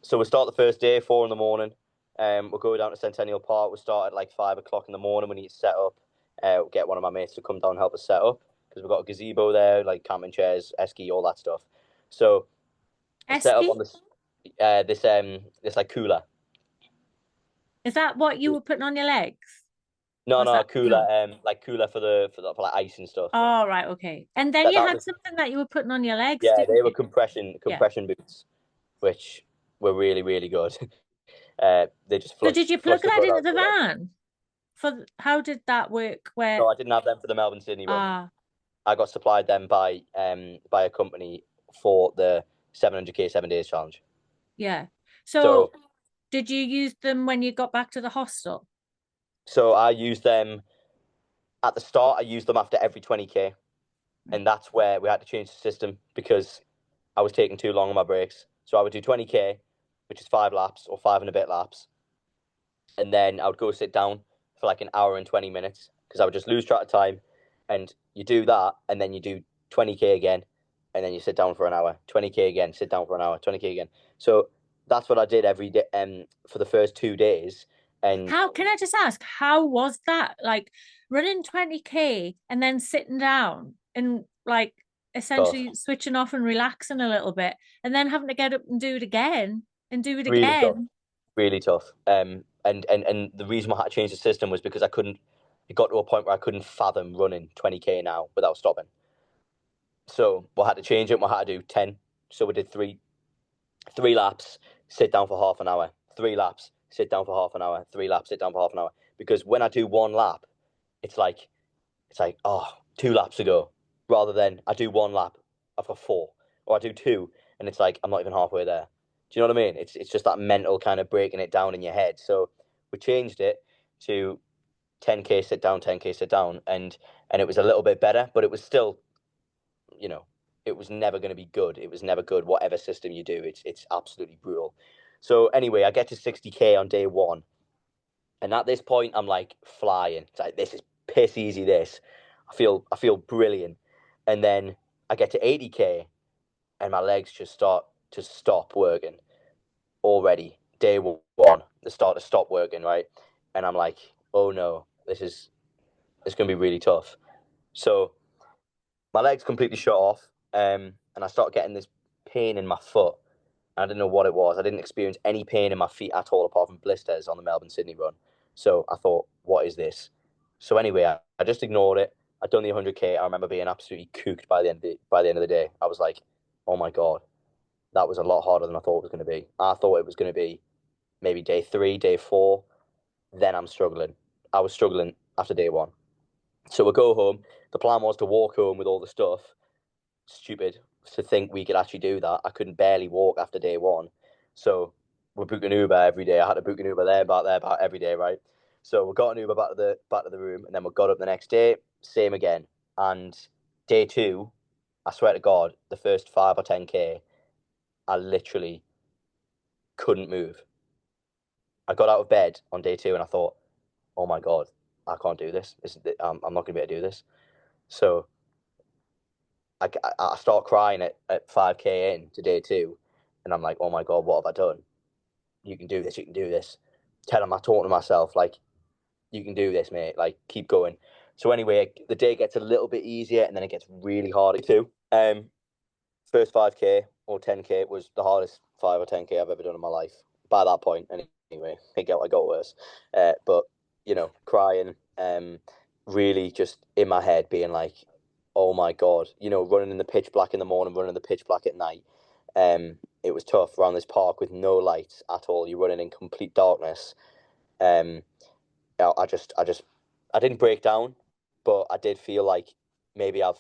start the first day 4 a.m. We'll go down to Centennial Park. We'll start at like 5 o'clock in the morning. We need to set up. We'll get one of my mates to come down and help us set up, because we've got a gazebo there, like camping chairs, esky, all that stuff. So set up on this like cooler. Is that what you were putting on your legs? No, cooler, like cooler for like ice and stuff. Oh, right, okay. And then you had something that you were putting on your legs. Yeah, they were compression boots, which were really, really good. They just So did you plug that into the van? How did that work? No, I didn't have them for the Melbourne Sydney run. I got supplied them by a company for the 700k 7 days challenge. Yeah. So did you use them when you got back to the hostel? So I used them at the start. I used them after every 20k, and that's where we had to change the system, because I was taking too long on my breaks. So I would do 20k, which is 5 laps or 5 and a bit laps, and then I would go sit down for like an hour and 20 minutes, because I would just lose track of time. And you do that, and then you do 20k again, and then you sit down for an hour, 20k again, sit down for an hour, 20k again. So that's what I did every day for the first 2 days. And how can I just ask, how was that, like running 20k and then sitting down and like essentially switching off and relaxing a little bit, and then having to get up and do it again and do it really again? Tough. Really tough. And the reason why I had to change the system was because it got to a point where I couldn't fathom running 20k now without stopping. So we had to change it. We had to do 10. So we did three laps, sit down for half an hour, 3 laps, sit down for half an hour, 3 laps, sit down for half an hour. Because when I do 1 lap, it's like, 2 laps to go, rather than I do 1 lap, I've got 4, or I do 2, and it's like, I'm not even halfway there. Do you know what I mean? It's just that mental kind of breaking it down in your head. So we changed it to 10K sit down, 10K sit down, and it was a little bit better, but it was still, you know, it was never going to be good. It was never good. Whatever system you do, it's absolutely brutal. So anyway, I get to 60K on day one, and at this point, I'm like flying. It's like, this is piss easy. This, I feel brilliant. And then I get to 80K, and my legs just start to stop working already. Day one, they start to stop working, right? And I'm like, oh no, it's going to be really tough. So my legs completely shut off, and I start getting this pain in my foot. I didn't know what it was. I didn't experience any pain in my feet at all, apart from blisters on the Melbourne-Sydney run. So I thought, what is this? So anyway, I just ignored it. I'd done the 100K. I remember being absolutely cooked by the end of the day. I was like, oh my God, that was a lot harder than I thought it was going to be. I thought it was going to be maybe day 3, day 4. Then I'm struggling. I was struggling after day 1. So we go home. The plan was to walk home with all the stuff. Stupid to think we could actually do that. I couldn't barely walk after day 1. So we're booking Uber every day. I had to book an Uber there, about every day, right? So we got an Uber back to the room, and then we got up the next day, same again. And day 2, I swear to God, the first 5 or 10K, I literally couldn't move. I got out of bed on day 2 and I thought, oh my God, I can't do this. I'm not going to be able to do this. So I start crying at 5K in to day 2, and I'm like, oh my God, what have I done? You can do this. You can do this. I'm talking to myself, like, you can do this, mate. Like, keep going. So anyway, the day gets a little bit easier, and then it gets really hard too. First 5K or 10K was the hardest 5 or 10K I've ever done in my life. By that point, anyway, I got worse. But you know, crying, really just in my head being like, oh my God, you know, running in the pitch black in the morning, running in the pitch black at night. It was tough around this park with no lights at all. You're running in complete darkness. I didn't break down, but I did feel like maybe I've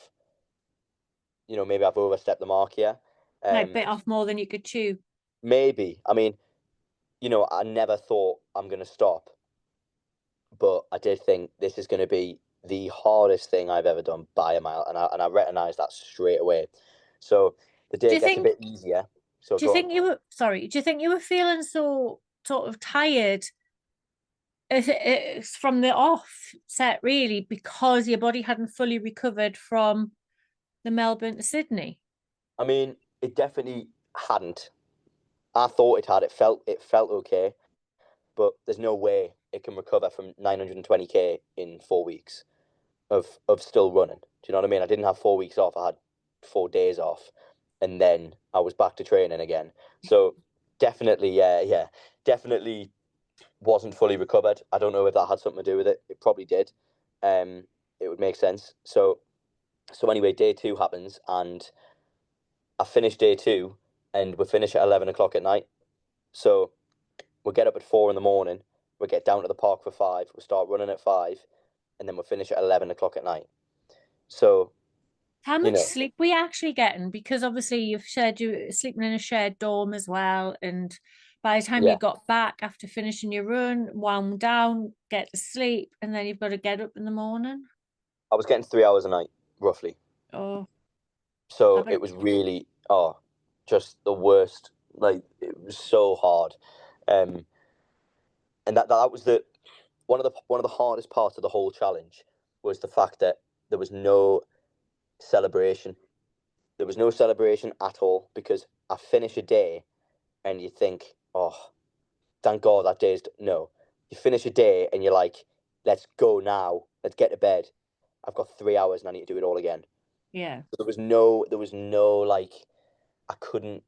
overstepped the mark here. Like bit off more than you could chew. Maybe. I mean, you know, I never thought I'm going to stop, but I did think this is going to be the hardest thing I've ever done by a mile, and I recognised that straight away. So the day gets a bit easier. So do you think you were feeling so sort of tired it's from the offset, really, because your body hadn't fully recovered from the Melbourne to Sydney? I mean, it definitely hadn't. I thought it had. It felt okay, but there's no way it can recover from 920K in 4 weeks of still running. Do you know what I mean? I didn't have 4 weeks off. I had 4 days off, and then I was back to training again. So definitely, definitely wasn't fully recovered. I don't know if that had something to do with it. It probably did. It would make sense. So anyway, day 2 happens, and I finished day 2, and we finish at 11 o'clock at night. So we get up at 4 in the morning. We get down to the park for 5. We start running at 5, and then we finish at 11 o'clock at night. So how much sleep were you actually getting? Because obviously you've said you were sleeping in a shared dorm as well, and by the time you got back after finishing your run, wound down, get to sleep, and then you've got to get up in the morning. I was getting 3 hours a night, roughly. Oh. So it was really, just the worst. Like, it was so hard. And that was one of the hardest parts of the whole challenge, was the fact that there was no celebration. There was no celebration at all, because I finish a day and you think, oh, thank God that day's... No. You finish a day and you're like, let's go now. Let's get to bed. I've got 3 hours and I need to do it all again. Yeah. So there was no like, I couldn't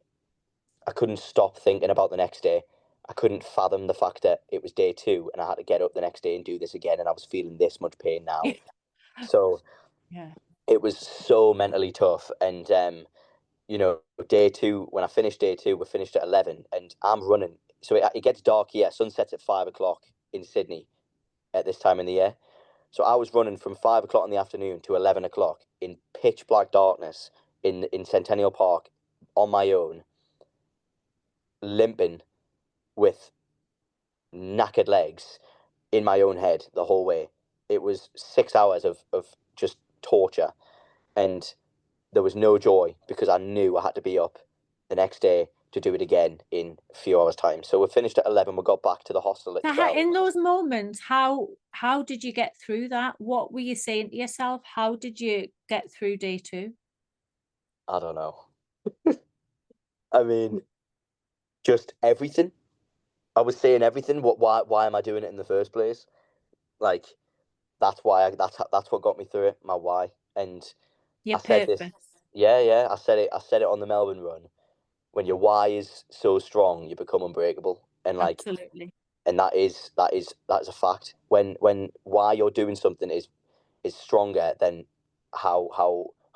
stop thinking about the next day. I couldn't fathom the fact that it was day 2 and I had to get up the next day and do this again, and I was feeling this much pain now. So it was so mentally tough. And you know, day 2, when I finished day 2, we finished at 11, and I'm running. So it gets dark here. Sun sets at 5 o'clock in Sydney at this time in the year. So I was running from 5 o'clock in the afternoon to 11 o'clock in pitch black darkness in Centennial Park on my own, limping with knackered legs in my own head the whole way. It was 6 hours of just torture, and there was no joy because I knew I had to be up the next day to do it again in a few hours' time. So we finished at 11. We got back to the hostel at So 12. in those moments, how did you get through that? What were you saying to yourself? How did you get through day 2? I don't know. I mean, just everything. I was saying everything. Why am I doing it in the first place? Like, that's why. That's what got me through it. My why. And Your I said this. purpose. Yeah. I said it on the Melbourne run. When your why is so strong, you become unbreakable. And like, Absolutely. and that is a fact. When why you're doing something is stronger than how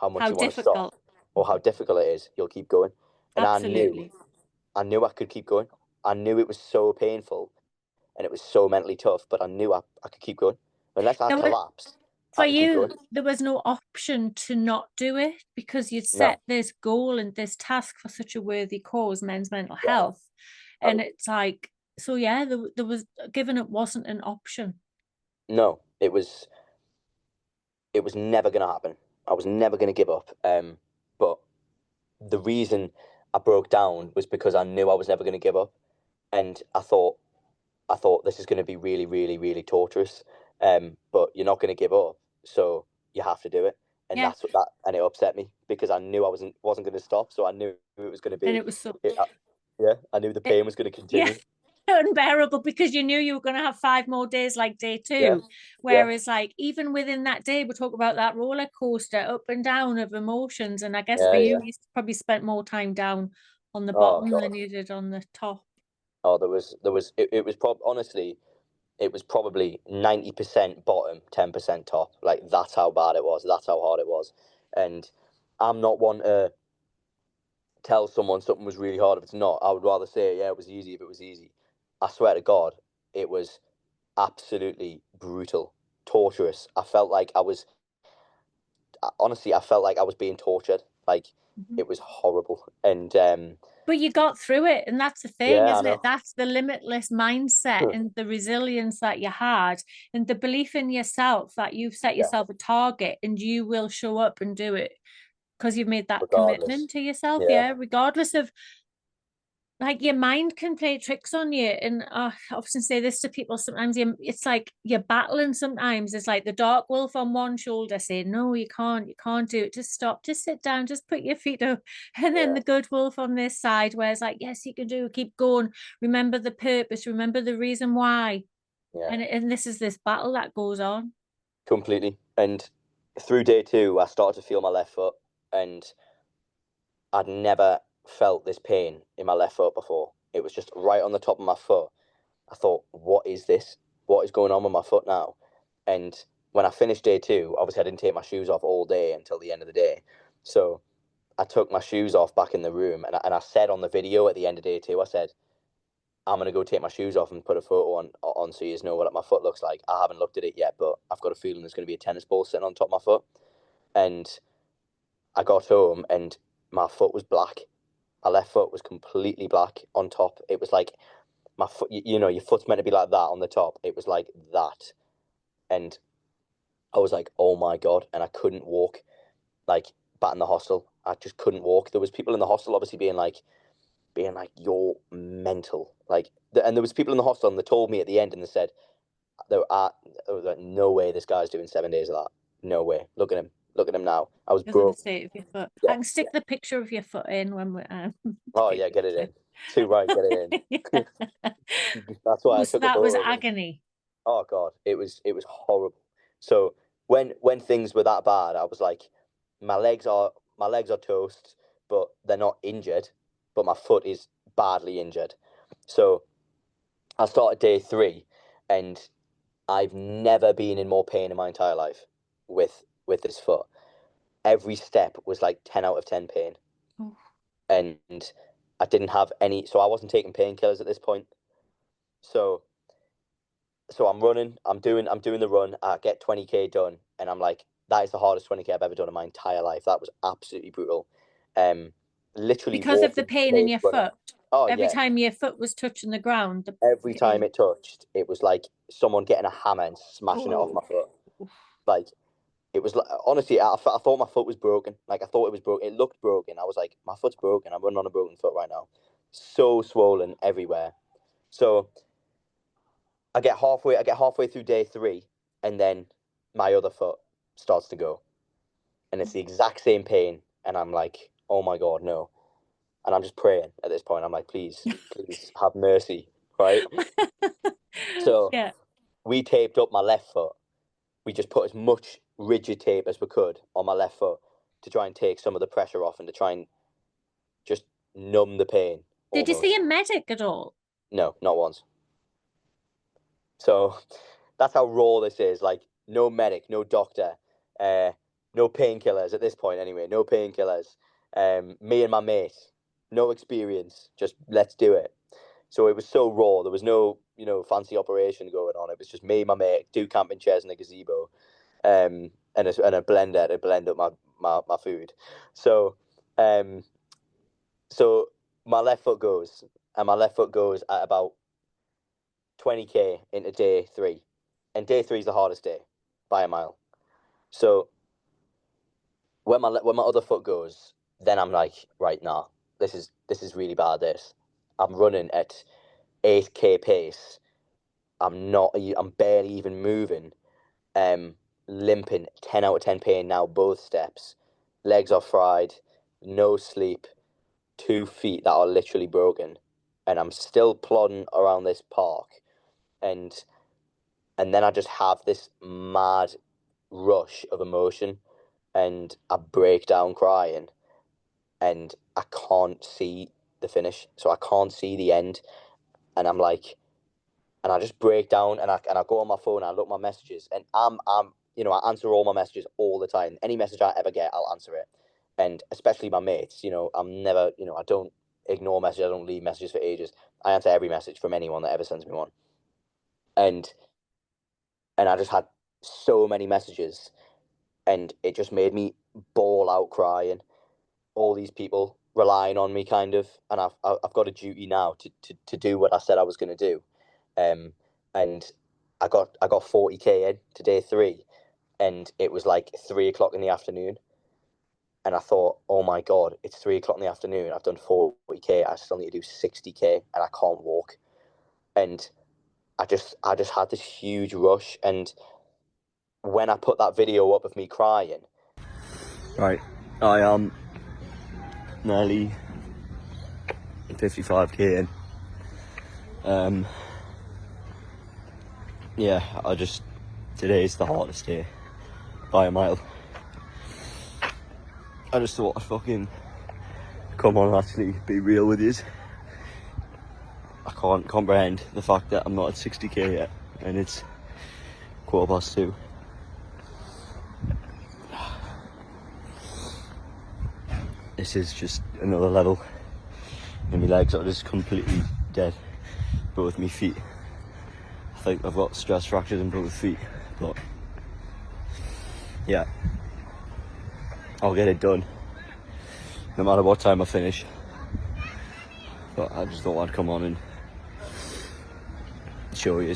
much How you want to stop difficult. or how difficult it is, you'll keep going. And Absolutely. I knew I could keep going. I knew it was so painful and it was so mentally tough, but I knew I could keep going. Unless I collapsed, For I could keep going. you, there was no option to not do it because you'd No. set this goal and this task for such a worthy cause, men's mental Yeah. health. And it's like, so yeah, there was, given it wasn't an option. No, it was never going to happen. I was never going to give up. But the reason I broke down was because I knew I was never going to give up, and I thought this is going to be really, really, really torturous. But you're not going to give up, so you have to do it, and Yeah. that's what and it upset me because I knew I wasn't going to stop, so I knew it was going to be. And it was so. I knew the pain was going to continue. Yeah. Unbearable because you knew you were going to have 5 more days like day 2. Yeah. Whereas like even within that day, we talk about that roller coaster up and down of emotions. And I guess for you, you probably spent more time down on the bottom than you did on the top. Oh, there was honestly, it was probably 90% bottom, 10% top. Like, that's how bad it was. That's how hard it was. And I'm not one to tell someone something was really hard if it's not. I would rather say, yeah, it was easy if it was easy. I swear to God, it was absolutely brutal, torturous. I felt like I was being tortured. Like, it was horrible. And but you got through it, and that's the thing, isn't it? That's the limitless mindset and the resilience that you had, and the belief in yourself that you've set yourself a target and you will show up and do it because you've made that commitment to yourself. Yeah, regardless of, like, your mind can play tricks on you. And I often say this to people, sometimes it's like you're battling. Sometimes it's like the dark wolf on one shoulder saying, no, you can't do it, just stop, just sit down, just put your feet up. And then the good wolf on this side where it's like, yes, you can do it, keep going, remember the purpose, remember the reason why. And this is this battle that goes on. Completely. And through day 2, I started to feel my left foot, and I'd never felt this pain in my left foot before. It was just right on the top of my foot. I thought, what is this? What is going on with my foot now? And when I finished day 2, obviously I didn't take my shoes off all day until the end of the day. So I took my shoes off back in the room, and I said on the video at the end of day 2, I said, I'm going to go take my shoes off and put a photo on so you know what my foot looks like. I haven't looked at it yet, but I've got a feeling there's going to be a tennis ball sitting on top of my foot. And I got home and my foot was black. My left foot was completely black on top. It was like my foot, your foot's meant to be like that on the top. It was like that. And I was like, oh my God. And I couldn't walk. Like, back in the hostel, I just couldn't walk. There was people in the hostel obviously being like, you're mental. Like, and there was people in the hostel and they told me at the end, and they said, there was like, no way this guy's doing 7 days of that. No way. Look at him now. I was broke. The state of your foot. I can stick the picture of your foot in when we're oh yeah, get it in. Too right, get it in. That's why I took that was agony. Oh God, it was horrible. So when things were that bad, I was like, my legs are toast, but they're not injured, but my foot is badly injured. So I started day 3, and I've never been in more pain in my entire life with this foot. Every step was like 10 out of 10 pain. Oh. And I didn't have any, so I wasn't taking painkillers at this point. So I'm running, I'm doing the run, I get 20k done, and I'm like, that is the hardest 20k I've ever done in my entire life. That was absolutely brutal. literally Because of the walking pain in pace your running. foot. Oh Every yeah, time your foot was touching the ground, the every time pain. it touched, it was like someone getting a hammer and smashing it off my foot. Like, it was like, honestly, I thought my foot was broken. Like, I thought it was broken. It looked broken. I was like, my foot's broken. I'm running on a broken foot right now. So swollen everywhere. So I get halfway through day 3, and then my other foot starts to go, and it's the exact same pain. And I'm like, oh my God, no. And I'm just praying at this point. I'm like, please have mercy, right? So Yeah. we taped up my left foot. We just put as much rigid tape as we could on my left foot to try and take some of the pressure off and to try and just numb the pain. Did you Almost. see a medic at all? No, not once. So that's how raw this is. Like, no medic, no doctor, no painkillers at this point anyway. No painkillers. Me and my mate, no experience. Just let's do it. So it was so raw. There was no, fancy operation going on. It was just me, my mate, 2 camping chairs in a gazebo, and a blender to blend up my food. So, so my left foot goes, and my left foot goes at about 20k into day 3, and day 3 is the hardest day by a mile. So when my other foot goes, then I'm like, right, nah, this is really bad. I'm running at 8k pace. I'm barely even moving. Limping, 10 out of 10 pain now, both steps. Legs are fried, no sleep, 2 feet that are literally broken. And I'm still plodding around this park. And then I just have this mad rush of emotion, and I break down crying, and I can't see the finish. So I can't see the end. And I'm like, and I just break down, and I go on my phone, and I look at my messages, and I answer all my messages all the time. Any message I ever get, I'll answer it. And especially my mates, I'm never, I don't ignore messages, I don't leave messages for ages. I answer every message from anyone that ever sends me one. And I just had so many messages, and it just made me bawl out crying. All these people relying on me, kind of, and I've got a duty now to do what I said I was going to do. And I got 40k in to day 3, and it was like 3 o'clock in the afternoon, and I thought, oh my God, it's 3 o'clock in the afternoon. I've done 40k. I still need to do 60k, and I can't walk. And I just had this huge rush. And when I put that video up of me crying, right, I am nearly 55k in. Yeah, today's the hardest day by a mile. I just thought I'd fucking come on and actually be real with you. I can't comprehend the fact that I'm not at 60k yet, and it's 2:15. This is just another level, and my legs are just completely dead. Both my feet. I think I've got stress fractures in both feet, but yeah, I'll get it done no matter what time I finish. But I just thought I'd come on and show you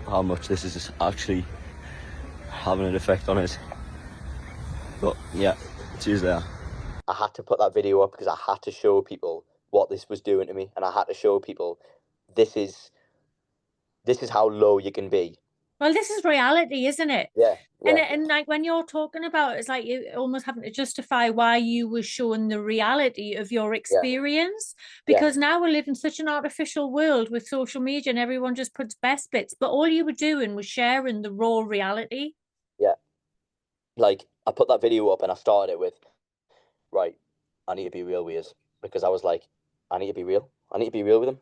how much this is actually having an effect on it. But yeah, cheers there. I had to put that video up because I had to show people what this was doing to me, and I had to show people this is how low you can be. Well, this is reality, isn't it? Yeah. And like when you're talking about it, it's like you almost having to justify why you were showing the reality of your experience, because now we live in such an artificial world with social media, and everyone just puts best bits, but all you were doing was sharing the raw reality. Yeah. Like, I put that video up and I started it with, right, I need to be real with you, because I was like, I need to be real. I need to be real with them.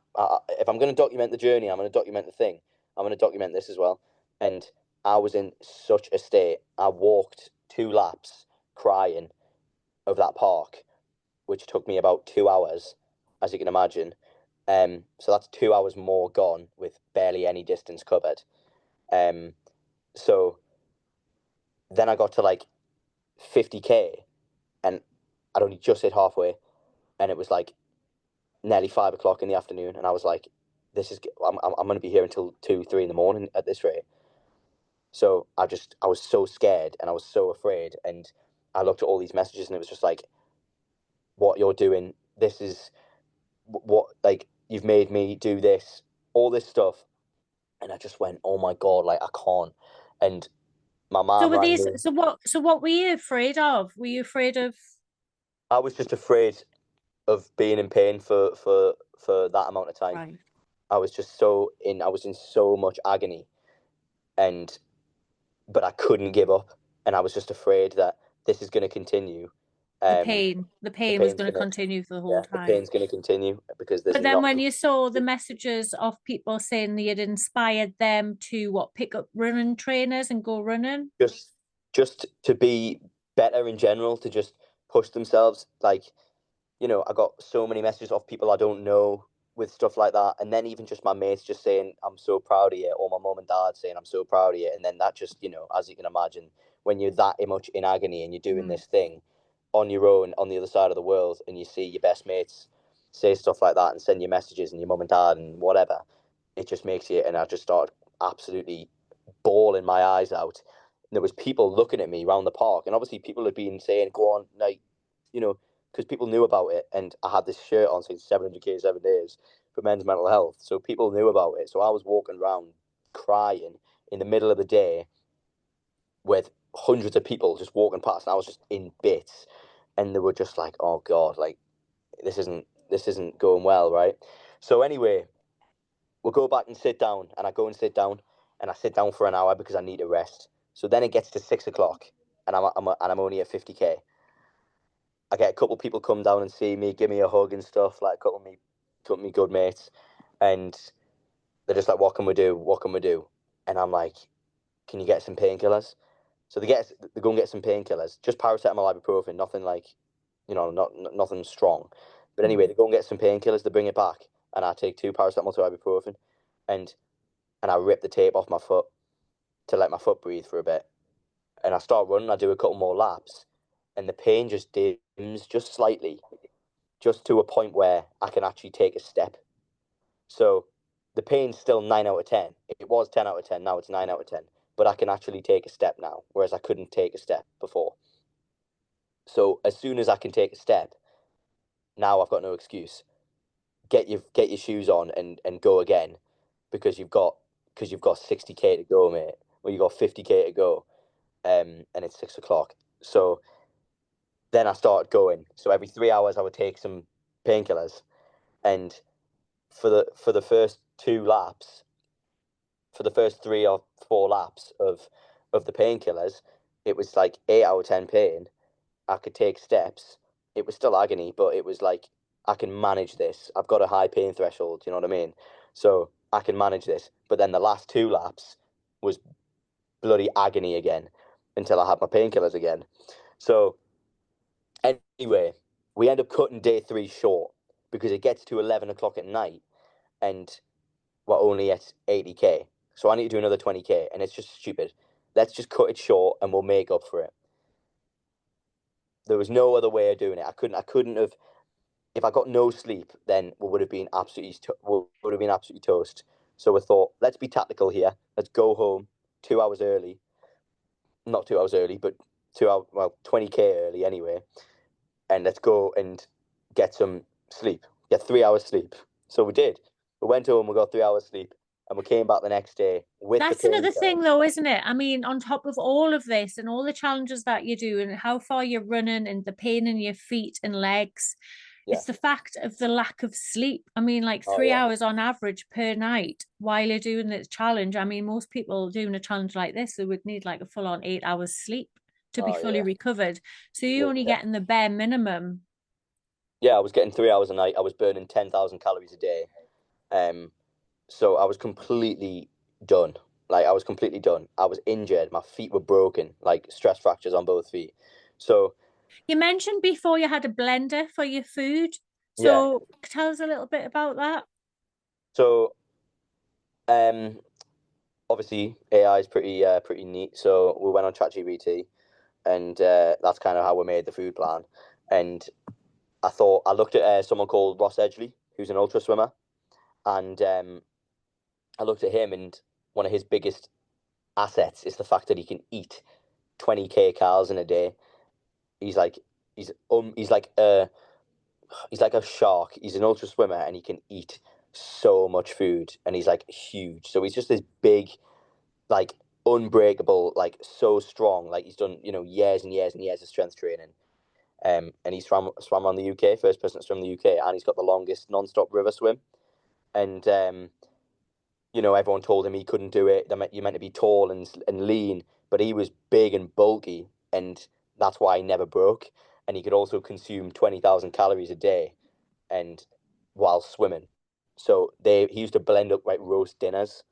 If I'm going to document the journey, I'm going to document the thing. I'm going to document this as well. And I was in such a state. I walked 2 laps crying of that park, which took me about 2 hours, as you can imagine. So that's 2 hours more gone with barely any distance covered. So then I got to like 50k, and I'd only just hit halfway, and it was like nearly 5 o'clock in the afternoon, and I was like, I'm going to be here until 2, 3 in the morning at this rate. So I was so scared and I was so afraid, and I looked at all these messages and it was just like, what you're doing, this is what, like, you've made me do this, all this stuff. And I just went, oh my God, like, I can't. And my So mom were rang these, me. so what were you afraid of? Were you afraid of? I was just afraid of being in pain for that amount of time. Right. I was in so much agony, but I couldn't give up, and I was just afraid that this is going to continue. The The pain was pain's going to gonna, continue for the whole yeah, the time. pain's going to continue because there's But then when nothing. you saw the messages of people saying they had inspired them to pick up running trainers and go running? Just to be better in general, to just push themselves. Like, I got so many messages of people I don't know with stuff like that, and then even just my mates just saying, I'm so proud of you, or my mum and dad saying, I'm so proud of you. And then that just, as you can imagine, when you're that much in agony and you're doing this thing on your own on the other side of the world, and you see your best mates say stuff like that and send you messages, and your mum and dad and whatever, it just makes you. And I just started absolutely bawling my eyes out. And there was people looking at me around the park, and obviously people had been saying, go on, like, because people knew about it, and I had this shirt on saying 700k 7 days for men's mental health, so people knew about it. So I was walking around crying in the middle of the day with hundreds of people just walking past, and I was just in bits, and they were just like, oh God, like, this isn't going well, right? So anyway, we'll go back and sit down, and I go and sit down, and I sit down for an hour because I need a rest. So then it gets to 6 o'clock, and I'm only at 50k. I get a couple of people come down and see me, give me a hug and stuff, like a couple of me good mates, and they're just like, "What can we do? What can we do?" And I'm like, "Can you get some painkillers?" So they go and get some painkillers, just paracetamol, ibuprofen, nothing like, nothing strong. But anyway, they go and get some painkillers, they bring it back, and I take 2 paracetamol, 2 ibuprofen, and I rip the tape off my foot to let my foot breathe for a bit, and I start running. I do a couple more laps, and the pain just dims just slightly, just to a point where I can actually take a step. So the pain's still 9 out of 10. It was 10 out of 10, now it's 9 out of 10. But I can actually take a step now, whereas I couldn't take a step before. So as soon as I can take a step, now I've got no excuse. Get your shoes on and go again, because you've got 60k to go, mate. Or you've got 50k to go, and it's 6 o'clock. So then I started going. So every 3 hours I would take some painkillers, and for the first 2 laps, for the first 3 or 4 laps of the painkillers, it was like 8 out of 10 pain. I could take steps. It was still agony, but it was like, I can manage this. I've got a high pain threshold, you know what I mean? So I can manage this. But then the last 2 laps was bloody agony again, until I had my painkillers again. So anyway, we end up cutting day 3 short, because it gets to 11 o'clock at night, and we're only at 80k. So I need to do another 20k, and it's just stupid. Let's just cut it short, and we'll make up for it. There was no other way of doing it. I couldn't have. If I got no sleep, then we would have been absolutely toast. So we thought, let's be tactical here. Let's go home 2 hours early. Not 2 hours early, but 2 hours, well, 20k early anyway. And let's go and get some sleep. Get 3 hours sleep. So we did. We went home, we got 3 hours sleep, and we came back the next day with That's the another thing, painkillers. though, isn't it? I mean, on top of all of this and all the challenges that you do and how far you're running and the pain in your feet and legs, Yeah. it's the fact of the lack of sleep. I mean, like Oh, 3 yeah. hours on average per night while you're doing this challenge. I mean, most people doing a challenge like this, they would need like a full on 8 hours sleep to be Oh, fully yeah. recovered. So you're only Yeah. getting the bare minimum. Yeah, I was getting 3 hours a night. I was burning 10,000 calories a day. So I was completely done. Like, I was completely done. I was injured. My feet were broken, like stress fractures on both feet. So You mentioned before you had a blender for your food. yeah. So tell us a little bit about that. So obviously AI is pretty neat. So we went on ChatGPT, and that's kind of how we made the food plan. And I looked at someone called Ross Edgley, who's an ultra swimmer, and I looked at him, and one of his biggest assets is the fact that he can eat 20k calories in a day. He's like he's like a shark. He's an ultra swimmer, and he can eat so much food, and he's like huge. So he's just this big, like unbreakable, like so strong. Like he's done, years and years and years of strength training. And he's swam around the UK, first person to swim the UK, and he's got the longest non-stop river swim. And everyone told him he couldn't do it. You're meant to be tall and lean, but he was big and bulky, and that's why he never broke. And he could also consume 20,000 calories a day, and while swimming. So he used to blend up like roast dinners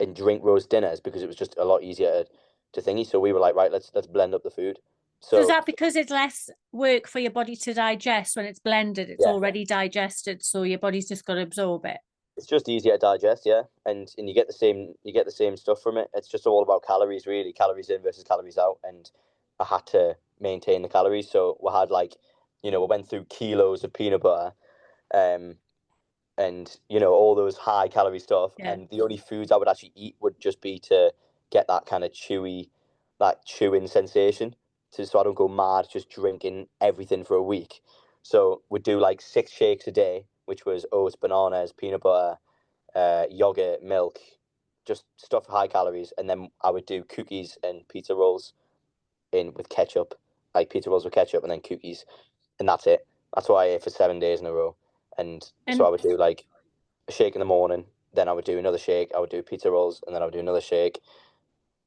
and drink roast dinners because it was just a lot easier to thingy. So we were like, right, let's blend up the food. So is that because it's less work for your body to digest when it's blended? It's already digested, so your body's just got to absorb it. It's just easier to digest, yeah, and you get the same stuff from it. It's just all about calories, really, calories in versus calories out. And I had to maintain the calories, so we had we went through kilos of peanut butter, and all those high calorie stuff. Yeah. And the only foods I would actually eat would just be to get that kind of chewing sensation. So I don't go mad just drinking everything for a week. So we'd do like 6 shakes a day, which was oats, bananas, peanut butter, yogurt, milk, just stuff high calories. And then I would do cookies and pizza rolls with ketchup, like pizza rolls with ketchup, and then cookies, and that's it. That's what I ate for 7 days in a row. And so I would do like a shake in the morning, then I would do another shake, I would do pizza rolls, and then I would do another shake,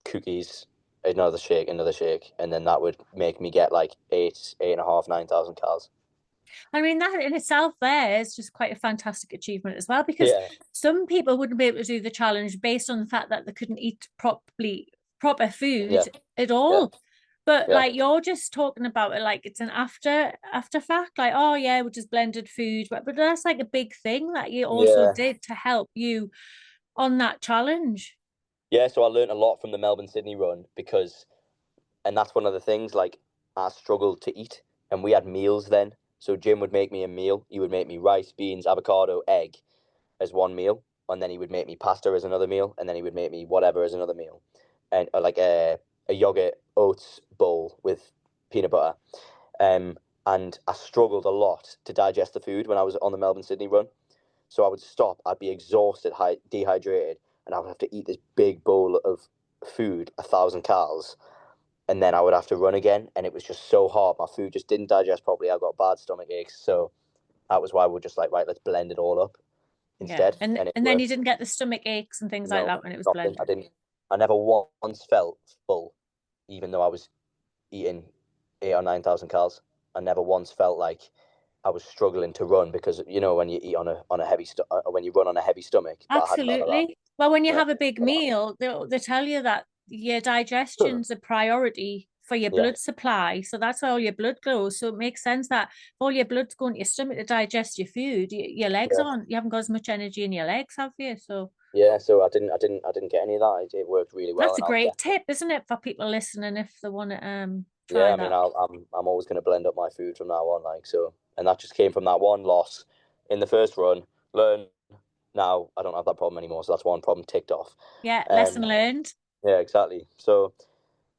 cookies, another shake, and then that would make me get like 8.5, 9,000 calories. I mean, that in itself there is just quite a fantastic achievement as well, because some people wouldn't be able to do the challenge based on the fact that they couldn't eat proper food at all. But like you're just talking about it like it's an after fact, like, oh yeah, we just blended food, but that's like a big thing that you also did to help you on that challenge. Yeah, so I learned a lot from the Melbourne-Sydney run and that's one of the things, like I struggled to eat, and we had meals then. So Jim would make me a meal. He would make me rice, beans, avocado, egg as one meal, and then he would make me pasta as another meal, and then he would make me whatever as another meal, and like a yogurt oats bowl with peanut butter. And I struggled a lot to digest the food when I was on the Melbourne-Sydney run. So I would stop, I'd be exhausted, dehydrated, and I would have to eat this big bowl of food, 1,000 calories, and then I would have to run again, and it was just so hard. My food just didn't digest properly. I got bad stomach aches, so that was why we're just like, right, let's blend it all up instead. And then you didn't get the stomach aches and things like that when it was blended. I never once felt full, even though I was eating 8,000 or 9,000 calories. I never once felt like I was struggling to run, because when you eat on a heavy when you run on a heavy stomach. Absolutely. Well, when you have a big meal, they tell you that your digestion's a priority for your blood supply, so that's where all your blood goes. So it makes sense that if all your blood's going to your stomach to digest your food, your legs aren't. You haven't got as much energy in your legs, have you? So so I didn't get any of that. It worked really well. That's a great tip, isn't it, for people listening if they want to try that? I mean, I'm always going to blend up my food from now on, like so, and that just came from that one loss in the first run. Learn now, I don't have that problem anymore, so that's one problem ticked off. Yeah, lesson learned. Yeah, exactly. So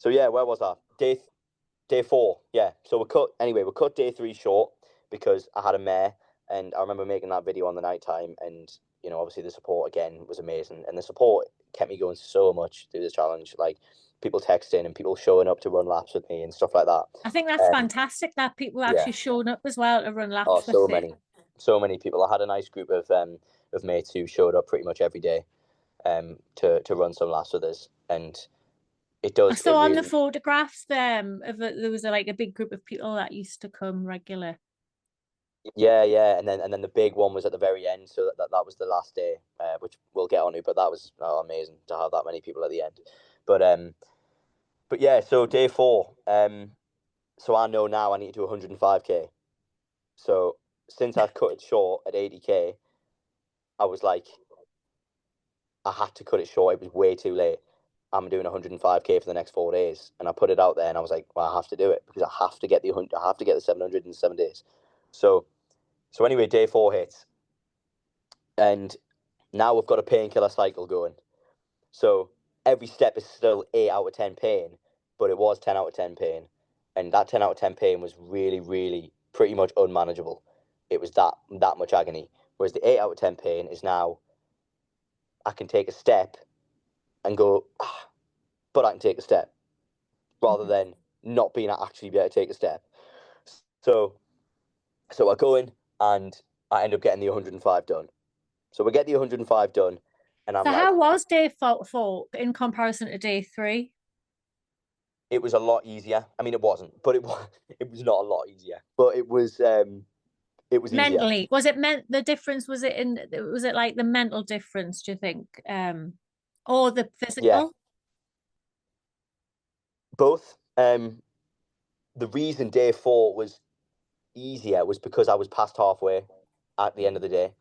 yeah, where was that? Day 4. Yeah. So we cut day 3 short because I had a mare, and I remember making that video on the night time, and obviously the support again was amazing, and the support kept me going so much through the challenge, like people texting and people showing up to run laps with me and stuff like that. I think that's fantastic that people actually showing up as well to run laps with so many people. I had a nice group of mates who showed up pretty much every day to run some laps with us, and it does. I saw on the photographs there was like a big group of people that used to come regular. Yeah, and then the big one was at the very end, so that was the last day, which we'll get on to. But that was amazing to have that many people at the end. But yeah, so day 4. So I know now I need to do 105k. So since I've cut it short at 80k, I was like, I had to cut it short. It was way too late. I'm doing 105k for the next 4 days, and I put it out there, and I was like, well, I have to do it because I have to get the 700 in 7 days. So anyway, day 4 hits, and now we've got a painkiller cycle going. So every step is still 8 out of 10 pain, but it was 10 out of 10 pain. And that 10 out of 10 pain was really, really pretty much unmanageable. It was that much agony. Whereas the 8 out of 10 pain is now, I can take a step and go, but I can take a step, rather than not being actually able to take a step. So I go in and I end up getting the 105 done. So we get the 105 done, and I'm So like, how was day 4 in comparison to day 3? it was a lot easier. I mean, it wasn't, but it was not a lot easier. But it was easier. Mentally, was it meant the difference? Was it like the mental difference, do you think? Or the physical? Yeah. Both. The reason day 4 was easier was because I was past halfway at the end of the day.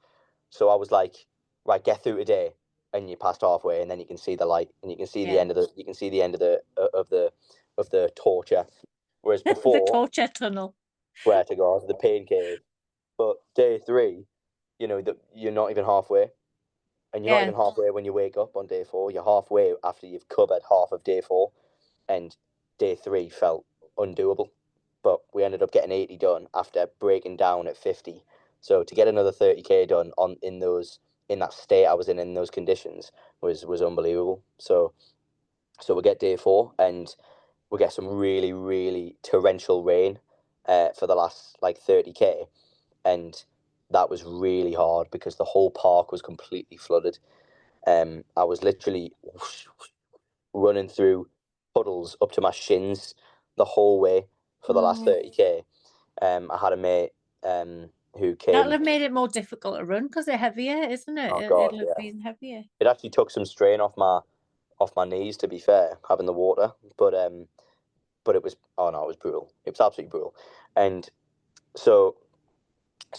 So I was like, right, get through today, and you're past halfway, and then you can see the light, and you can see the end of the torture. Whereas before, the torture tunnel. swear to God, the pain cave. But day 3, you're not even halfway, and you're not even halfway when you wake up on day 4. You're halfway after you've covered half of day 4, and day 3 felt undoable. But we ended up getting 80 done after breaking down at 50. So to get another 30k done in that state I was in those conditions was unbelievable. So we get day 4, and we get some really, really torrential rain for the last like 30k, and that was really hard because the whole park was completely flooded. I was literally running through puddles up to my shins the whole way for the last 30k. I had a mate who came. That'll have made it more difficult to run because they're heavier, isn't it? Oh God, It'll have been heavier. It actually took some strain off my knees, to be fair, having the water. But it was, oh no, it was brutal. It was absolutely brutal. And so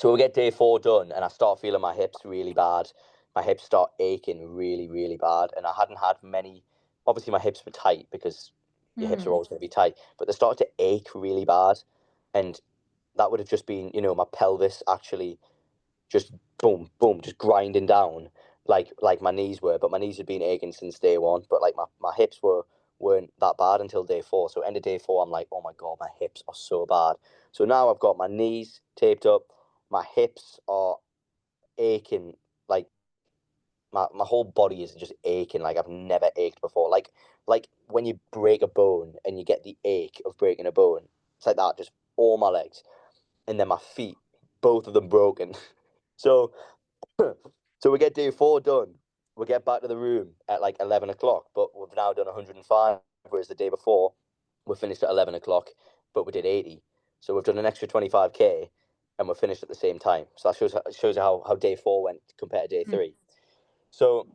we get day 4 done, and I start feeling my hips really bad. My hips start aching really, really bad, and I hadn't had many. Obviously, my hips were tight because your hips are always going to be tight, but they started to ache really bad, and that would have just been, my pelvis actually just boom, boom, just grinding down like my knees were. But my knees had been aching since day 1, but like my hips weren't that bad until day 4. So end of day 4, I'm like, oh my God, my hips are so bad. So now I've got my knees taped up, my hips are aching, like my whole body is just aching like I've never ached before. Like when you break a bone and you get the ache of breaking a bone, it's like that, just all my legs. And then my feet, both of them broken. So we get day 4 done. We get back to the room at like 11 o'clock, but we've now done 105, whereas the day before we finished at 11 o'clock, but we did 80. So we've done an extra 25k, and we're finished at the same time. So that shows how day 4 went compared to day 3. So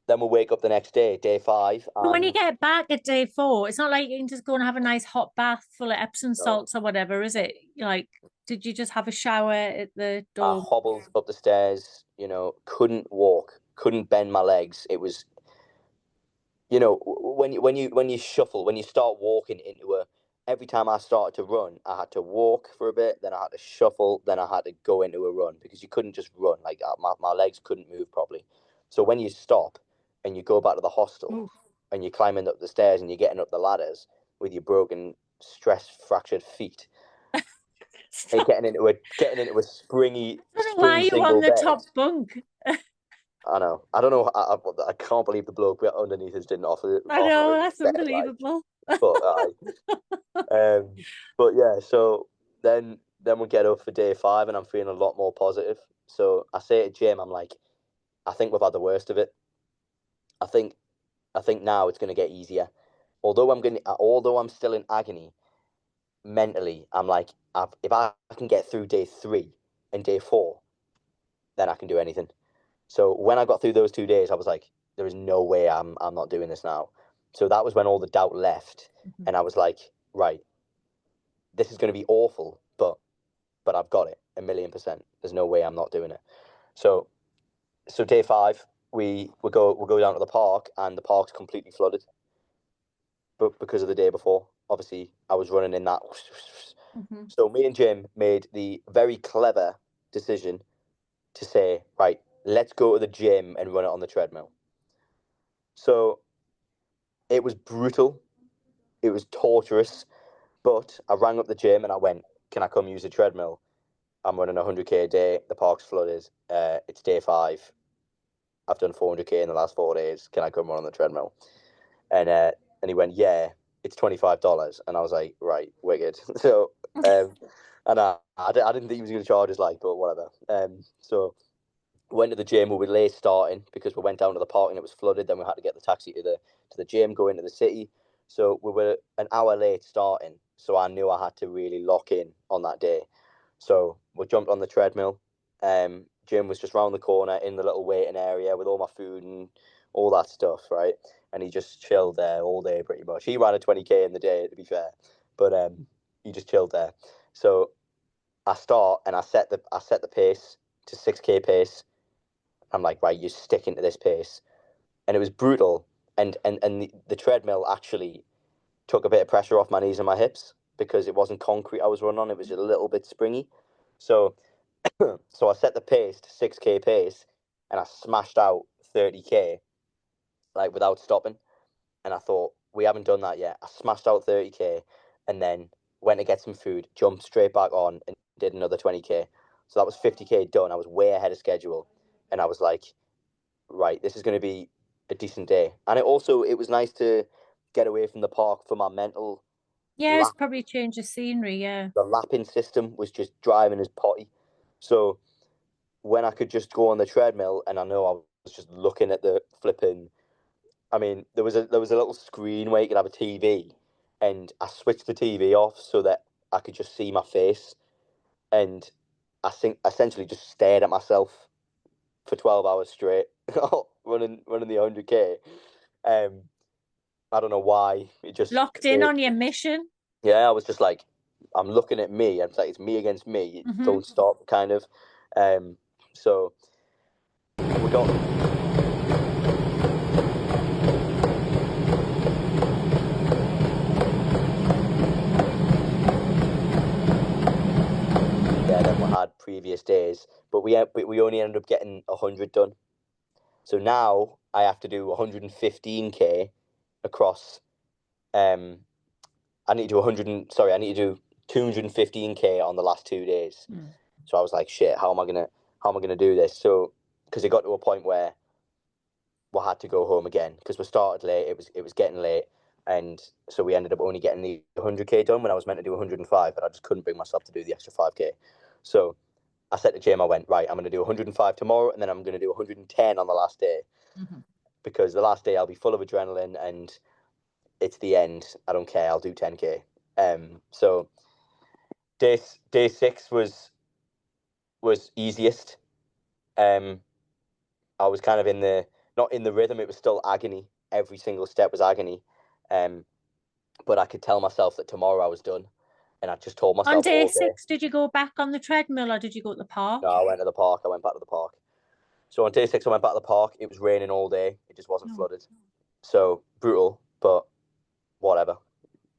then we'll wake up the next day, day 5. But when you get back at day 4, it's not like you can just go and have a nice hot bath full of Epsom salts or whatever, is it? Like, did you just have a shower at the door? I hobbled up the stairs, couldn't walk, couldn't bend my legs. It was, when you shuffle, when you start walking into every time I started to run, I had to walk for a bit, then I had to shuffle, then I had to go into a run, because you couldn't just run like that. My legs couldn't move properly. So when you stop and you go back to the hostel and you're climbing up the stairs and you're getting up the ladders with your broken, fractured feet, and getting into a springy on the bed. top bunk. I know. I don't know. I can't believe the bloke underneath us didn't offer. I know, that's unbelievable. But but yeah. So then we get up for day 5, and I'm feeling a lot more positive. So I say to Jim, I'm like, I think we've had the worst of it. I think now it's going to get easier. Although I'm still in agony mentally, I'm like, if I can get through day 3 and day 4, then I can do anything. So when I got through those 2 days, I was like, there is no way I'm not doing this now. So that was when all the doubt left, and I was like, right, this is going to be awful, but I've got it 1,000,000%. There's no way I'm not doing it. So day 5, we go down to the park, and the park's completely flooded, but because of the day before. Obviously, I was running in that Mm-hmm. So me and Jim made the very clever decision to say, right, let's go to the gym and run it on the treadmill. So it was brutal. It was torturous. But I rang up the gym and I went, can I come use the treadmill? I'm running 100k a day. The park's flooded. It's day 5. I've done 400k in the last 4 days. Can I come run on the treadmill? And he went, yeah, it's $25. And I was like, right, wicked. So, and I didn't think he was going to charge us, but whatever. So went to the gym. We were late starting because we went down to the park and it was flooded. Then we had to get the taxi to the gym, go into the city. So we were an hour late starting. So I knew I had to really lock in on that day. So we jumped on the treadmill. Gym was just round the corner in the little waiting area with all my food and all that stuff, right? And he just chilled there all day pretty much. He ran a 20k in the day, to be fair, but he just chilled there. So I start and I set the pace to 6k pace. I'm like, right, you're sticking to this pace, and it was brutal. And the treadmill actually took a bit of pressure off my knees and my hips because it wasn't concrete I was running on. It was a little bit springy. So I set the pace to 6k pace, and I smashed out 30k without stopping. And I thought, we haven't done that yet. I smashed out 30k, and then went to get some food, jumped straight back on, and did another 20k. So that was 50k done. I was way ahead of schedule, and I was like, right, this is going to be a decent day. And it was nice to get away from the park for my mental. Yeah, it's probably change of scenery, yeah. The lapping system was just driving as potty. So when I could just go on the treadmill, and I know I was just looking at the flipping, I mean, there was a little screen where you could have a TV, and I switched the TV off so that I could just see my face, and I think essentially just stared at myself for 12 hours straight, running the 100k. I don't know why. It just locked in on your mission. Yeah, I was just like, I'm looking at me. I'm like, it's me against me. Mm-hmm. Don't stop, kind of. So we got. Yeah, then we had previous days, but we only ended up getting 100 done. So now I have to do 115k across. I need to do 215k on the last 2 days. So I was like, shit, how am I gonna do this? So because it got to a point where we had to go home again because we started late. It was getting late, and so we ended up only getting the 100k done when I was meant to do 105, but I just couldn't bring myself to do the extra 5k. So I said to Jim, I went, right, I'm going to do 105 tomorrow, and then I'm going to do 110 on the last day, because the last day I'll be full of adrenaline and it's the end. I don't care. I'll do 10k. So day 6 was easiest. I was kind of not in the rhythm. It was still agony. Every single step was agony. But I could tell myself that tomorrow I was done, and I just told myself. On day 6, did you go back on the treadmill or did you go to the park? No, I went to the park. I went back to the park. So on day 6, I went back to the park. It was raining all day. It just wasn't flooded. So brutal, but whatever.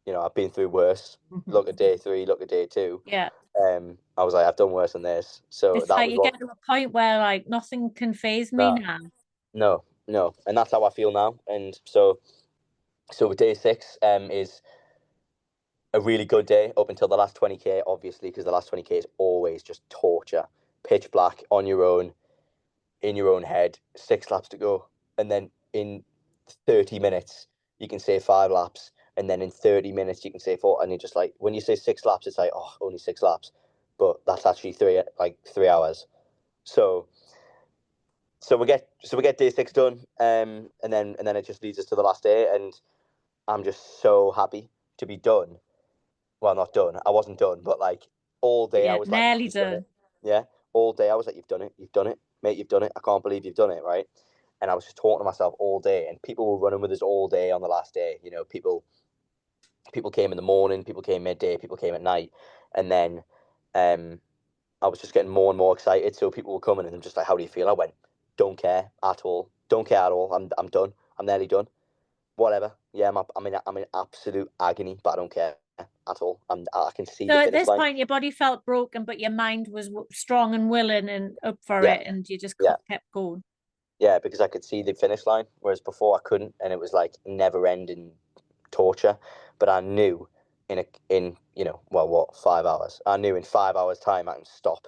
I've been through worse. Look at day 3, look at day 2. Yeah. I was like, I've done worse than this. So it's like you get to a point where nothing can faze me now. No. And that's how I feel now. And so day 6 is a really good day up until the last 20k, obviously, because the last 20k is always just torture. Pitch black, on your own, in your own head, 6 laps to go. And then in 30 minutes, you can say 5 laps. And then in 30 minutes, you can say 4. And you're just like, when you say 6 laps, it's like, oh, only 6 laps. But that's actually 3 hours. So we get day 6 done. And then it just leads us to the last day. And I'm just so happy to be done. Well, not done. I wasn't done, but all day I was nearly done. Yeah, all day I was like, you've done it, mate, you've done it. I can't believe you've done it, right? And I was just talking to myself all day, and people were running with us all day on the last day. People came in the morning, people came midday, people came at night, and then I was just getting more and more excited. So people were coming, and I'm just like, how do you feel? I went, don't care at all. I'm done. I'm nearly done. Whatever. Yeah, I'm in absolute agony, but I don't care. at all. I can see So the at finish this line. point, your body felt broken, but your mind was strong and willing and up for Yeah. it, and you just Yeah. kept going. Yeah, because I could see the finish line, whereas before I couldn't, and it was like never-ending torture. But I knew in 5 hours? I knew in 5 hours' time I can stop.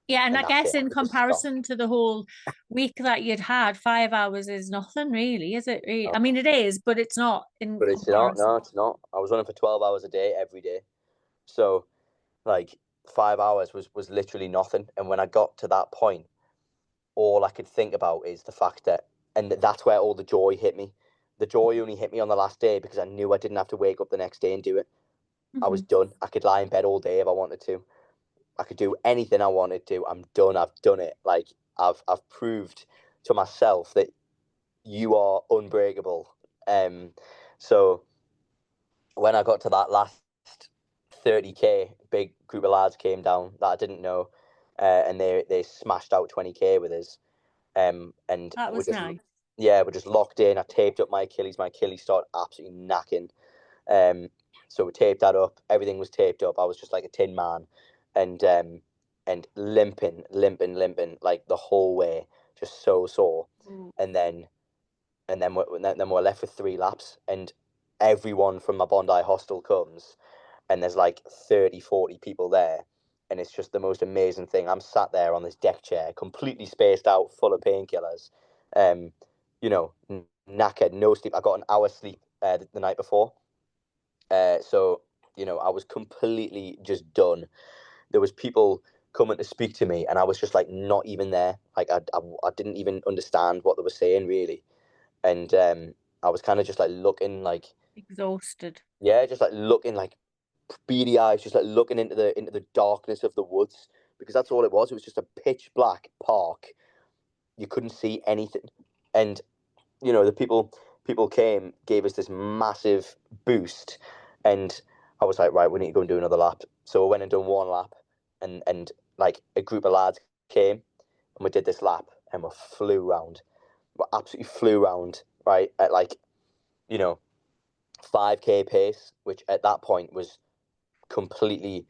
Yeah, and I that's guess it. I in could just stop. comparison to the whole week that you'd had, 5 hours is nothing really, is it? Really? No. I mean, it is, but it's not in But it's not. comparison. No, it's not. I was running for 12 hours a day every day, so like 5 hours was literally nothing. And when I got to that point, all I could think about is the fact that, and that's where all the joy hit me. The joy only hit me on the last day because I knew I didn't have to wake up the next day and do it. I was done. I could lie in bed all day if I wanted to. I could do anything I wanted to. I'm done. I've done it. Like I've proved to myself that you are unbreakable. So when I got to that last 30k, big group of lads came down that I didn't know, and they smashed out 20k with us. And That was nice. Yeah, we're just locked in. I taped up my Achilles. My Achilles started absolutely knacking. So we taped that up. Everything was taped up. I was just like a tin man, and limping like the whole way, just so sore. And then we're left with 3 laps, and everyone from my Bondi hostel comes, and there's like 30-40 people there, and it's just the most amazing thing. I'm sat there on this deck chair, completely spaced out, full of painkillers, knackered, no sleep. I got an hour's sleep the night before, so I was completely just done. There was people coming to speak to me, and I was just like not even there. Like I didn't even understand what they were saying really, and I was kind of just like looking like Exhausted. yeah, just like looking like beady eyes, just like looking into the darkness of the woods, because that's all it was. It was just a pitch black park. You couldn't see anything, and the people came, gave us this massive boost, and I was like, right, we need to go and do another lap. So I went and done 1 lap, and like a group of lads came, and we did this lap, and we flew round. We absolutely flew round, right, at like 5k pace, which at that point was completely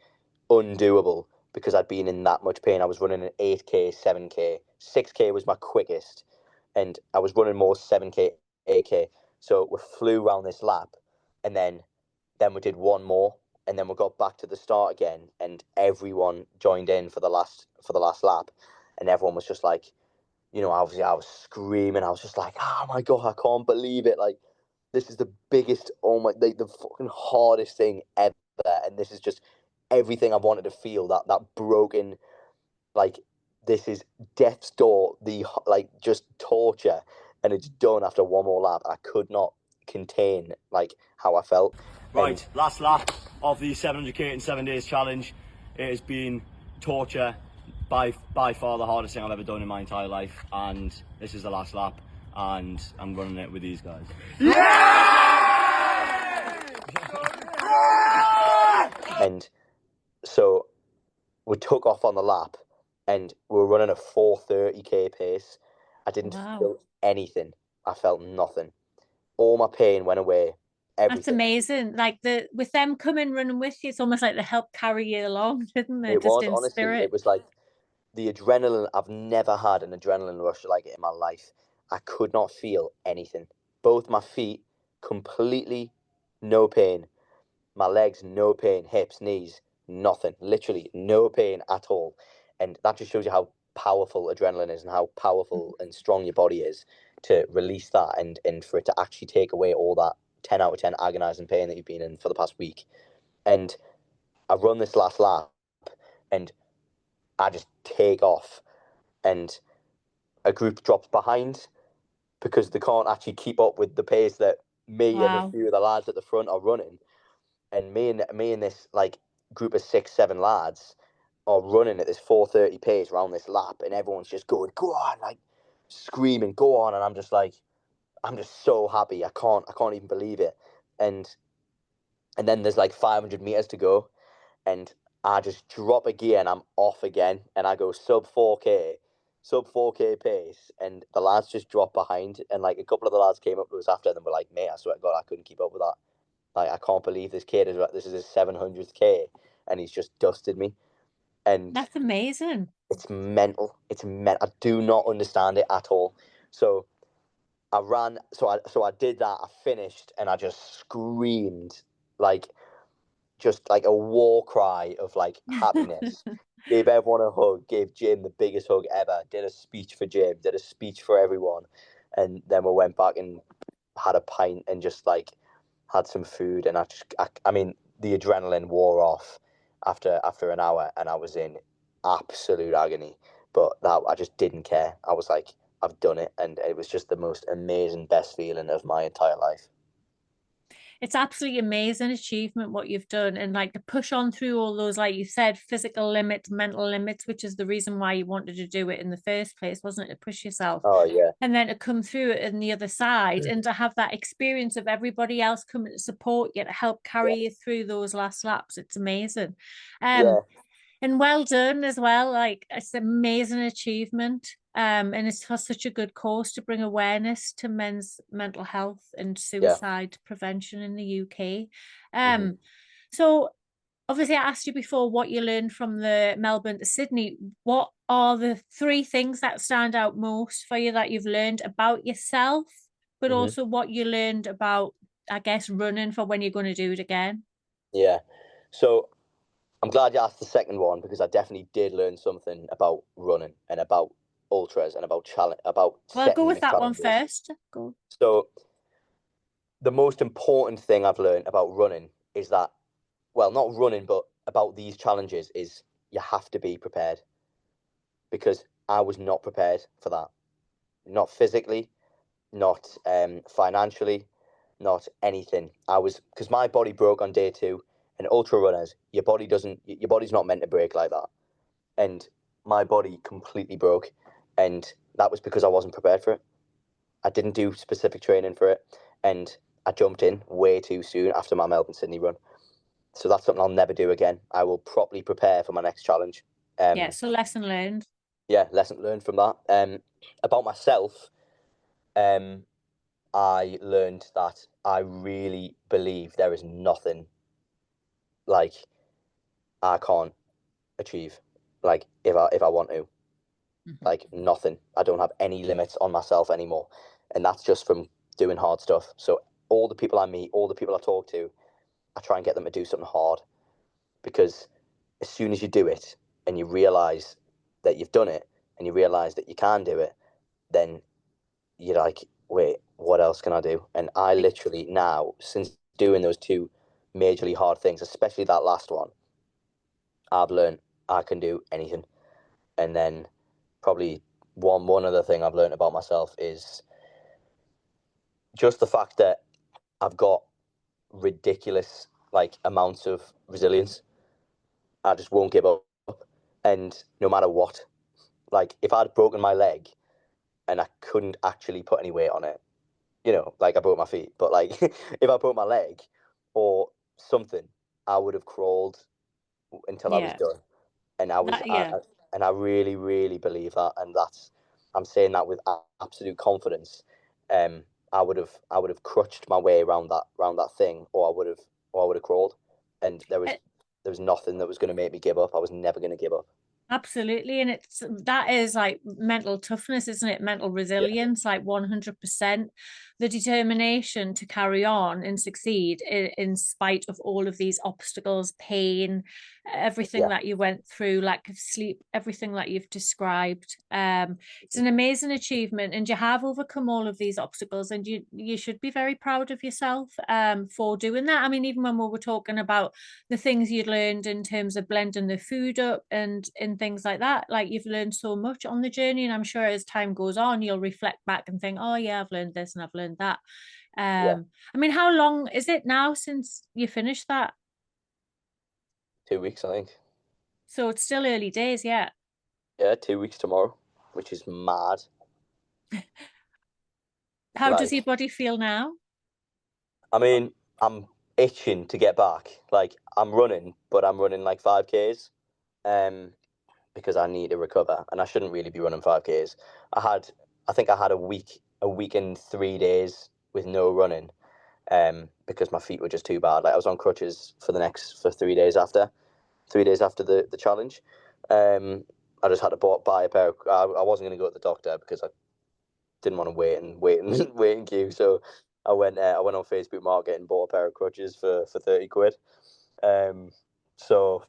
undoable because I'd been in that much pain. I was running an 8k, 7k, 6k was my quickest, and I was running more 7k, 8k. So we flew around this lap, and then we did 1 more, and then we got back to the start again, and everyone joined in for the last lap, and everyone was just like, obviously I was screaming. I was just like, oh my God, I can't believe it. Like, this is the biggest, the fucking hardest thing ever. And this is just everything I've wanted to feel, that broken, like, this is death's door, just torture. And it's done after 1 more lap. I could not contain, like, how I felt. Right, last lap of the 700k in 7 days challenge. It has been torture, by far the hardest thing I've ever done in my entire life, and this is the last lap, and I'm running it with these guys. And so we took off on the lap, and we were running a 4:30k pace. I didn't feel anything. I felt nothing. All my pain went away. Everything. That's amazing. Like with them coming running with you, it's almost like they helped carry you along, didn't they? It Just was, in honestly, spirit. it was like the adrenaline. I've never had an adrenaline rush like it in my life. I could not feel anything. Both my feet, completely no pain. My legs, no pain. Hips, knees, nothing. Literally no pain at all. And that just shows you how powerful adrenaline is and how powerful and strong your body is to release that, and for it to actually take away all that 10 out of 10 agonizing pain that you've been in for the past week. And I run this last lap, and I just take off, and a group drops behind because they can't actually keep up with the pace that me and a few of the lads at the front are running. And me and this like group of 6-7 lads are running at this 4:30 pace around this lap, and everyone's just going, go on, like screaming, go on. And I'm just so happy. I can't even believe it. And then there's like 500 meters to go, and I just drop a gear and I'm off again, and I go sub 4k pace, and the lads just drop behind, and like a couple of the lads came up to us after, and were like, mate, I swear to God, I couldn't keep up with that. Like, I can't believe this kid this is his 700th K and he's just dusted me. And That's amazing. it's mental. I do not understand it at all. So I ran, so I did that, I finished, and I just screamed, like, just like a war cry of like happiness. Gave everyone a hug, gave Jim the biggest hug ever, did a speech for Jim, did a speech for everyone. And then we went back and had a pint and just like had some food. And I mean, the adrenaline wore off after an hour and I was in absolute agony. But that, I just didn't care. I was like, I've done it. And it was just the most amazing, best feeling of my entire life. It's absolutely amazing achievement what you've done, and like to push on through all those, like you said, physical limits, mental limits, which is the reason why you wanted to do it in the first place, wasn't it? To push yourself. Oh, yeah. And then to come through it on the other side and to have that experience of everybody else coming to support you, to help carry you through those last laps. It's amazing. Yeah. And well done as well. Like, it's an amazing achievement. And it's for such a good cause to bring awareness to men's mental health and suicide prevention in the UK. So obviously I asked you before what you learned from the Melbourne to Sydney. What are the 3 things that stand out most for you that you've learned about yourself, but also what you learned about, I guess, running for when you're going to do it again? Yeah. So I'm glad you asked the second one, because I definitely did learn something about running and about ultras and about Well, setting go with these that one challenges. first. Go. So the most important thing I've learned about running is that, well, not running, but about these challenges, is you have to be prepared, because I was not prepared for that. Not physically, not financially, not anything. Because my body broke on day 2, and ultra runners, your body's not meant to break like that. And my body completely broke, and that was because I wasn't prepared for it. I didn't do specific training for it, and I jumped in way too soon after my Melbourne Sydney run. So that's something I'll never do again. I will properly prepare for my next challenge. Yeah, so lesson learned. Yeah, lesson learned from that. About myself, I learned that I really believe there is nothing like I can't achieve, like if I want to. Like, nothing. I don't have any limits on myself anymore. And that's just from doing hard stuff. So all the people I meet, all the people I talk to, I try and get them to do something hard, because as soon as you do it and you realize that you've done it and you realize that you can do it, then you're like, wait, what else can I do? And I literally now, since doing those 2 majorly hard things, especially that last one, I've learned I can do anything. And then probably one other thing I've learned about myself is just the fact that I've got ridiculous like amounts of resilience. I just won't give up, and no matter what, like if I'd broken my leg and I couldn't actually put any weight on it, like I broke my feet, but like if I broke my leg or something, I would have crawled until I was done. And I really, really believe that, and I'm saying that with absolute confidence. I would have crutched my way around that thing, or I would have crawled, and there was nothing that was going to make me give up. I was never going to give up. Absolutely. And that is like mental toughness, isn't it? Mental resilience, like 100%. The determination to carry on and succeed in spite of all of these obstacles, pain, everything that you went through, lack of sleep, everything that you've described. It's an amazing achievement, and you have overcome all of these obstacles, and you should be very proud of yourself for doing that. I mean, even when we were talking about the things you'd learned in terms of blending the food up and things like that, like you've learned so much on the journey, and I'm sure as time goes on you'll reflect back and think, oh yeah, I've learned this and I've learned that. I mean, how long is it now since you finished that? 2 weeks, I think. So it's still early days. Yeah, 2 weeks tomorrow, which is mad. how does your body feel now? I mean, I'm itching to get back. Like, I'm running, but I'm running like 5Ks, because I need to recover, and I shouldn't really be running 5Ks. I think I had a week and 3 days with no running, because my feet were just too bad. Like I was on crutches for 3 days after the challenge. I just had to buy a pair of, I wasn't going to go to the doctor because I didn't want to wait in queue. So I went on Facebook Market and bought a pair of crutches for 30 quid. So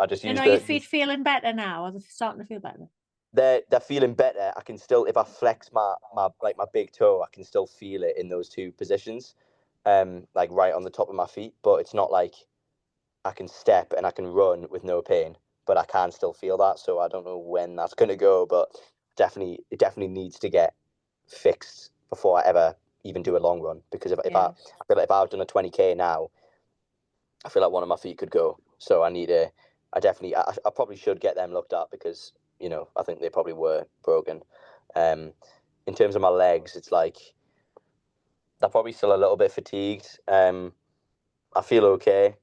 I just used And are your feet feeling better now? Are they starting to feel better? They're feeling better. I can still, if I flex my big toe, I can still feel it in those two positions, like right on the top of my feet. But it's not like I can step and I can run with no pain, but I can still feel that. So I don't know when that's going to go, but it definitely needs to get fixed before I ever even do a long run. Because I feel like if I've done a 20k now, I feel like one of my feet could go. So I probably should get them looked at because, you know, I think they probably were broken. In terms of my legs, it's like they're probably still a little bit fatigued. I feel okay.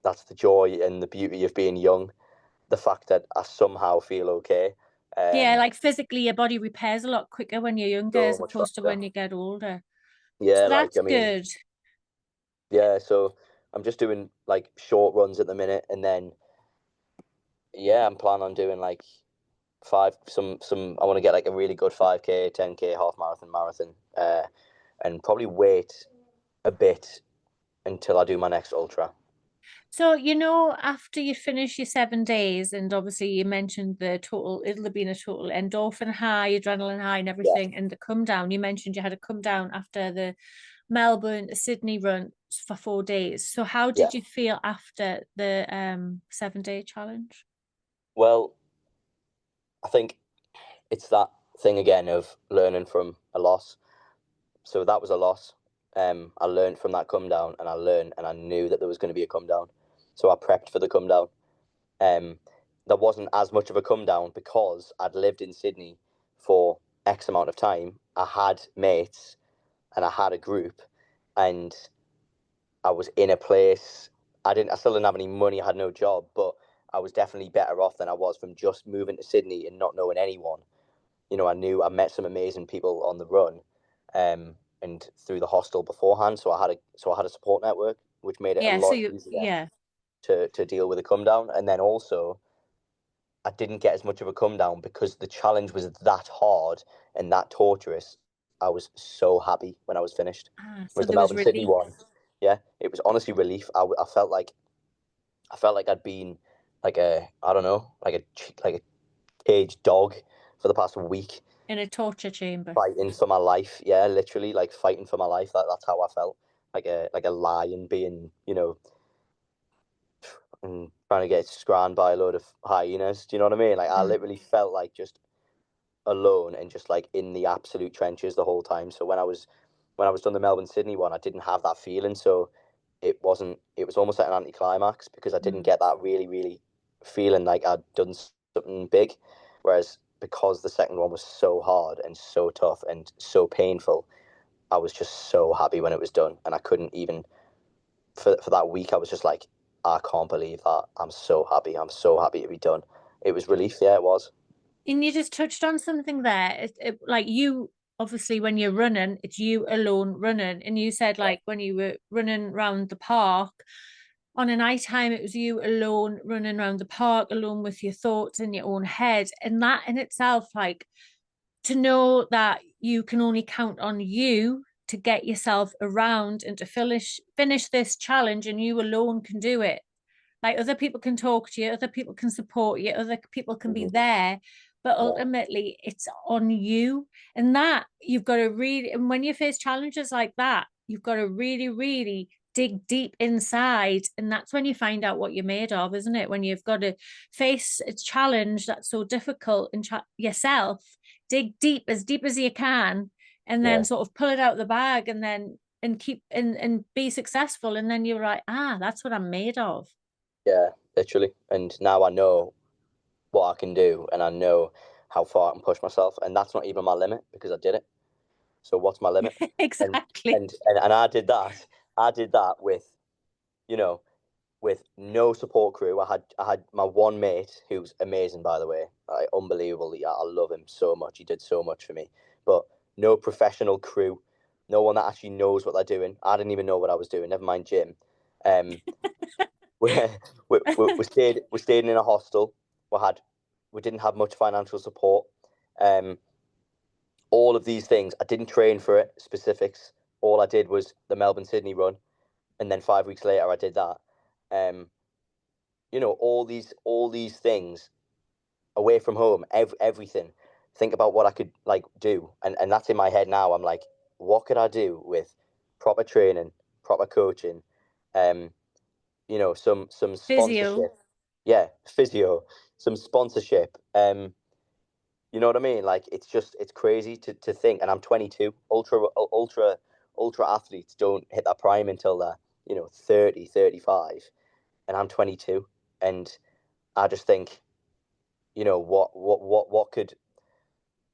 That's the joy and the beauty of being young. The fact that I somehow feel okay. Yeah, like physically your body repairs a lot quicker when you're younger So as much opposed to faster. when you get older. Yeah, So that's good. Yeah, so I'm just doing like short runs at the minute, and then I'm planning on doing like I want to get like a really good 5k, 10k, half marathon, and probably wait a bit until I do my next ultra. So, you know, after you finish your 7 days, and obviously you mentioned it'll have been a total endorphin high, adrenaline high, and Yeah. everything, and the come down. You mentioned you had a come down after the Melbourne to Sydney run for 4 days. So, how did you feel after the 7 day challenge? Well, I think it's that thing again of learning from a loss. So that was a loss. I learned from that come down, and I knew that there was going to be a come down. So I prepped for the come down. There wasn't as much of a come down because I'd lived in Sydney for X amount of time. I had mates and I had a group, and I was in a place. I still didn't have any money. I had no job, but I was definitely better off than I was from just moving to Sydney and not knowing anyone. You know, I met some amazing people on the run, and through the hostel beforehand. So I had a support network, which made it a lot easier to deal with a come down. And then also, I didn't get as much of a come down because the challenge was that hard and that torturous. I was so happy when I was finished. So Was the there was Melbourne Sydney relief. one? Yeah, it was honestly relief. I felt like I'd been like I don't know, like a caged dog for the past week, In a torture chamber. fighting for my life. Yeah, literally, like fighting for my life. That's how I felt. Like a lion being, you know, and trying to get scranned by a load of hyenas. Do you know what I mean? Like I literally felt like just alone and just like in the absolute trenches the whole time. So when I was done the Melbourne Sydney one, I didn't have that feeling. So it was almost like an anticlimax because I didn't get that really, really feeling like I'd done something big. Whereas because the second one was so hard and so tough and so painful, I was just so happy when it was done. And I couldn't even, for that week, I was just like, I can't believe that. I'm so happy. I'm so happy to be done. It was relief. Yeah, it was. And you just touched on something there. Like you, obviously, when you're running, it's you alone running. And you said, like, when you were running around the park on a night time, it was you alone running around the park, alone with your thoughts in your own head. And that in itself, like, to know that you can only count on you to get yourself around and to finish this challenge, and you alone can do it. Like other people can talk to you, other people can support you, other people can be there, but ultimately it's on you. And that you've got to really, and when you face challenges like that, you've got to really, really dig deep inside. And that's when you find out what you're made of, isn't it? When you've got to face a challenge that's so difficult in yourself, dig deep as you can, and then sort of pull it out of the bag, and then keep and be successful. And then you're like, that's what I'm made of. Yeah, literally. And now I know what I can do, and I know how far I can push myself, and that's not even my limit because I did it. So what's my limit? Exactly. And I did that. I did that with, you know, with no support crew. I had my one mate who's amazing, by the way, like, unbelievable. I love him so much. He did so much for me. But no professional crew, no one that actually knows what they're doing. I didn't even know what I was doing, never mind gym. we stayed in a hostel. We didn't have much financial support. All of these things, I didn't train for it, specifics. All I did was the Melbourne-Sydney run, and then 5 weeks later I did that. All these things away from home, everything. Think about what I could do, and that's in my head now. I'm like, what could I do with proper training, proper coaching, some Physio. sponsorship, physio, some sponsorship. You know what I mean? Like, it's crazy to think. And I'm 22. Ultra athletes don't hit that prime until they're 30, 35, and I'm 22. And I just think, what could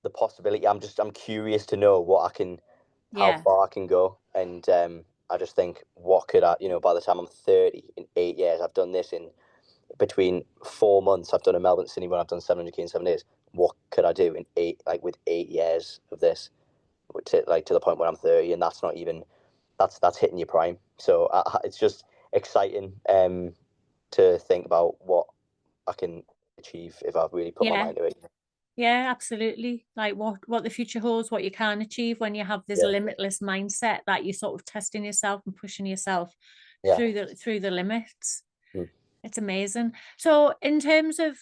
the possibility? I'm curious to know how far I can go. And I just think, what could I? By the time I'm 30, in 8 years, I've done this in between 4 months. I've done a Melbourne Sydney run. I've done 700k in 7 days. What could I do in with 8 years of this, to the point where I'm 30, and that's not even that's hitting your prime. So it's just exciting to think about what I can achieve if I've really put my mind to it. Yeah, absolutely. Like what the future holds, what you can achieve when you have this limitless mindset that you're sort of testing yourself and pushing yourself through the limits. It's amazing. So in terms of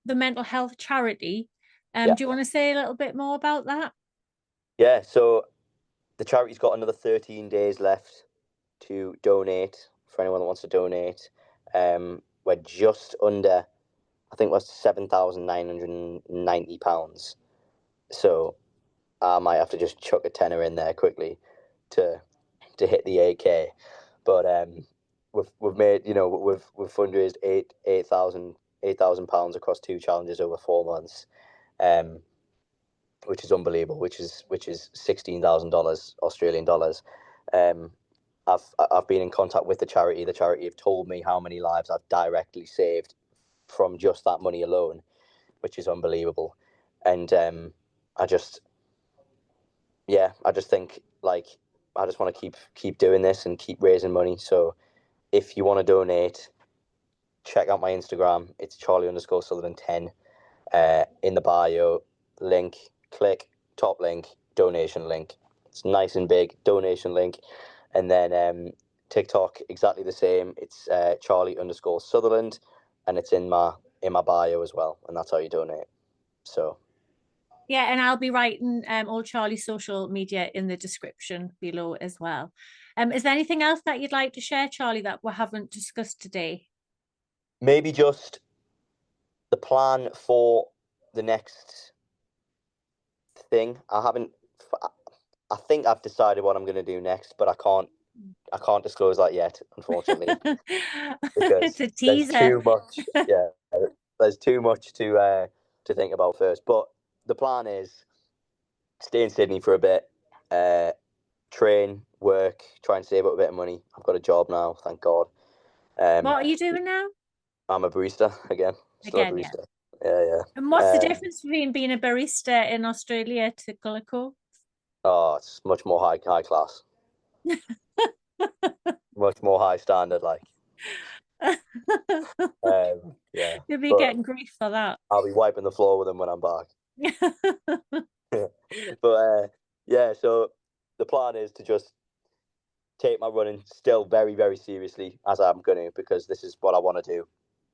the mental health charity, do you want to say a little bit more about that? Yeah, so the charity's got another 13 days left to donate for anyone that wants to donate. We're just under, I think we're £7,990. So I might have to just chuck a tenner in there quickly to hit the 8K. But we've made, we've fundraised £8,000 across 2 challenges over 4 months, which is unbelievable. Which is $16,000 Australian dollars. I've been in contact with the charity. The charity have told me how many lives I've directly saved from just that money alone, which is unbelievable. And I just think, I just want to keep doing this and keep raising money. So if you want to donate, check out my Instagram. It's Charlie_Sutherland10. In the bio, link, click, top link, donation link. It's nice and big, donation link. And then TikTok, exactly the same. It's Charlie_Sutherland, and it's in my bio as well. And that's how you donate. So. Yeah, and I'll be writing all Charlie's social media in the description below as well. Is there anything else that you'd like to share, Charlie, that we haven't discussed today? Maybe just the plan for the next thing. I think I've decided what I'm going to do next, but I can't disclose that yet, unfortunately. It's a teaser. There's too much. There's too much to think about first. But the plan is stay in Sydney for a bit, train, work, try and save up a bit of money. I've got a job now, thank God. What are you doing now? I'm a barista again. Still a barista. Yeah. And what's the difference between being a barista in Australia to Gold Coast? Oh, it's much more high class. Much more high standard, like. You'll be getting grief for that. I'll be wiping the floor with them when I'm back. But so the plan is to just take my running still very, very seriously, as I'm going to, because this is what I want to do.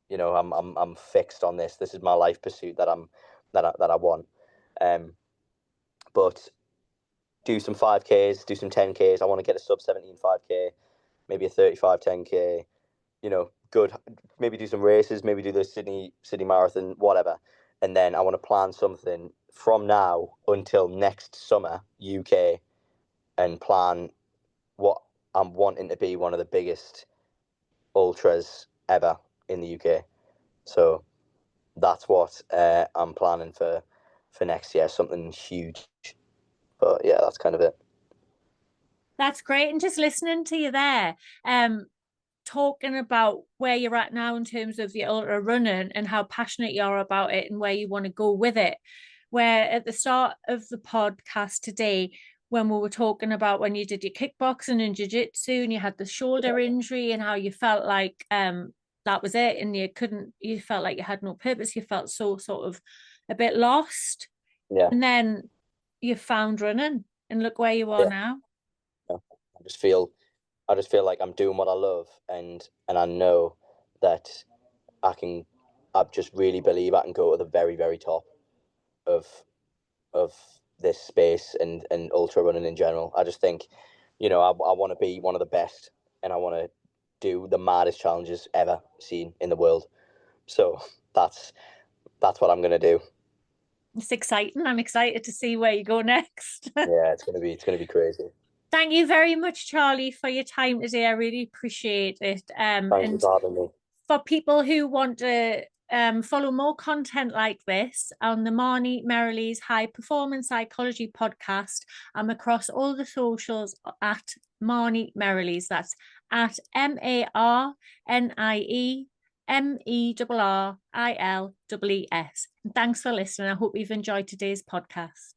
I'm fixed on this. This is my life pursuit that I want. But do some 5Ks, do some 10Ks. I want to get a sub 17 5K, maybe a 35 10K. Good. Maybe do some races. Maybe do the Sydney Marathon, whatever. And then I want to plan something from now until next summer, UK, and plan what I'm wanting to be one of the biggest ultras ever in the UK. So that's what I'm planning for next year, something huge. But yeah, that's kind of it. That's great. And just listening to you there, talking about where you're at now in terms of the ultra running and how passionate you are about it and where you want to go with it. Where at the start of the podcast today, when we were talking about when you did your kickboxing and jiu-jitsu and you had the shoulder injury and how you felt like that was it, and you felt like you had no purpose, you felt so sort of a bit lost. Yeah. And then you found running, and look where you are now. Yeah. I just feel like I'm doing what I love, and I know that I just really believe I can go to the very, very top of this space and ultra running in general. I just think, I want to be one of the best, and I want to do the maddest challenges ever seen in the world. So that's what I'm gonna do. It's exciting. I'm excited to see where you go next. Yeah, it's gonna be crazy. Thank you very much, Charlie, for your time today. I really appreciate it. Thank you for having me. For people who want to follow more content like this on the Marnie Merrilees High Performance Psychology podcast, I'm across all the socials at Marnie Merrilees. That's at MarnieMerrilees. Thanks for listening. I hope you've enjoyed today's podcast.